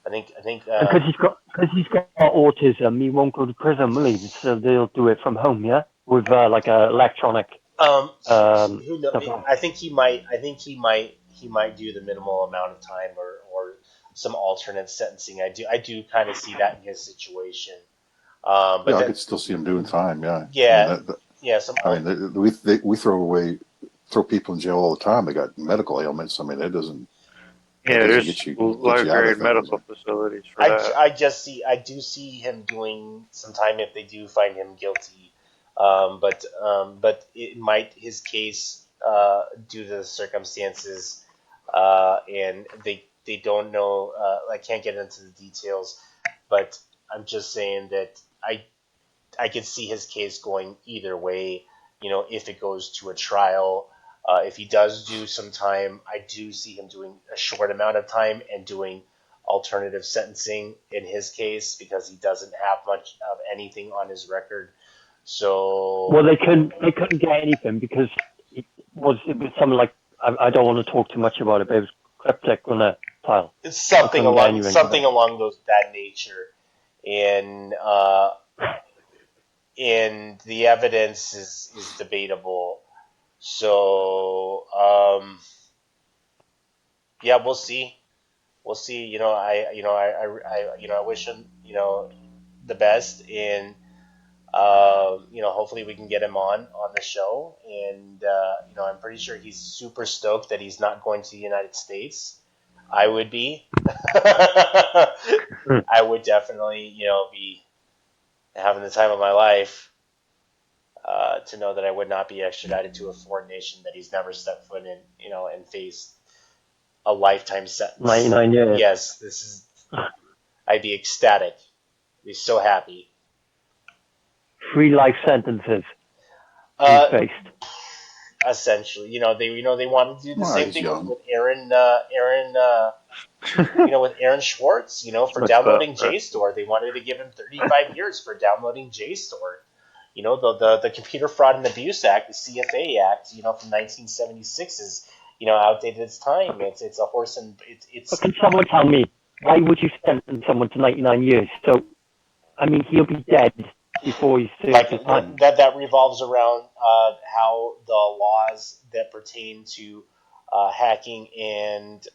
I think. Because he's got autism, he won't go to prison, will he? So they'll do it from home, yeah? With like a electronic Who knows? stuff. I think he might. I think he might. He might do the minimal amount of time, or some alternate sentencing. I do kind of see that in his situation. But Yeah, I that, could still see them doing time. Yeah, I mean yeah, yeah. we throw people in jail all the time. They got medical ailments. I mean, that doesn't Yeah, there's get low you out of grade things. medical facilities for that. I do see him doing some time if they do find him guilty. But it might his case due to the circumstances, and they don't know. I can't get into the details, but I'm just saying that I could see his case going either way. If it goes to a trial, if he does do some time, I do see him doing a short amount of time and doing alternative sentencing in his case because he doesn't have much of anything on his record. So Well, they couldn't get anything because it was something like I don't want to talk too much about it, but it was cryptic on that file. it's I couldn't get anything. something along that nature, and the evidence is debatable. So yeah, we'll see. We'll see. I wish him the best, and hopefully we can get him on the show. And I'm pretty sure he's super stoked that he's not going to the United States. I would be. I would definitely be having the time of my life. To know that I would not be extradited to a foreign nation that he's never stepped foot in, and faced a lifetime sentence. 99 years. Yes, this is. I'd be ecstatic. I'd be so happy. 3 life sentences he Uh, faced. Essentially, they wanted to do the same He's thing young. with with Aaron Schwartz, for What's downloading up, JSTOR. They wanted to give him 35 years for downloading JSTOR. The Computer Fraud and Abuse Act, the CFA Act, from 1976 is, outdated its time. It's a horse and it's. But can someone tell me, why would you sentence someone to 99 years? So, I mean, he'll be dead before he serves his time. That revolves around how the laws that pertain to hacking and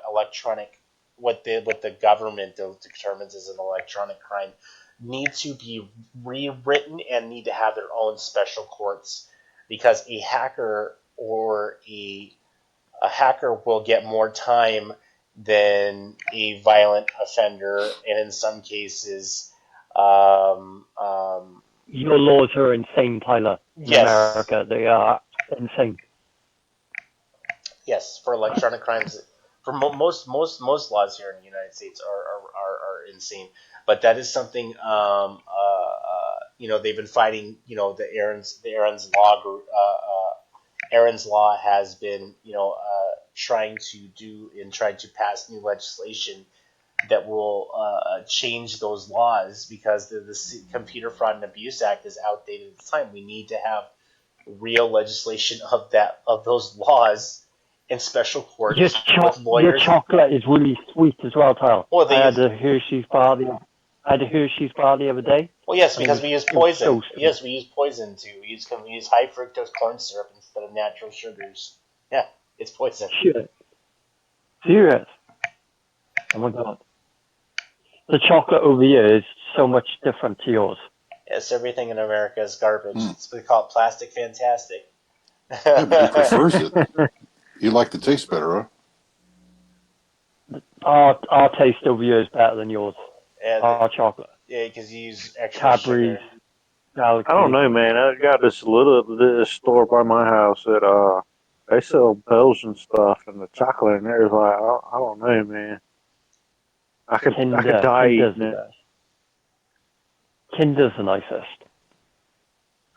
electronic, what the government determines as an electronic crime, need to be rewritten and need to have their own special courts, because a hacker will get more time than a violent offender, and in some cases, Your laws are insane, Tyler. In yes, America, they are insane. yes, for electronic crimes, for most laws here in the United States are insane. But that is something they've been fighting. The Aaron's Law group. Aaron's Law has been trying to pass new legislation that will change those laws, because the Computer Fraud and Abuse Act is outdated at the time. We need to have real legislation of those laws in special courts with Your lawyers. chocolate is really sweet as well, Tyler. Well, I had a Hershey's bar the other day. yes, because we use poison. So Yes, we use poison too. We use high fructose corn syrup instead of natural sugars. Yeah, it's poison. shit. Serious. Oh my god. The chocolate over here is so much different to yours. Yes, everything in America is garbage. It's what we call it plastic fantastic. Yeah, but he prefers it. You like the taste better, huh? Our taste over here is better than yours. And Our chocolate. yeah, because you use extra Cadbury's, sugar. Galaxy. I don't know, man. I got this store by my house that they sell Belgian stuff, and the chocolate in there is like I don't know, man. I could die Kinder's eating it. the best. Kinder's the nicest.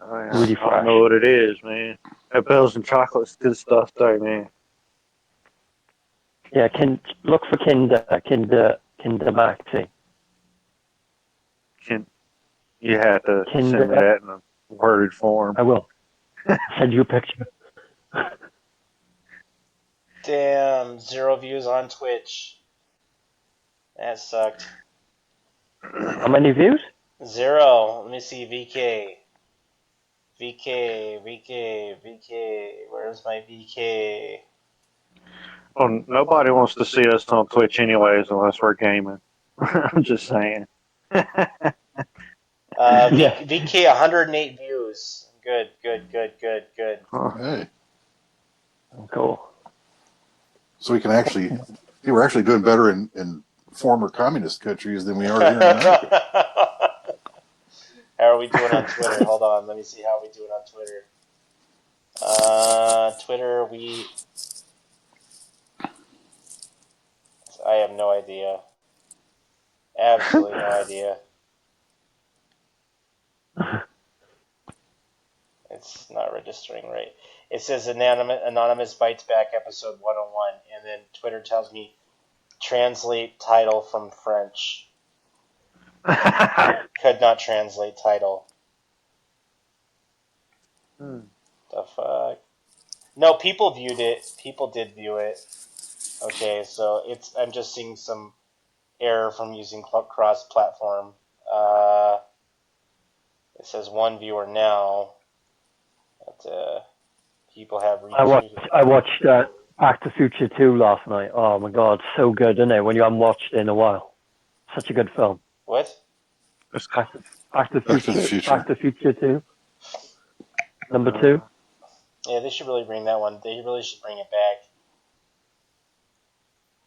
Really I don't know what it is, man. That Belgian chocolate's good stuff, though, man. Yeah, look for Kinder Maxi. You had to send me Kinder, that in a worded form. I will send you a picture. Damn, 0 views on Twitch. That sucked. How many views? 0. Let me see, VK. VK. Where's my VK? Well, nobody wants to see us on Twitch anyways unless we're gaming. I'm just saying. Yeah. VK 108 views. Good. Hey, Cool. so we can actually, we're actually doing better in former communist countries than we are here in America. How are we doing on Twitter? Hold on, let me see how we doing on Twitter. Twitter, I have no idea. Absolutely no idea. It's not registering right. It says Anonymous Bites Back episode 101, and then Twitter tells me translate title from French. Could not translate title. The fuck? No, people viewed it. People did view it. Okay, so I'm just seeing some error from using cross-platform. It says 1 viewer now. But, people have retweeted. I watched Back to Future 2 last night. Oh my god, so good, isn't it? When you haven't watched it in a while. Such a good film. What? Back to Back to the Future. 2. Number 2. Yeah, they should really bring that one. They really should bring it back.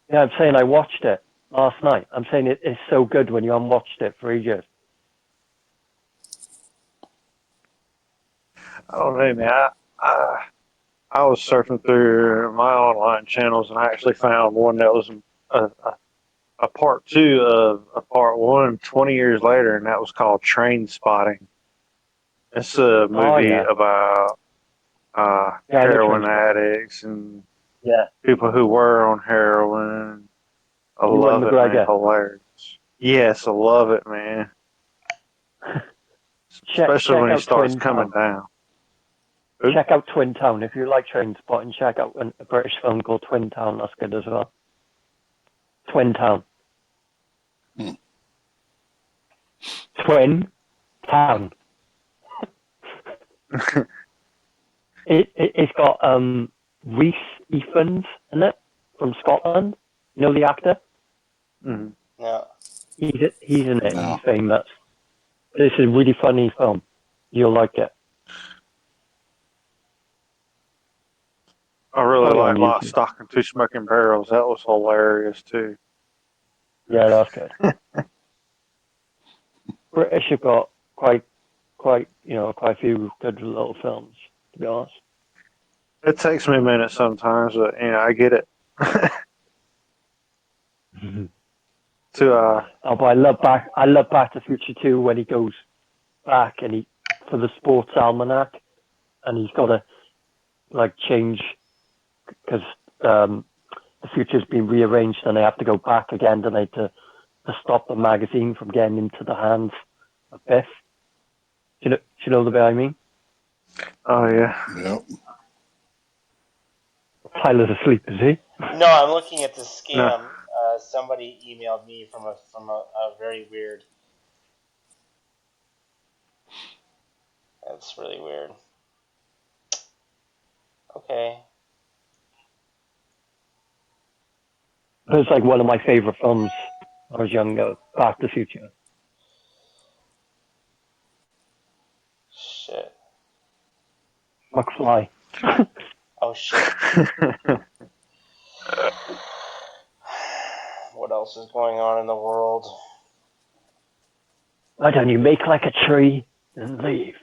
Yeah, I'm saying I watched it last night. I'm saying it's so good when you haven't watched it for ages. I don't know, man. I was surfing through my online channels and I actually found one that was a part 2 of a part 1 20 years later, and that was called Train Spotting. It's a movie about heroin addicts and people who were on heroin. I love it, man. Hilarious. Yes, I love it, man. Especially when he starts coming down. Check out Twin Town. If you like Train Spotting, check out a British film called Twin Town. That's good as well. Twin Town. Twin Town. It's got Rhys Ifans in it from Scotland. You know the actor? Mm-hmm. No. He's in it. No. He's famous. It's a really funny film. You'll like it. I really like Lock, Stock, and Two Smoking Barrels. That was hilarious too. Yeah, that's good. British have got quite a few good little films, to be honest. It takes me a minute sometimes, but I get it. But I love Back to Future 2 when he goes back and for the sports almanac, and he's got to change because the future's been rearranged and they have to go back again, don't they, to stop the magazine from getting into the hands of Biff. Do you know the bit I mean? Oh yeah. Yep. Tyler's asleep, is he? No, I'm looking at the scam. No. Somebody emailed me from a very weird. That's really weird. Okay. It's like one of my favorite films when I was younger, Back to the Future. Shit. McFly. Oh shit. What else is going on in the world? Why don't you make like a tree and leave?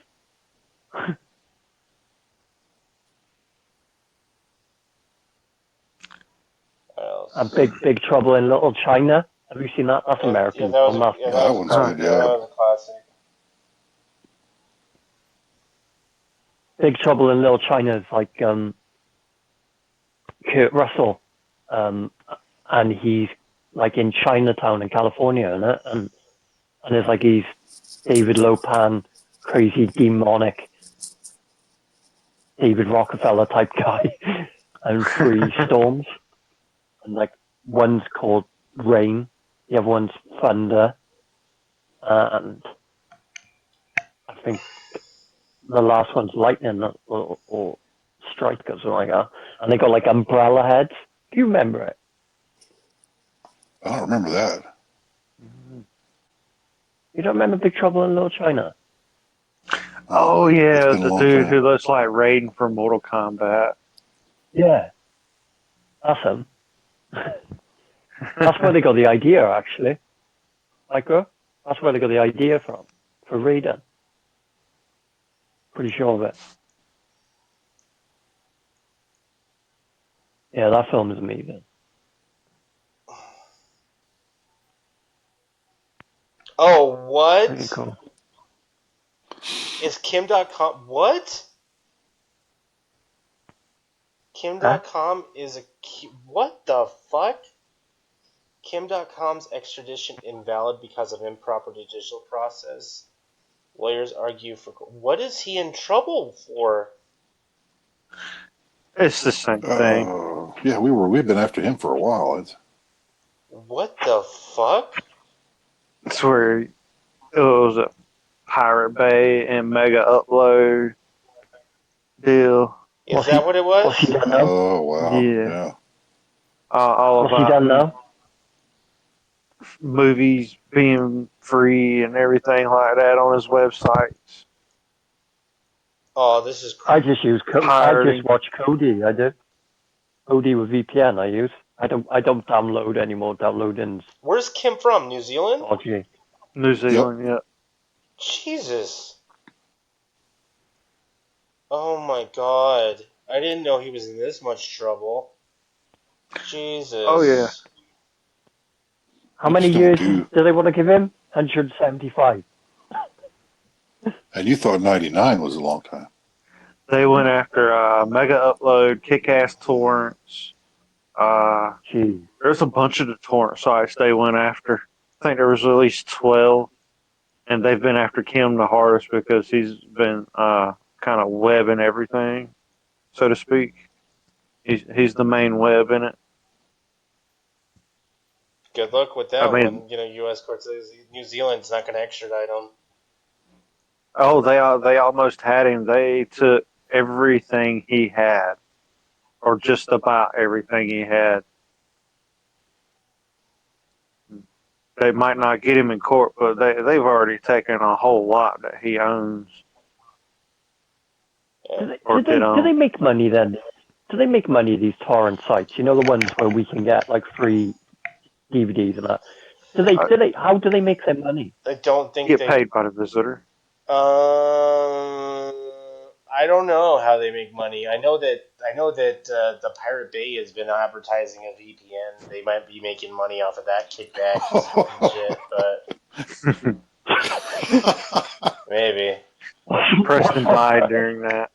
What else? And Big Trouble in Little China. Have you seen that? That's American. That one's good. That was a classic. Big Trouble in Little China is like Kurt Russell and he's like in Chinatown in California, and it's like he's David Lopan, crazy demonic David Rockefeller type guy, and three storms, and like one's called Rain, the other one's Thunder, and I think the last one's Lightning or Strike or something like that. And they got like umbrella heads. Do you remember it? I don't remember that. You don't remember Big Trouble in Little China? Oh It's yeah, been a the long dude time. who looks like Raiden from Mortal Kombat. Yeah, that's him. That's where they got the idea, actually. Micro? That's where they got the idea from, for Raiden. Pretty sure of it. Yeah, that film is amazing. Oh, Pretty what? cool. Is Kim.com. What? Huh? Kim.com is a. What the fuck? Kim.com's extradition invalid because of improper judicial process. Lawyers argue for. What is he in trouble for? It's the same thing. Yeah, we've been after him for a while. What the fuck? It's where it was a Pirate Bay and Mega Upload deal. Is that what it What's he was? done now? Oh wow, Yeah, yeah. all What's he about done now? movies being free and everything like that on his websites. Oh, this is. I just use I just Pirating. watch Cody. I do. Cody with VPN. I use. I don't download anymore. Downloading's Where's Kim from? New Zealand? dodgy. New Yep. Zealand, yeah. Jesus. Oh my god. I didn't know he was in this much trouble. Oh yeah. Jesus. How You many just don't years do. do they want to give him? 175. And you thought 99 was a long time. They went after Mega Upload, Kick Ass Torrents. Jeez. There's a bunch of the torrent sites they went after. I think there was at least 12. And they've been after Kim the hardest because he's been kind of webbing everything, so to speak. He's the main web in it. Good luck with I that mean, when, U.S. courts says New Zealand's not going to extradite him. oh, they almost had him. They took everything he had, or just about everything he had. They might not get him in court, but they've already taken a whole lot that he owns Yeah. or did Do own. they make money then? Do they make money, these torrent sites? You know, the ones where we can get like free DVDs and that. How do they make their money? I don't think Get they. paid by the visitor. I don't know how they make money. I know that the Pirate Bay has been advertising a VPN. They might be making money off of that kickbacks and shit, but maybe. Preston died during that.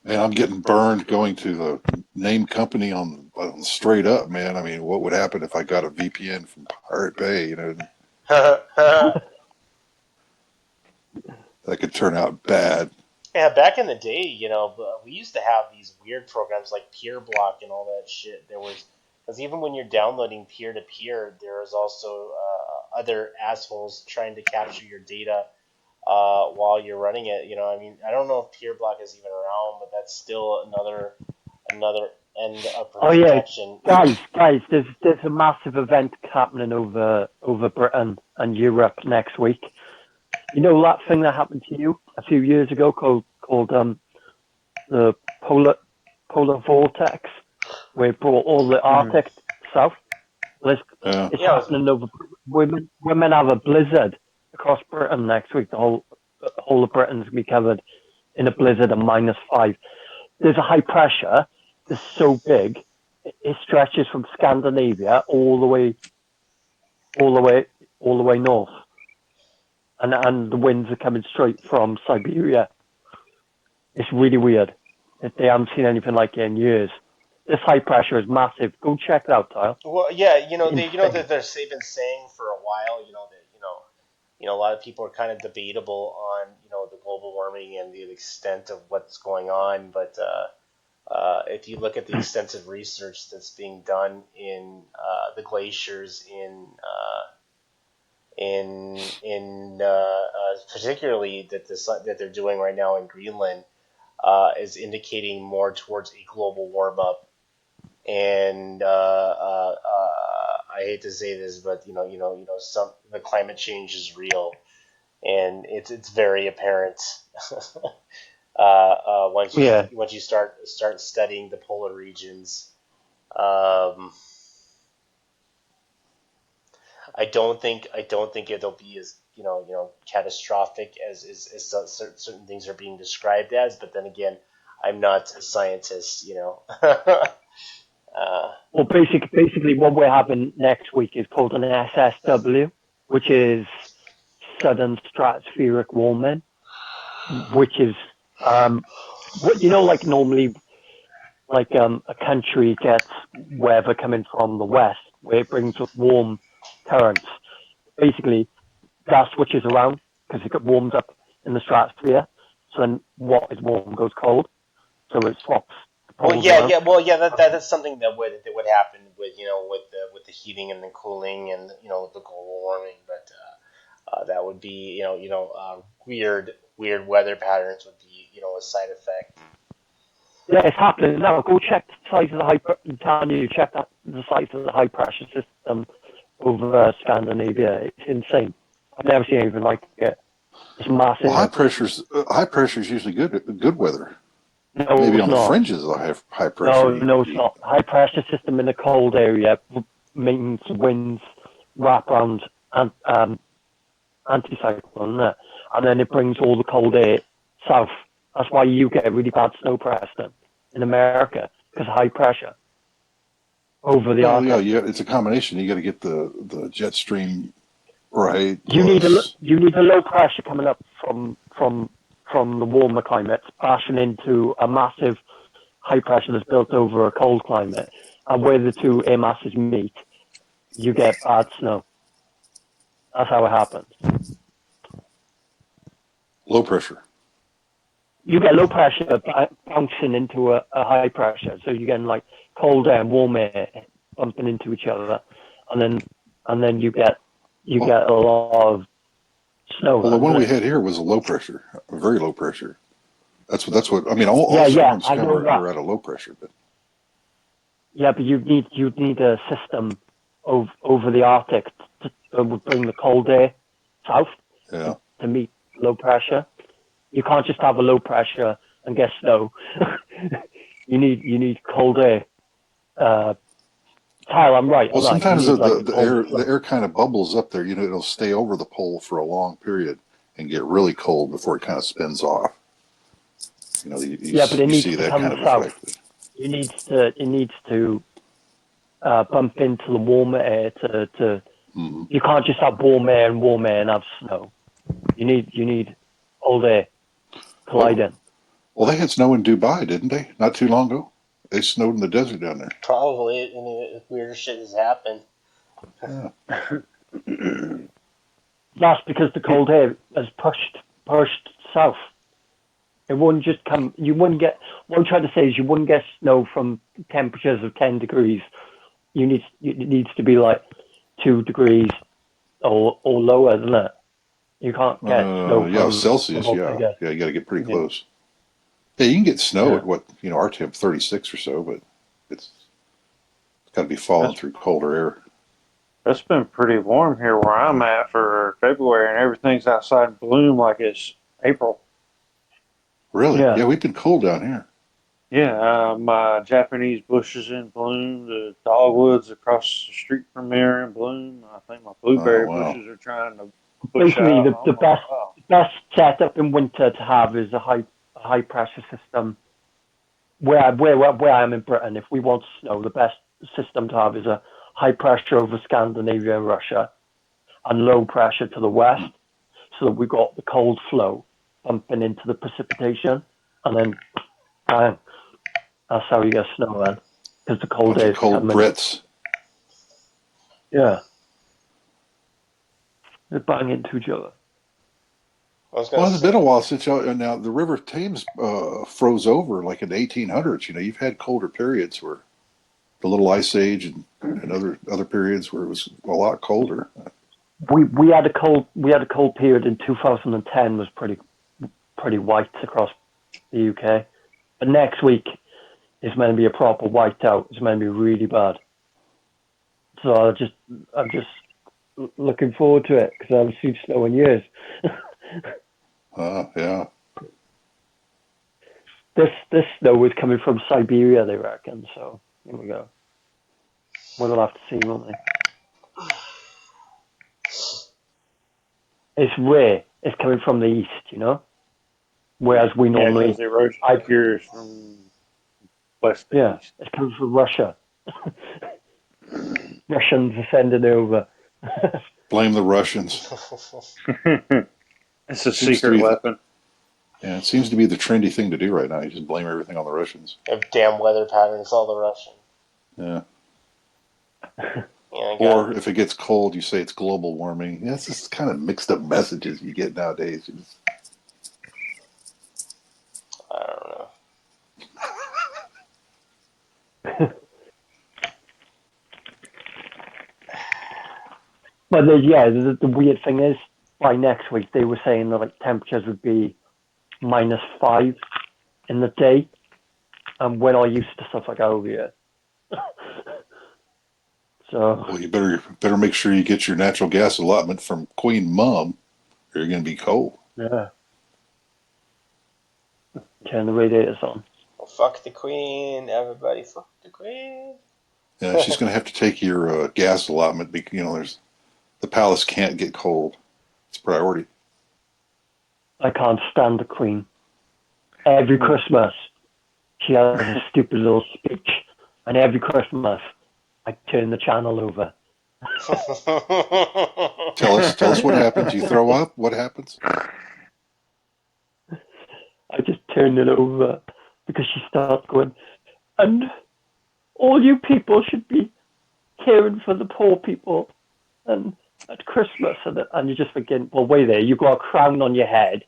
Man, I'm getting burned going to the name company on straight up, man. I mean, what would happen if I got a VPN from Pirate Bay? That could turn out bad. Yeah, back in the day, we used to have these weird programs like Peer Block and all that shit. Because even when you're downloading peer to peer, there is also other assholes trying to capture your data while you're running it. I mean, I don't know if Peer Block is even around, but that's still another end of Oh yeah, protection. guys, there's a massive event happening over Britain and Europe next week. You know that thing that happened to you a few years ago called the polar vortex, where it brought all the Arctic south. Well, Yeah. it's Yeah, happening over. We're meant to have a blizzard across Britain next week. The whole of Britain's gonna be covered in a blizzard of -5. There's a high pressure that's so big it stretches from Scandinavia all the way north, and the winds are coming straight from Siberia. It's really weird. They haven't seen anything like it in years. this high pressure is massive. Go check it out, Tyler. Well, yeah, Insane. they've been saying for a while, a lot of people are kind of debatable on, the global warming and the extent of what's going on, but if you look at the extensive research that's being done in the glaciers particularly that they're doing right now in Greenland, is indicating more towards a global warm up. And I hate to say this, but some the climate change is real, and it's very apparent. Yeah. Once you start studying the polar regions. Um, I don't think it'll be as catastrophic as certain things are being described as. But then again, I'm not a scientist. Well, basically, what we're having next week is called an SSW, which is sudden stratospheric warming, which is like normally, like a country gets weather coming from the west, where it brings up warm currents. Basically, that switches around because it warms up in the stratosphere. So then, what is warm goes cold. So it swaps the Well, poles yeah, around. yeah, well, yeah. That's something that would happen with the heating and the cooling and the global warming. But that would be weird weather patterns would be a side effect. Yeah, it's happening now. Go check the size of the I'm telling you, check the size of the high pressure system over Scandinavia. It's insane. I've never seen anything like it. It's massive. Well, high pressure's usually good weather. No, Maybe it's on the not. fringes of the high pressure. No, it's not. High pressure system in a cold area means winds wrap around and anticyclone, and then it brings all the cold air south. That's why you get really bad snow, Preston, in America, because of high pressure over the Well, yeah, Arctic. yeah, it's a combination. You got to get the jet stream right. You need Plus, a low pressure coming up from the warmer climates, bashing into a massive high pressure that's built over a cold climate, and where the two air masses meet, you get bad snow. That's how it happens. low pressure. You get low pressure bouncing into a high pressure, so you're getting like cold air and warm air bumping into each other, and then you get a lot of snow. Well, the one we It? had here was a low pressure, a very low pressure. That's what I mean. All Yeah, storms I come know that. are at a low pressure, but Yeah, but you need a system over the Arctic that would bring the cold air south yeah. to meet low pressure. You can't just have a low pressure and get snow. you need cold air. Kyle, I'm right. Well, You sometimes need like a the cold air flow. kind of bubbles up there. It'll stay over the pole for a long period and get really cold before it kind of spins off. Yeah, but it you needs see to that come kind of south. effect. It needs to bump into the warmer air to. Mm-hmm. You can't just have warm air and have snow. You need cold air colliding. Well, they had snow in Dubai, didn't they? Not too long ago. They snowed in the desert down there. Probably, I mean, weirder shit has happened. Yeah. That's because the cold air has pushed south. It wouldn't just come. You wouldn't get. What I'm trying to say is, you wouldn't get snow from temperatures of 10 degrees. It needs to be like 2 degrees or lower than that. You can't get snow Yeah, from Celsius. up Yeah, there. yeah. You got to get pretty Yeah. close. Yeah, you can get snow Yeah. at our temp 36 or so, but it's got to be falling That's through colder air. that's been pretty warm here where I'm at for February, and everything's outside in bloom like it's April. Really? Yeah. Yeah, we've been cold down here. Yeah, my Japanese bushes in bloom. The dogwoods across the street from me are in bloom. I think my Oh blueberry wow. bushes are trying to push Basically, out. the I'm like, wow. best setup in winter to have is a high pressure system. Where I am in Britain, if we want snow, the best system to have is a high pressure over Scandinavia and Russia, and low pressure to the west, so that we've got the cold flow bumping into the precipitation, and then bang, that's how you get snow then. because the cold bunch of days are cold coming. Brits. Yeah. They bang into each other. Well, it's been a while since now the River Thames froze over like in the 1800s. You know, you've had colder periods where the Little Ice Age and other periods where it was a lot colder. We had a cold period in 2010 was pretty white across the UK, but next week is meant to be a proper whiteout. It's meant to be really bad. So I'm just looking forward to it because I haven't seen snow in years. Yeah. This snow is coming from Siberia, they reckon. So here we go. We'll have to see, won't we? It's rare. It's coming from the east, you know. Whereas we normally, because the erosion cures from west to east. it's coming from Russia. Russians are sending over. Blame the Russians. It's a secret weapon. Yeah, it seems to be the trendy thing to do right now. You just blame everything on the Russians. Damn weather patterns, all the Russian. Yeah. Yeah, or if it gets cold, you say it's global warming. Yeah, it's just kind of mixed up messages you get nowadays. I don't know. But the weird thing is, by next week they were saying that like temperatures would be -5 in the day, and we're not used to stuff like that over here. So. Well, you better make sure you get your natural gas allotment from Queen Mum, or you're going to be cold. Yeah. Turn the radiators on. Well, fuck the Queen, everybody. Fuck the Queen. Yeah, she's going to have to take your gas allotment because the palace can't get cold. It's a priority. I can't stand the Queen. Every Christmas, she has a stupid little speech, and every Christmas, I turn the channel over. Tell us what happens. You throw up. What happens? I just turn it over because she starts going, and all you people should be caring for the poor people, and at Christmas, and you're just thinking, well, wait there, you've got a crown on your head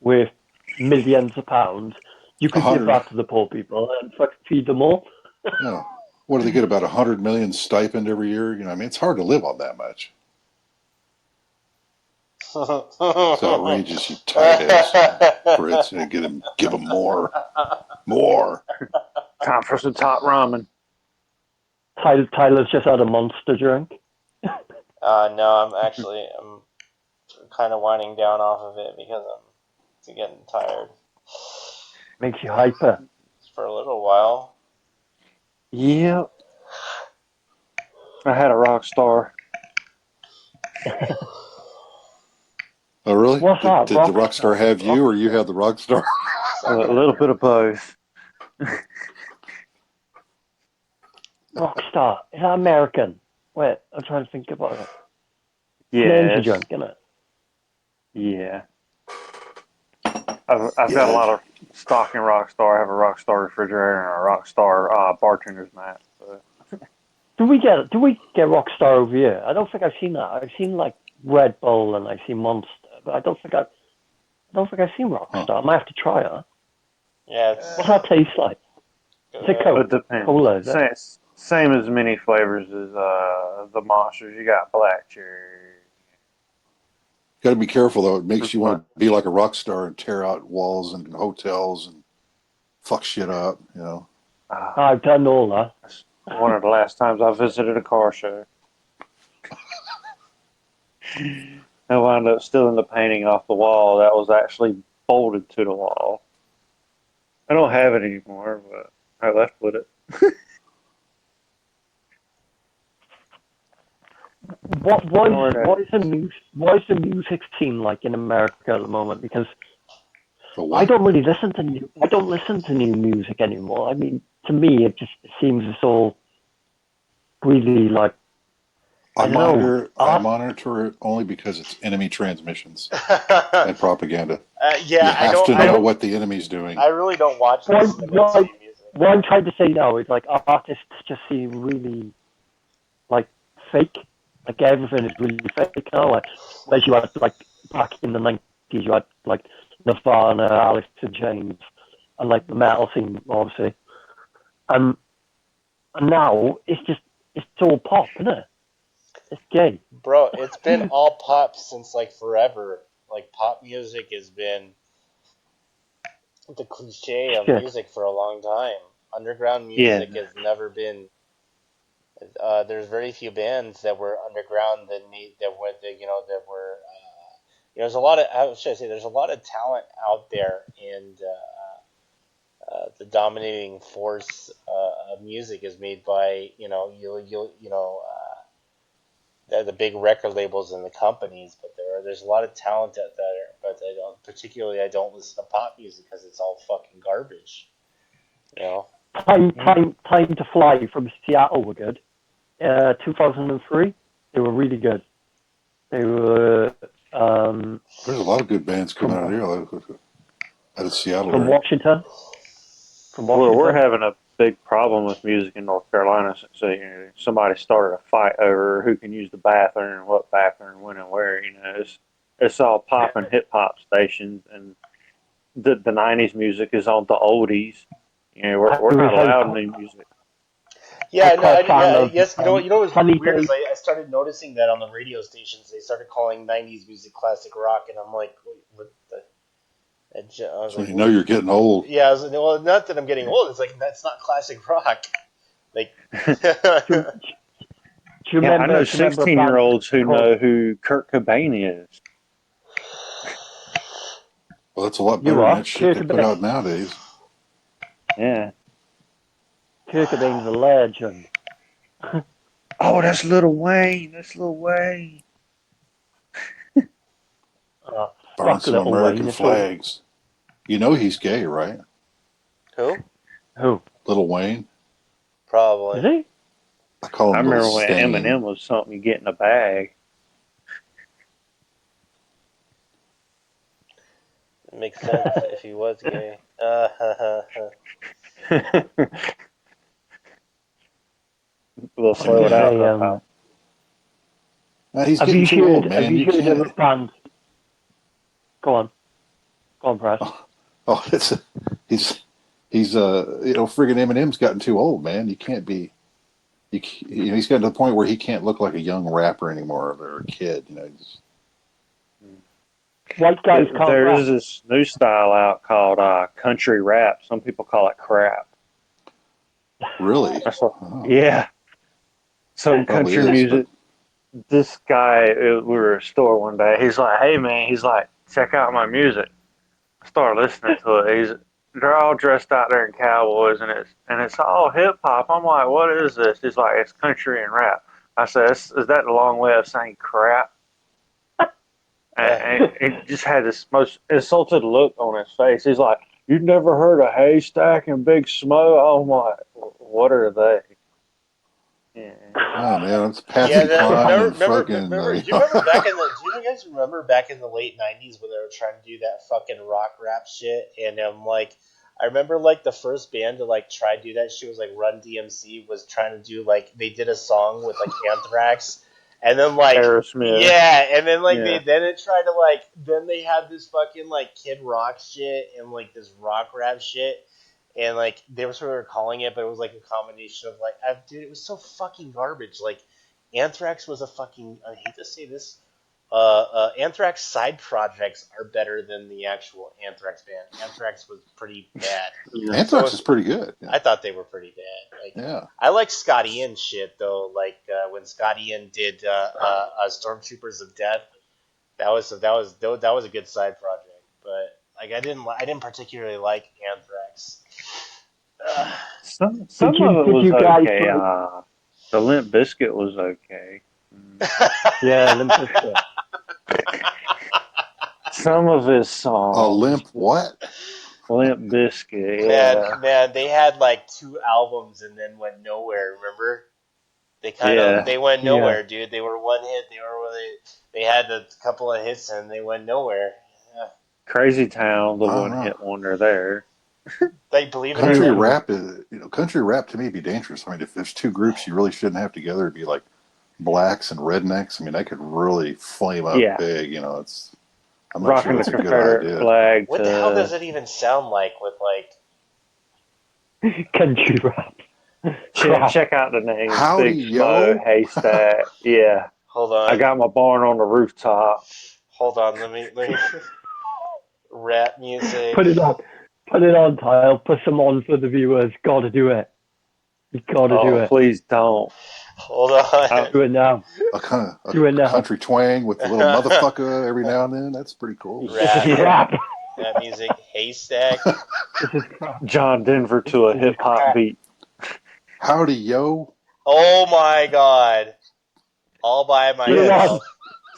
with millions of pounds. You could give that to the poor people and fucking feed them all. No. What do they get? About $100 million stipend every year? I mean, it's hard to live on that much. It's outrageous, you tight-heads. Brits, give them more. Time for some top ramen. Tyler's just had a monster drink. No, I'm kind of winding down off of it because I'm getting tired. Makes you hyper. For a little while. Yep. I had a Rockstar. Oh, really? What's that? Did the Rockstar have you, or you had the Rockstar? A little bit of both. Rockstar. Is that American? Wait, I'm trying to think about it. Yeah. Energy drink, isn't it? Yeah. I've got a lot of stock in Rockstar. I have a Rockstar refrigerator and a Rockstar bartender's mat. So. Do we get Rockstar over here? I don't think I've seen that. I've seen like Red Bull and I've seen Monster, but I don't think I've seen Rockstar. I might have to try it. Yeah. What's that taste like? Is it Coke? It depends. Cola, is it? Same as many flavors as the monsters. You got black cherry. Got to be careful though. It makes you want to be like a rock star and tear out walls and hotels and fuck shit up. I've done all that. One of the last times I visited a car show. I wound up stealing the painting off the wall that was actually bolted to the wall. I don't have it anymore, but I left with it. What is the music scene like in America at the moment? Because I don't listen to new music anymore. I mean, to me, it seems it's all really like. I monitor it only because it's enemy transmissions and propaganda. Yeah, you have to know what the enemy's doing. I really don't watch this music. what I'm trying to say now is like artists just seem really like fake. Like everything is really fake now. Like whereas you had like back in the 90s, you had like Nirvana, Alice in Chains, and like the metal scene, obviously. And now it's all pop, isn't it? It's gay. Bro, it's been all pop since like forever. Like pop music has been the cliche of Shit. music for a long time. Underground Yeah. music has never been. There's very few bands that were underground that were. There's a lot of. How should I say? There's a lot of talent out there, and the dominating force of music is made by the big record labels and the companies. But there's a lot of talent out there. But I don't listen to pop music because it's all fucking garbage. You know. Time to Fly from Seattle were good. 2003, they were really good. They were There's a lot of good bands coming out of from here, out of Seattle, from right? Washington. From We're Washington. having a big problem with music in North Carolina. So somebody started a fight over who can use the bathroom, what bathroom, when and where. It's all pop and hip hop stations, and the '90s music is on the oldies. We're not allowed new music. Yeah, I'm no, quite a fan yeah, of yes. You know what's Sunny weird is Day. I started noticing that on the radio stations they started calling '90s music classic rock, and I'm like, wait, what the? I was So like, you know you're getting old. yeah, I was like, well, not that I'm getting old. It's like that's not classic rock. Like, Do, do you Yeah, I remember? know Do you remember a band 16-year-olds who called know who Kurt Cobain is. Well, that's a lot You better than Are? that shit Kurt they put Cobain. out nowadays. Yeah. Kurt Cobain's a legend. Oh, that's Lil Wayne. That's Lil Wayne. uh, Burn Fuck some Little Wayne. American It's all, flags. You know he's gay, right? who? who Little Wayne. is Probably. he? I call I him Little remember when Stain. Eminem was something you get in a bag. It makes sense if he was gay. We'll I was slow gonna it out say. somehow. He's getting too old, Have man. you You heard of a can't. band? Go on, Press. Oh, he's friggin' Eminem's gotten too old, man. You can't be. He's gotten to the point where he can't look like a young rapper anymore or a kid. White guys can't There is rap. this new style out called country rap. Some people call it crap. Really. That's what, Oh, yeah. So probably country is, but music. This guy, we were at a store one day. He's like, "Hey man," he's like, "check out my music." I started listening to it. They're all dressed out there in cowboys, and it's all hip hop. I'm like, "What is this?" He's like, "It's country and rap." I said, "Is that the long way of saying crap?" And he just had this most insulted look on his face. He's like, "You've never heard of Haystack and Big Smoke?" I'm like, "What are they?" Yeah. oh man, it's Yeah, Patsy Cline and fucking. remember? Do you remember back in the? Do you guys remember back in the late '90s when they were trying to do that fucking rock rap shit? And I remember like the first band to like try to do that shit was like Run DMC was trying to do like they did a song with like Anthrax, and then like Aerosmith. yeah, and then like Yeah. it tried to like then they had this fucking like Kid Rock shit and like this rock rap shit. And like they were sort of calling it, but it was like a combination of like, dude, it was so fucking garbage. Like, Anthrax was a fucking. I hate to say this. Anthrax side projects are better than the actual Anthrax band. Anthrax was pretty bad. Yeah. So Anthrax is pretty good. I thought they were pretty bad. Like, Yeah. I like Scott Ian shit though. Like when Scott Ian did Stormtroopers of Death, that was a good side project. But like I didn't particularly like Anthrax. Some of it Did was you guys okay. like? The Limp Biscuit was okay. Yeah, Limp Bizkit. Some of his A songs, limp what? Limp Biscuit, man, yeah, man, they had like two albums and then went nowhere. Remember? yeah. They went Yeah. nowhere, dude. They were one hit. They had a couple of hits and they went nowhere. Yeah. Crazy Town, the I don't one know. hit wonder there. Like, believe it or Country not. rap is, country rap to me would be dangerous. I mean, if there's two groups you really shouldn't have together, it'd be like blacks and rednecks. I mean, that could really flame up Yeah, big. I'm not sure rocking the that's a good Confederate idea. flag What the hell does to it even sound like with like? Country rap. Crap. check out the names: Howdy, Big Smo, yo. Haystack. Yeah, Hold I on, got my barn on the rooftop. hold on. Let me rap music. Put it on. Put it on, Tile. Put some on for the viewers. Gotta do it. You gotta do Oh, it. please don't. Hold on. Do it now. A kind of Do it a now. country twang with a little motherfucker every now and then. That's pretty cool. This is Rap, crap. rap music. Haystack. This is crap. John Denver to a This is hip hop crap. beat. Howdy, yo. Oh my god. All by Put it Yes. on. myself.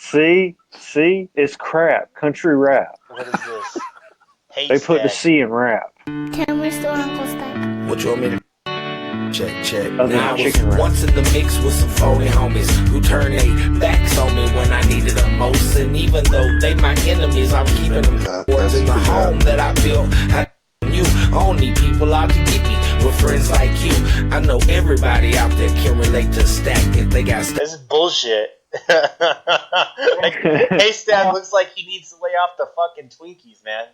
See, it's crap. Country rap. What is this? They put the Haystack. C in rap. Can we still Uncle Stack? What you want me to check? Other Now I than was chicken wrap. once in the mix with some phony homies who turned their backs on me when I needed them most. And even though they my enemies, I'm keeping them towards in the That's pretty home that I built. You only people out to get me with friends like you. I know everybody out there can relate to Stack if they got This is bullshit. Like, Haystack looks like he needs to lay off the fucking Twinkies, man.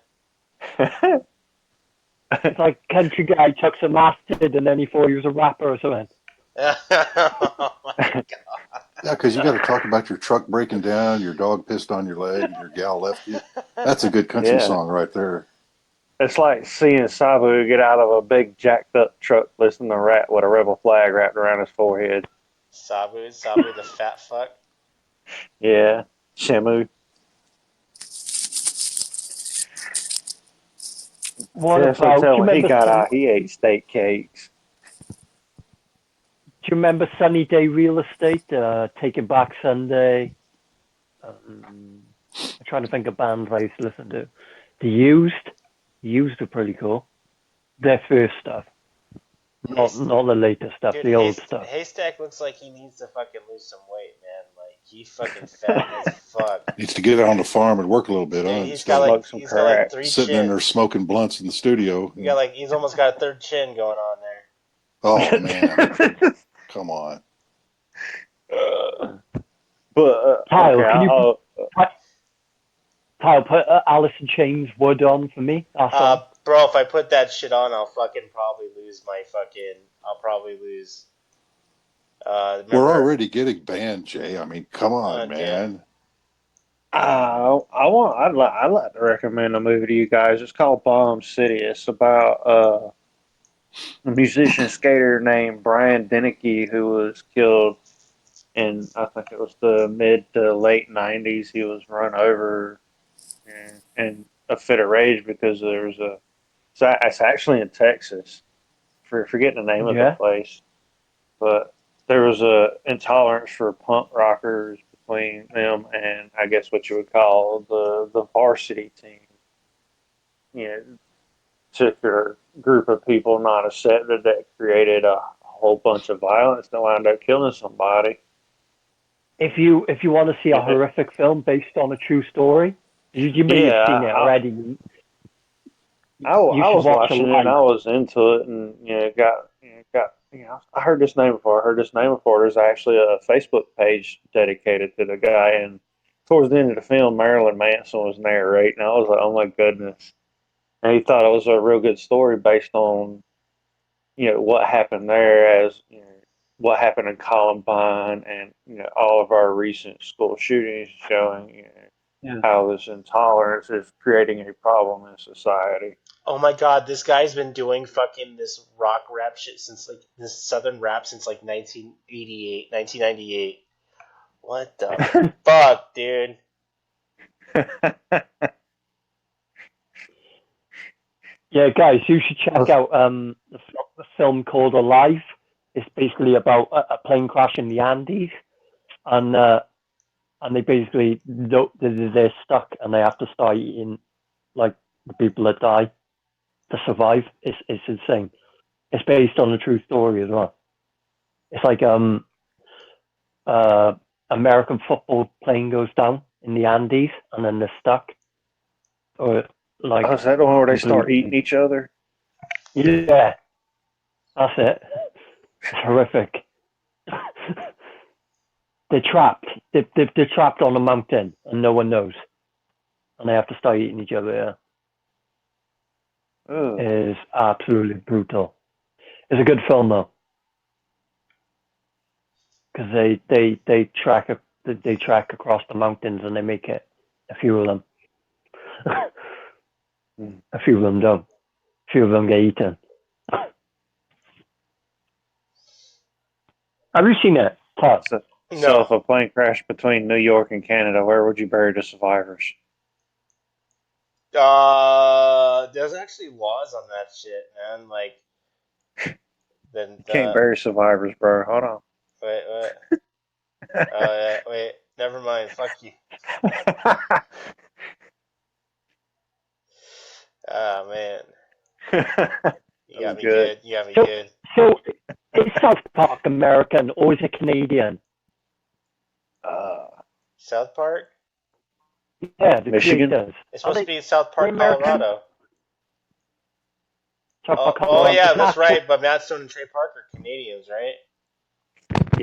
It's like country guy took some acid and then he thought he was a rapper or something. Oh my god. Yeah, because you got to talk about your truck breaking down, your dog pissed on your leg, and your gal left you. That's a good country Yeah. song right there. It's like seeing Sabu get out of a big jacked up truck listening to rap with a rebel flag wrapped around his forehead. Sabu the fat fuck. Yeah. Shamu. What Definitely about? Do tell you when he remember? got Do out, he ate steak cakes. you remember Sunny Day Real Estate? Taking Back Sunday. I'm trying to think of bands I used to listen to. The Used are pretty cool. Their first stuff, not the latest stuff, Dude, the old stuff. Haystack looks like he needs to fucking lose some weight, man. Like, he fucking fat as fuck. Needs to get out on the farm and work a little bit, Dude, huh? he's Instead got of Smoke some he's got like crack. 3 sitting in there chins. smoking blunts in the studio. He's almost got a third chin going on there. Oh, man. Come on. But Kyle, okay, can you Kyle put Alice in Chains Wood on for me? That's all. Bro, if I put that shit on, I'll probably lose. We're Remember? already getting banned, Jay. I mean, come on, Dude. man. I'd like to recommend a movie to you guys. It's called Bomb City. It's about a musician skater named Brian Deneke who was killed in, I think it was the mid to late '90s. He was run over in a fit of rage because there's a. It's actually in Texas. Forgetting the name of the Yeah. place, but there was a intolerance for punk rockers between them and I guess what you would call the varsity team. You know, particular group of people not accepted that created a whole bunch of violence that wound up killing somebody. If you want to see a Yeah. horrific film based on a true story, you may have seen it already. You I should was watch watching it and Alive. I was into it and I heard this name before. I heard this name before. There's actually a Facebook page dedicated to the guy, and towards the end of the film, Marilyn Manson was narrating. I was like, oh my goodness! And he thought it was a real good story based on what happened there, as what happened in Columbine, and all of our recent school shootings showing Yeah. how this intolerance is creating a problem in society. Oh my god, this guy's been doing fucking this rock rap shit since like this southern rap since like 1988, 1998. What the fuck, dude? Yeah, guys, you should check out the film called Alive. It's basically about a plane crash in the Andes, and they basically they're stuck and they have to start eating like the people that die to survive. It's insane. It's based on a true story as well. It's like uh American football plane goes down in the Andes and then they're stuck or like Oh, is that the one where they start completely. eating each other? Yeah, that's it. It's horrific. They're trapped. They're trapped on a mountain, and no one knows, and they have to start eating each other. Yeah. Ugh. It is absolutely brutal. It's a good film though, because they track across the mountains and they make it. A few of them. A few of them don't. A few of them get eaten. Have you seen it, Todd? So No. if a plane crashed between New York and Canada, where would you bury the survivors? There's actually laws on that shit, man. Like, then You can't bury survivors, bro. Hold on. wait. Wait. Never mind. Fuck you. Ah, man. You got was me good. good. You got me So, good. so is South Park American or is it Canadian? South Park? Yeah, the Michigan? creators. It's Are supposed to they be in South Park, American? Colorado. South Park, Oh Colorado. yeah, It's that's not. right. But Matt Stone and Trey Parker are Canadians, right?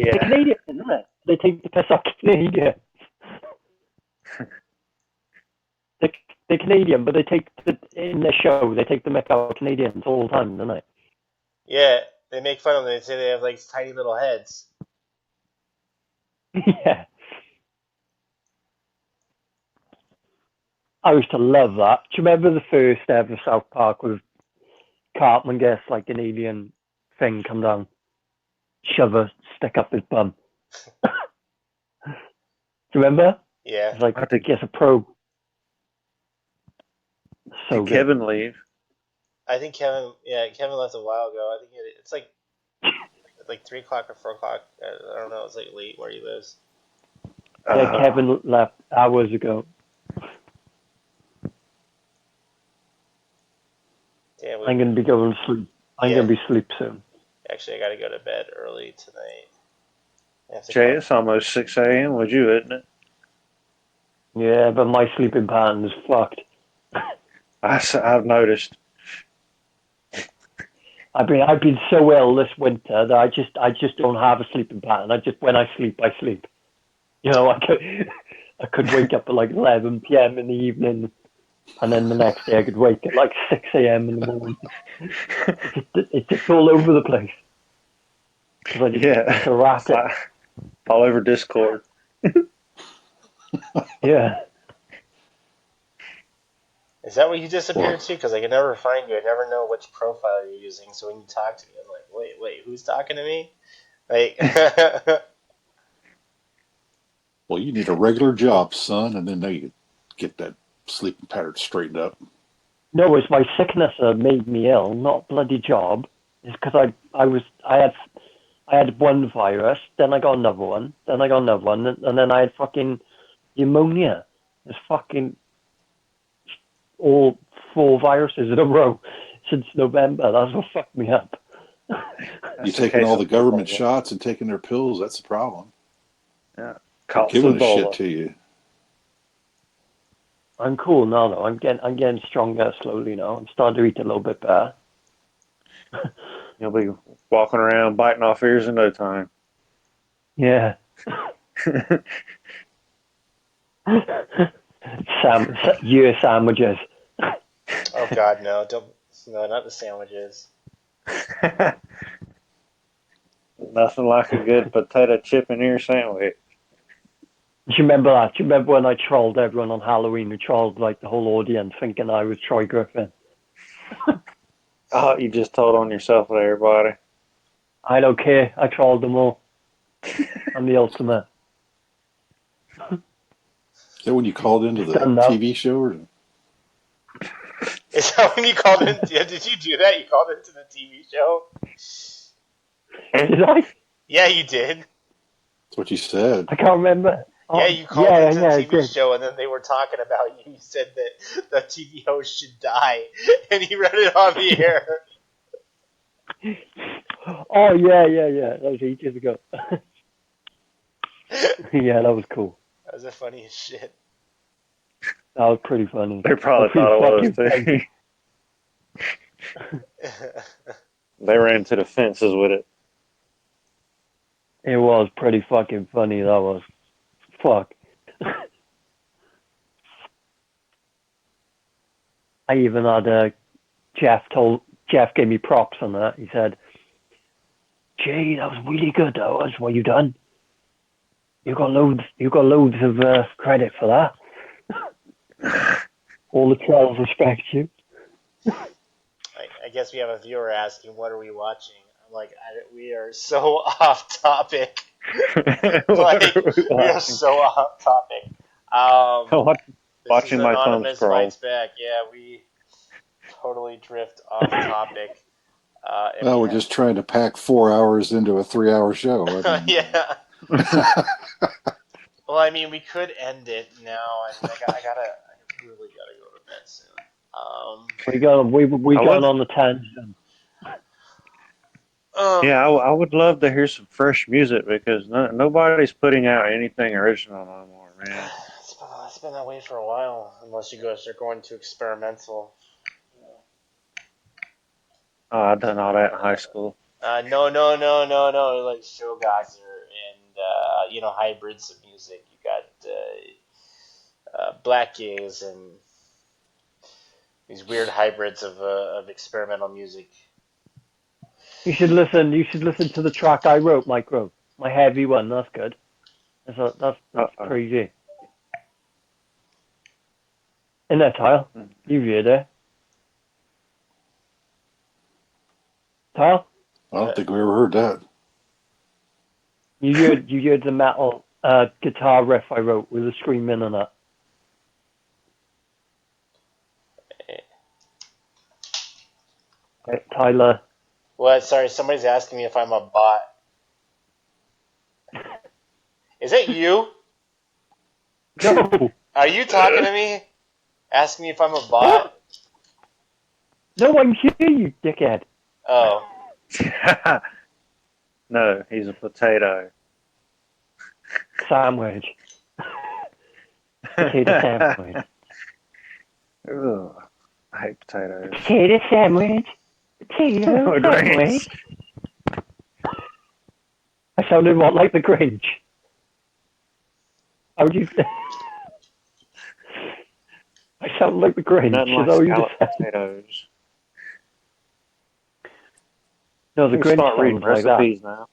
They're Yeah. Canadian, isn't it? They take the piss off Canadian. they, they're Canadian, but in the show they take the mick out of Canadians all the time, don't they? Yeah, they make fun of them. They say they have like tiny little heads. Yeah. I used to love that. Do you remember the first ever South Park with Cartman gets like an alien thing come down, shove a stick up his bum? Do you remember? Yeah, It's like I think gets a probe. So did good. Kevin leave? I think Kevin. Yeah, Kevin left a while ago. I think it's like 3 o'clock or 4 o'clock. I don't know. It's like late where he lives. Yeah, Kevin left hours ago. Damn, I'm gonna be going to sleep. I'm yeah. gonna be asleep soon. Actually, I gotta go to bed early tonight. I have to Jay, come. it's almost 6 a.m. with you, isn't it? Yeah, but my sleeping pattern is fucked. I've noticed. I've been so ill this winter that I just don't have a sleeping pattern. When I sleep, I sleep. You know, I could wake up at like 11 p.m. in the evening, and then the next day I could wake at like 6 a.m. in the morning. It's just all over the place. It's Yeah. erratic. All over Discord. Yeah. Is that what you disappeared Well, to? Because I can never find you. I never know which profile you're using. So when you talk to me, I'm like, wait, who's talking to me? Like, well, you need a regular job, son, and then now you get that sleeping pattern straightened up. No, it's my sickness that made me ill, not bloody job. It's because I had one virus, then I got another one, then I got another one, and then I had fucking pneumonia. It's fucking all 4 viruses in a row since November. That's what fucked me up. You That's a taking case all of the government Ebola. shots and taking their pills, that's the problem. Yeah. They're Caught giving some a shit Ebola. to you. I'm cool now, though. I'm getting stronger slowly now. I'm starting to eat a little bit better. You'll be walking around biting off ears in no time. Yeah. Year sandwiches. oh God, no! Don't, no, not the sandwiches. Nothing like a good potato chip and ear sandwich. Do you remember that? Do you remember when I trolled everyone on Halloween? Who trolled like the whole audience, thinking I was Troy Griffin? Oh, you just told on yourself with everybody. I don't care. I trolled them all. I'm the ultimate. Is that when you called into It's the done now. TV show? Or? Is that when you called in? Yeah, did you do that? You called into the TV show? Did I? Yeah, you did. That's what you said. I can't remember. Yeah, Oh, you called into the yeah, I TV did. show, and then they were talking about you. You said that the TV host should die, and he read it on the air. Oh, yeah. That was ages ago. Yeah, that was cool. That was the funniest shit. That was pretty funny. They probably Pretty thought it was fucking funny. too. They ran to the fences with it. It was pretty fucking funny. That was. Fuck. I even had Jeff gave me props on that. He said, "Gee, that was really good. That was what you done. You got loads of credit for that. All the trolls respect you." I guess we have a viewer asking, "What are we watching?" I'm like, we are so off topic. Like, we are so off topic. This is Watching my thumb Anonymous scroll. Fights Back. Yeah, we totally drift off topic. And Well, we we're just trying to pack 4 hours into a 3 hour show. I have, mean, yeah. Well, I mean, we could end it now. I mean, I really gotta go to bed soon. We I gone would, on the tangent. yeah, Um, I would love to hear some fresh music because nobody's putting out anything original no more, man. it's been that way for a while, unless you guys are going to experimental. Oh, I done all that in high school. No, like Shogazer and hybrids of music. You got black gaze and these weird hybrids of experimental music. You should listen. You should listen to the track I wrote, Micro. My heavy one. That's good. That's Uh-oh. crazy. In that Tile, you heard it. Tile, I don't think we ever heard that. you heard the metal guitar riff I wrote with the screaming on it. Right, Tyler. What? Sorry, somebody's asking me if I'm a bot. Is it you? No, Are you talking to me? Asking me if I'm a bot? what? No, I'm here, you dickhead. Oh. No, he's a potato. Sandwich. Potato sandwich. Ugh, I hate potatoes. Potato sandwich. Potato sandwich. I sounded what, like the Grinch? How would you? I sound like the Grinch. Nothing Is like that what you scalloped just said? potatoes. No, the You Grinch start reading sounds like that. recipes now.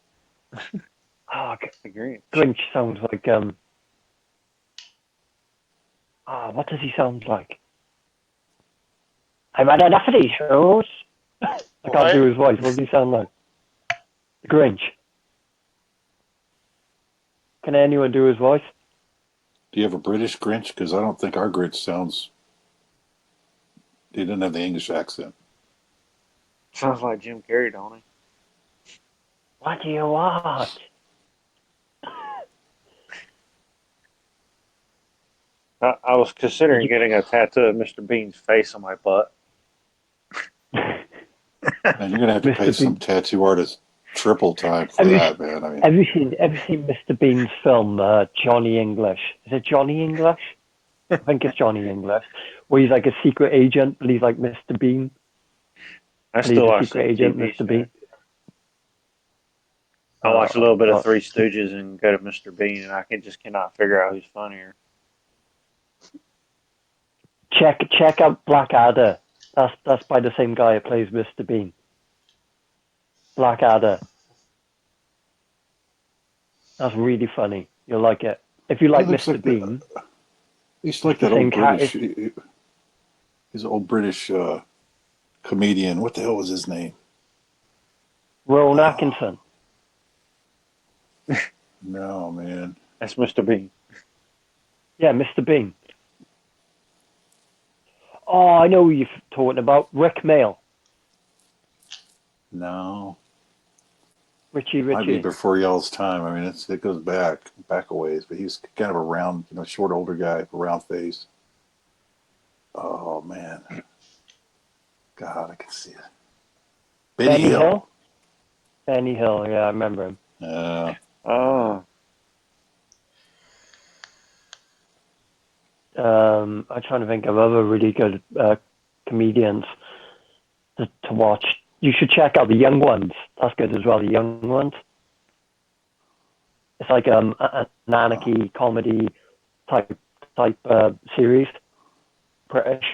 Oh, The Grinch. Grinch sounds like what does he sound like? I've had enough of these shows. I can't do What? his voice. What does he sound like? The Grinch. Can anyone do his voice? Do you have a British Grinch? Because I don't think our Grinch sounds. He didn't have the English accent. Sounds like Jim Carrey, don't he? What do you want? I was considering getting a tattoo of Mr. Bean's face on my butt. And you're going to have to pay Mr. some Bean. tattoo artist triple time for Have you, that, man. I mean, have you seen Mr. Bean's film, Johnny English? Is it Johnny English? I think it's Johnny English, where he's like a secret agent, but he's like Mr. Bean. I But he's still a watch secret some agent, TV Mr. shows. Bean. I watch a little bit of Oh, Three Stooges and go to Mr. Bean, and I cannot figure out who's funnier. check out Blackadder. That's by the same guy who plays Mr. Bean. Blackadder. That's really funny. You'll like it. If you he like looks Mr. like Bean, he's like it's the that same old cat. British. His old British comedian. What the hell was his name? Rowan Atkinson. No, man. That's Mr. Bean. Yeah, Mr. Bean. Oh, I know who you're talking about. Rick Mail. No. Richie Might be Richie. before y'all's time. I mean, it goes back a ways, but he's kind of a round, short older guy, round face. Oh man, God, I can see it. Benny Hill. Benny Hill, yeah, I remember him. Oh, I'm trying to think of other really good comedians to watch You should check out The Young Ones. That's good as well, The Young Ones. It's like an anarchy comedy type series. British.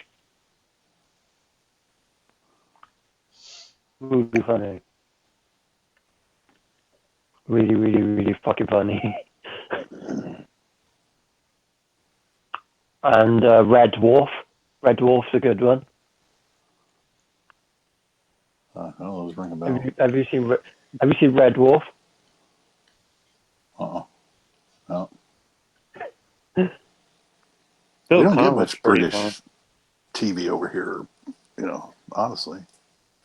Really funny. Really, really, really fucking funny. And Red Dwarf. Red Dwarf's a good one. I don't know. It was ringing a bell. Have you seen Red Dwarf? No. Bill We don't get Connelly's much pretty British fun. TV over here, honestly.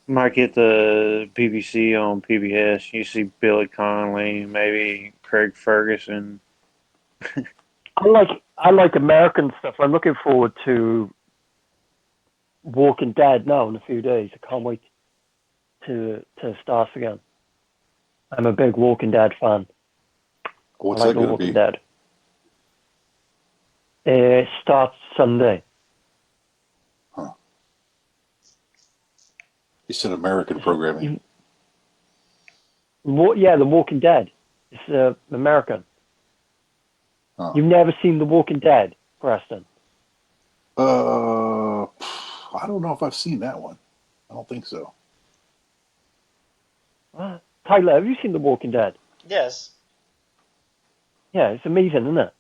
Might get the BBC on PBS. You see Billy Connolly, maybe Craig Ferguson. I like American stuff. I'm looking forward to Walking Dead now in a few days. I can't wait to start again. I'm a big Walking Dead fan. What's I like that The going to Walking be? Dead. It starts Sunday. Huh. You said American programming. Yeah, The Walking Dead. It's American. Huh. You've never seen The Walking Dead, Preston? I don't know if I've seen that one. I don't think so. Tyler, have you seen The Walking Dead? Yes. Yeah, it's amazing, isn't it?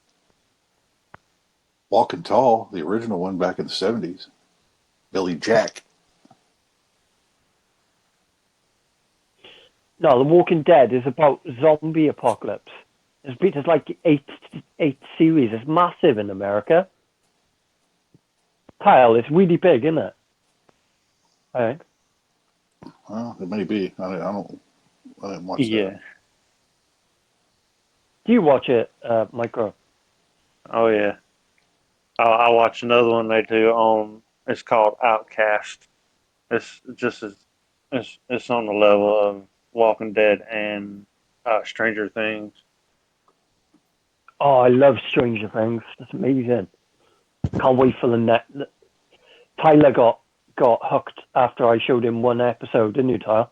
Walking Tall, the original one back in the 70s. Billy Jack. No, The Walking Dead is about zombie apocalypse. There's like eight series. It's massive in America. Kyle, it's really big, isn't it? I think. Well, it may be. I didn't watch Yeah. that. Do you watch it, Micro? Oh yeah. I watched another one they do on. It's called Outcast. It's just as it's on the level of Walking Dead and Stranger Things. Oh, I love Stranger Things. That's amazing. Can't wait for the next. Tyler got hooked after I showed him one episode, didn't you, Tyler?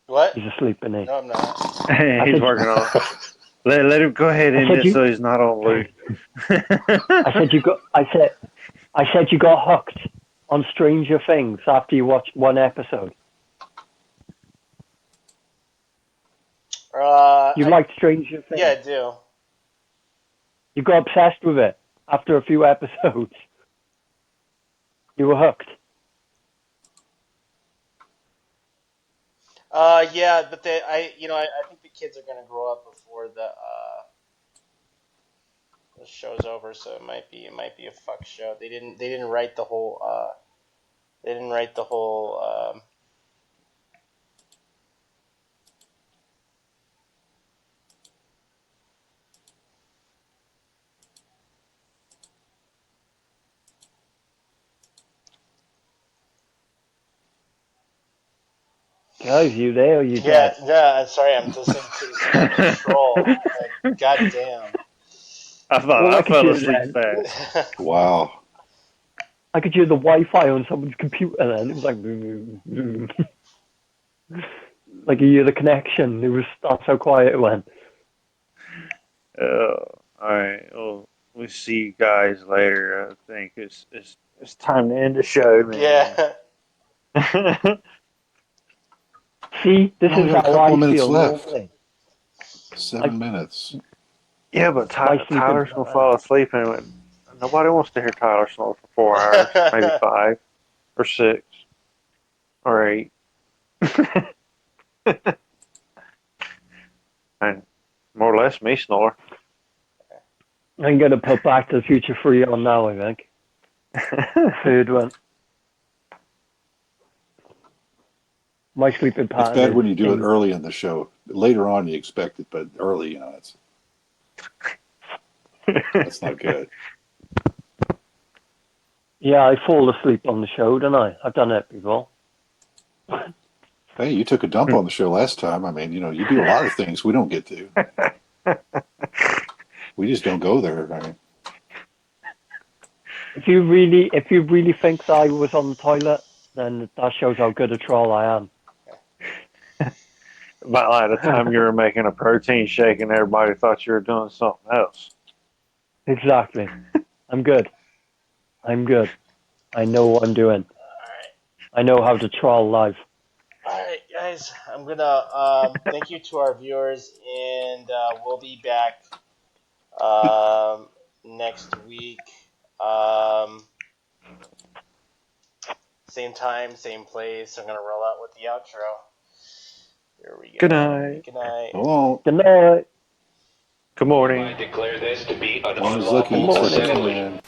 What? He's asleep, isn't he? No, I'm not. He's working on it. Let him go ahead and it so he's not on loop. I said you got hooked on Stranger Things after you watched one episode. You liked Stranger Things? Yeah, I do. You got obsessed with it after a few episodes. You were hooked. Yeah, but I think the kids are gonna grow up before the show's over, so it might be a fuck show. They didn't write the whole Guys, you there or you dead? Yeah, sorry, I'm listening to this fucking troll. God damn. I thought I fell asleep fast. Wow. I could hear the Wi-Fi on someone's computer then. It was like... like you hear the connection. It was that's how quiet it went. All right. Well, we'll see you guys later. I think it's time to end the show, man. Yeah. See, this is got a how couple I of minutes feel left. normally. 7 minutes. Yeah, but Tyler's gonna fall asleep, and nobody wants to hear Tyler snore for 4 hours, maybe 5 or 6 or 8. And more or less me snore. I'm gonna put Back to the Future 3 on now, I think. Third one. My sleeping pattern. It's bad when you do it early in the show. Later on, you expect it, but early, that's not good. Yeah, I fall asleep on the show, don't I? I've done it before. Hey, you took a dump on the show last time. I mean, you do a lot of things we don't get to. We just don't go there. I mean, If you really think that I was on the toilet then that shows how good a troll I am. About like the time you were making a protein shake and everybody thought you were doing something else. Exactly. I'm good. I'm good. I know what I'm doing. I know how to troll live. All right, guys. I'm gonna thank you to our viewers, and we'll be back next week. Um, Same time, same place. I'm gonna roll out with the outro. Here we Good go. night. Good night. Well, Good night. Good morning. I declare this to be an one is unlawful looking for the morning. assembly. Tin Man.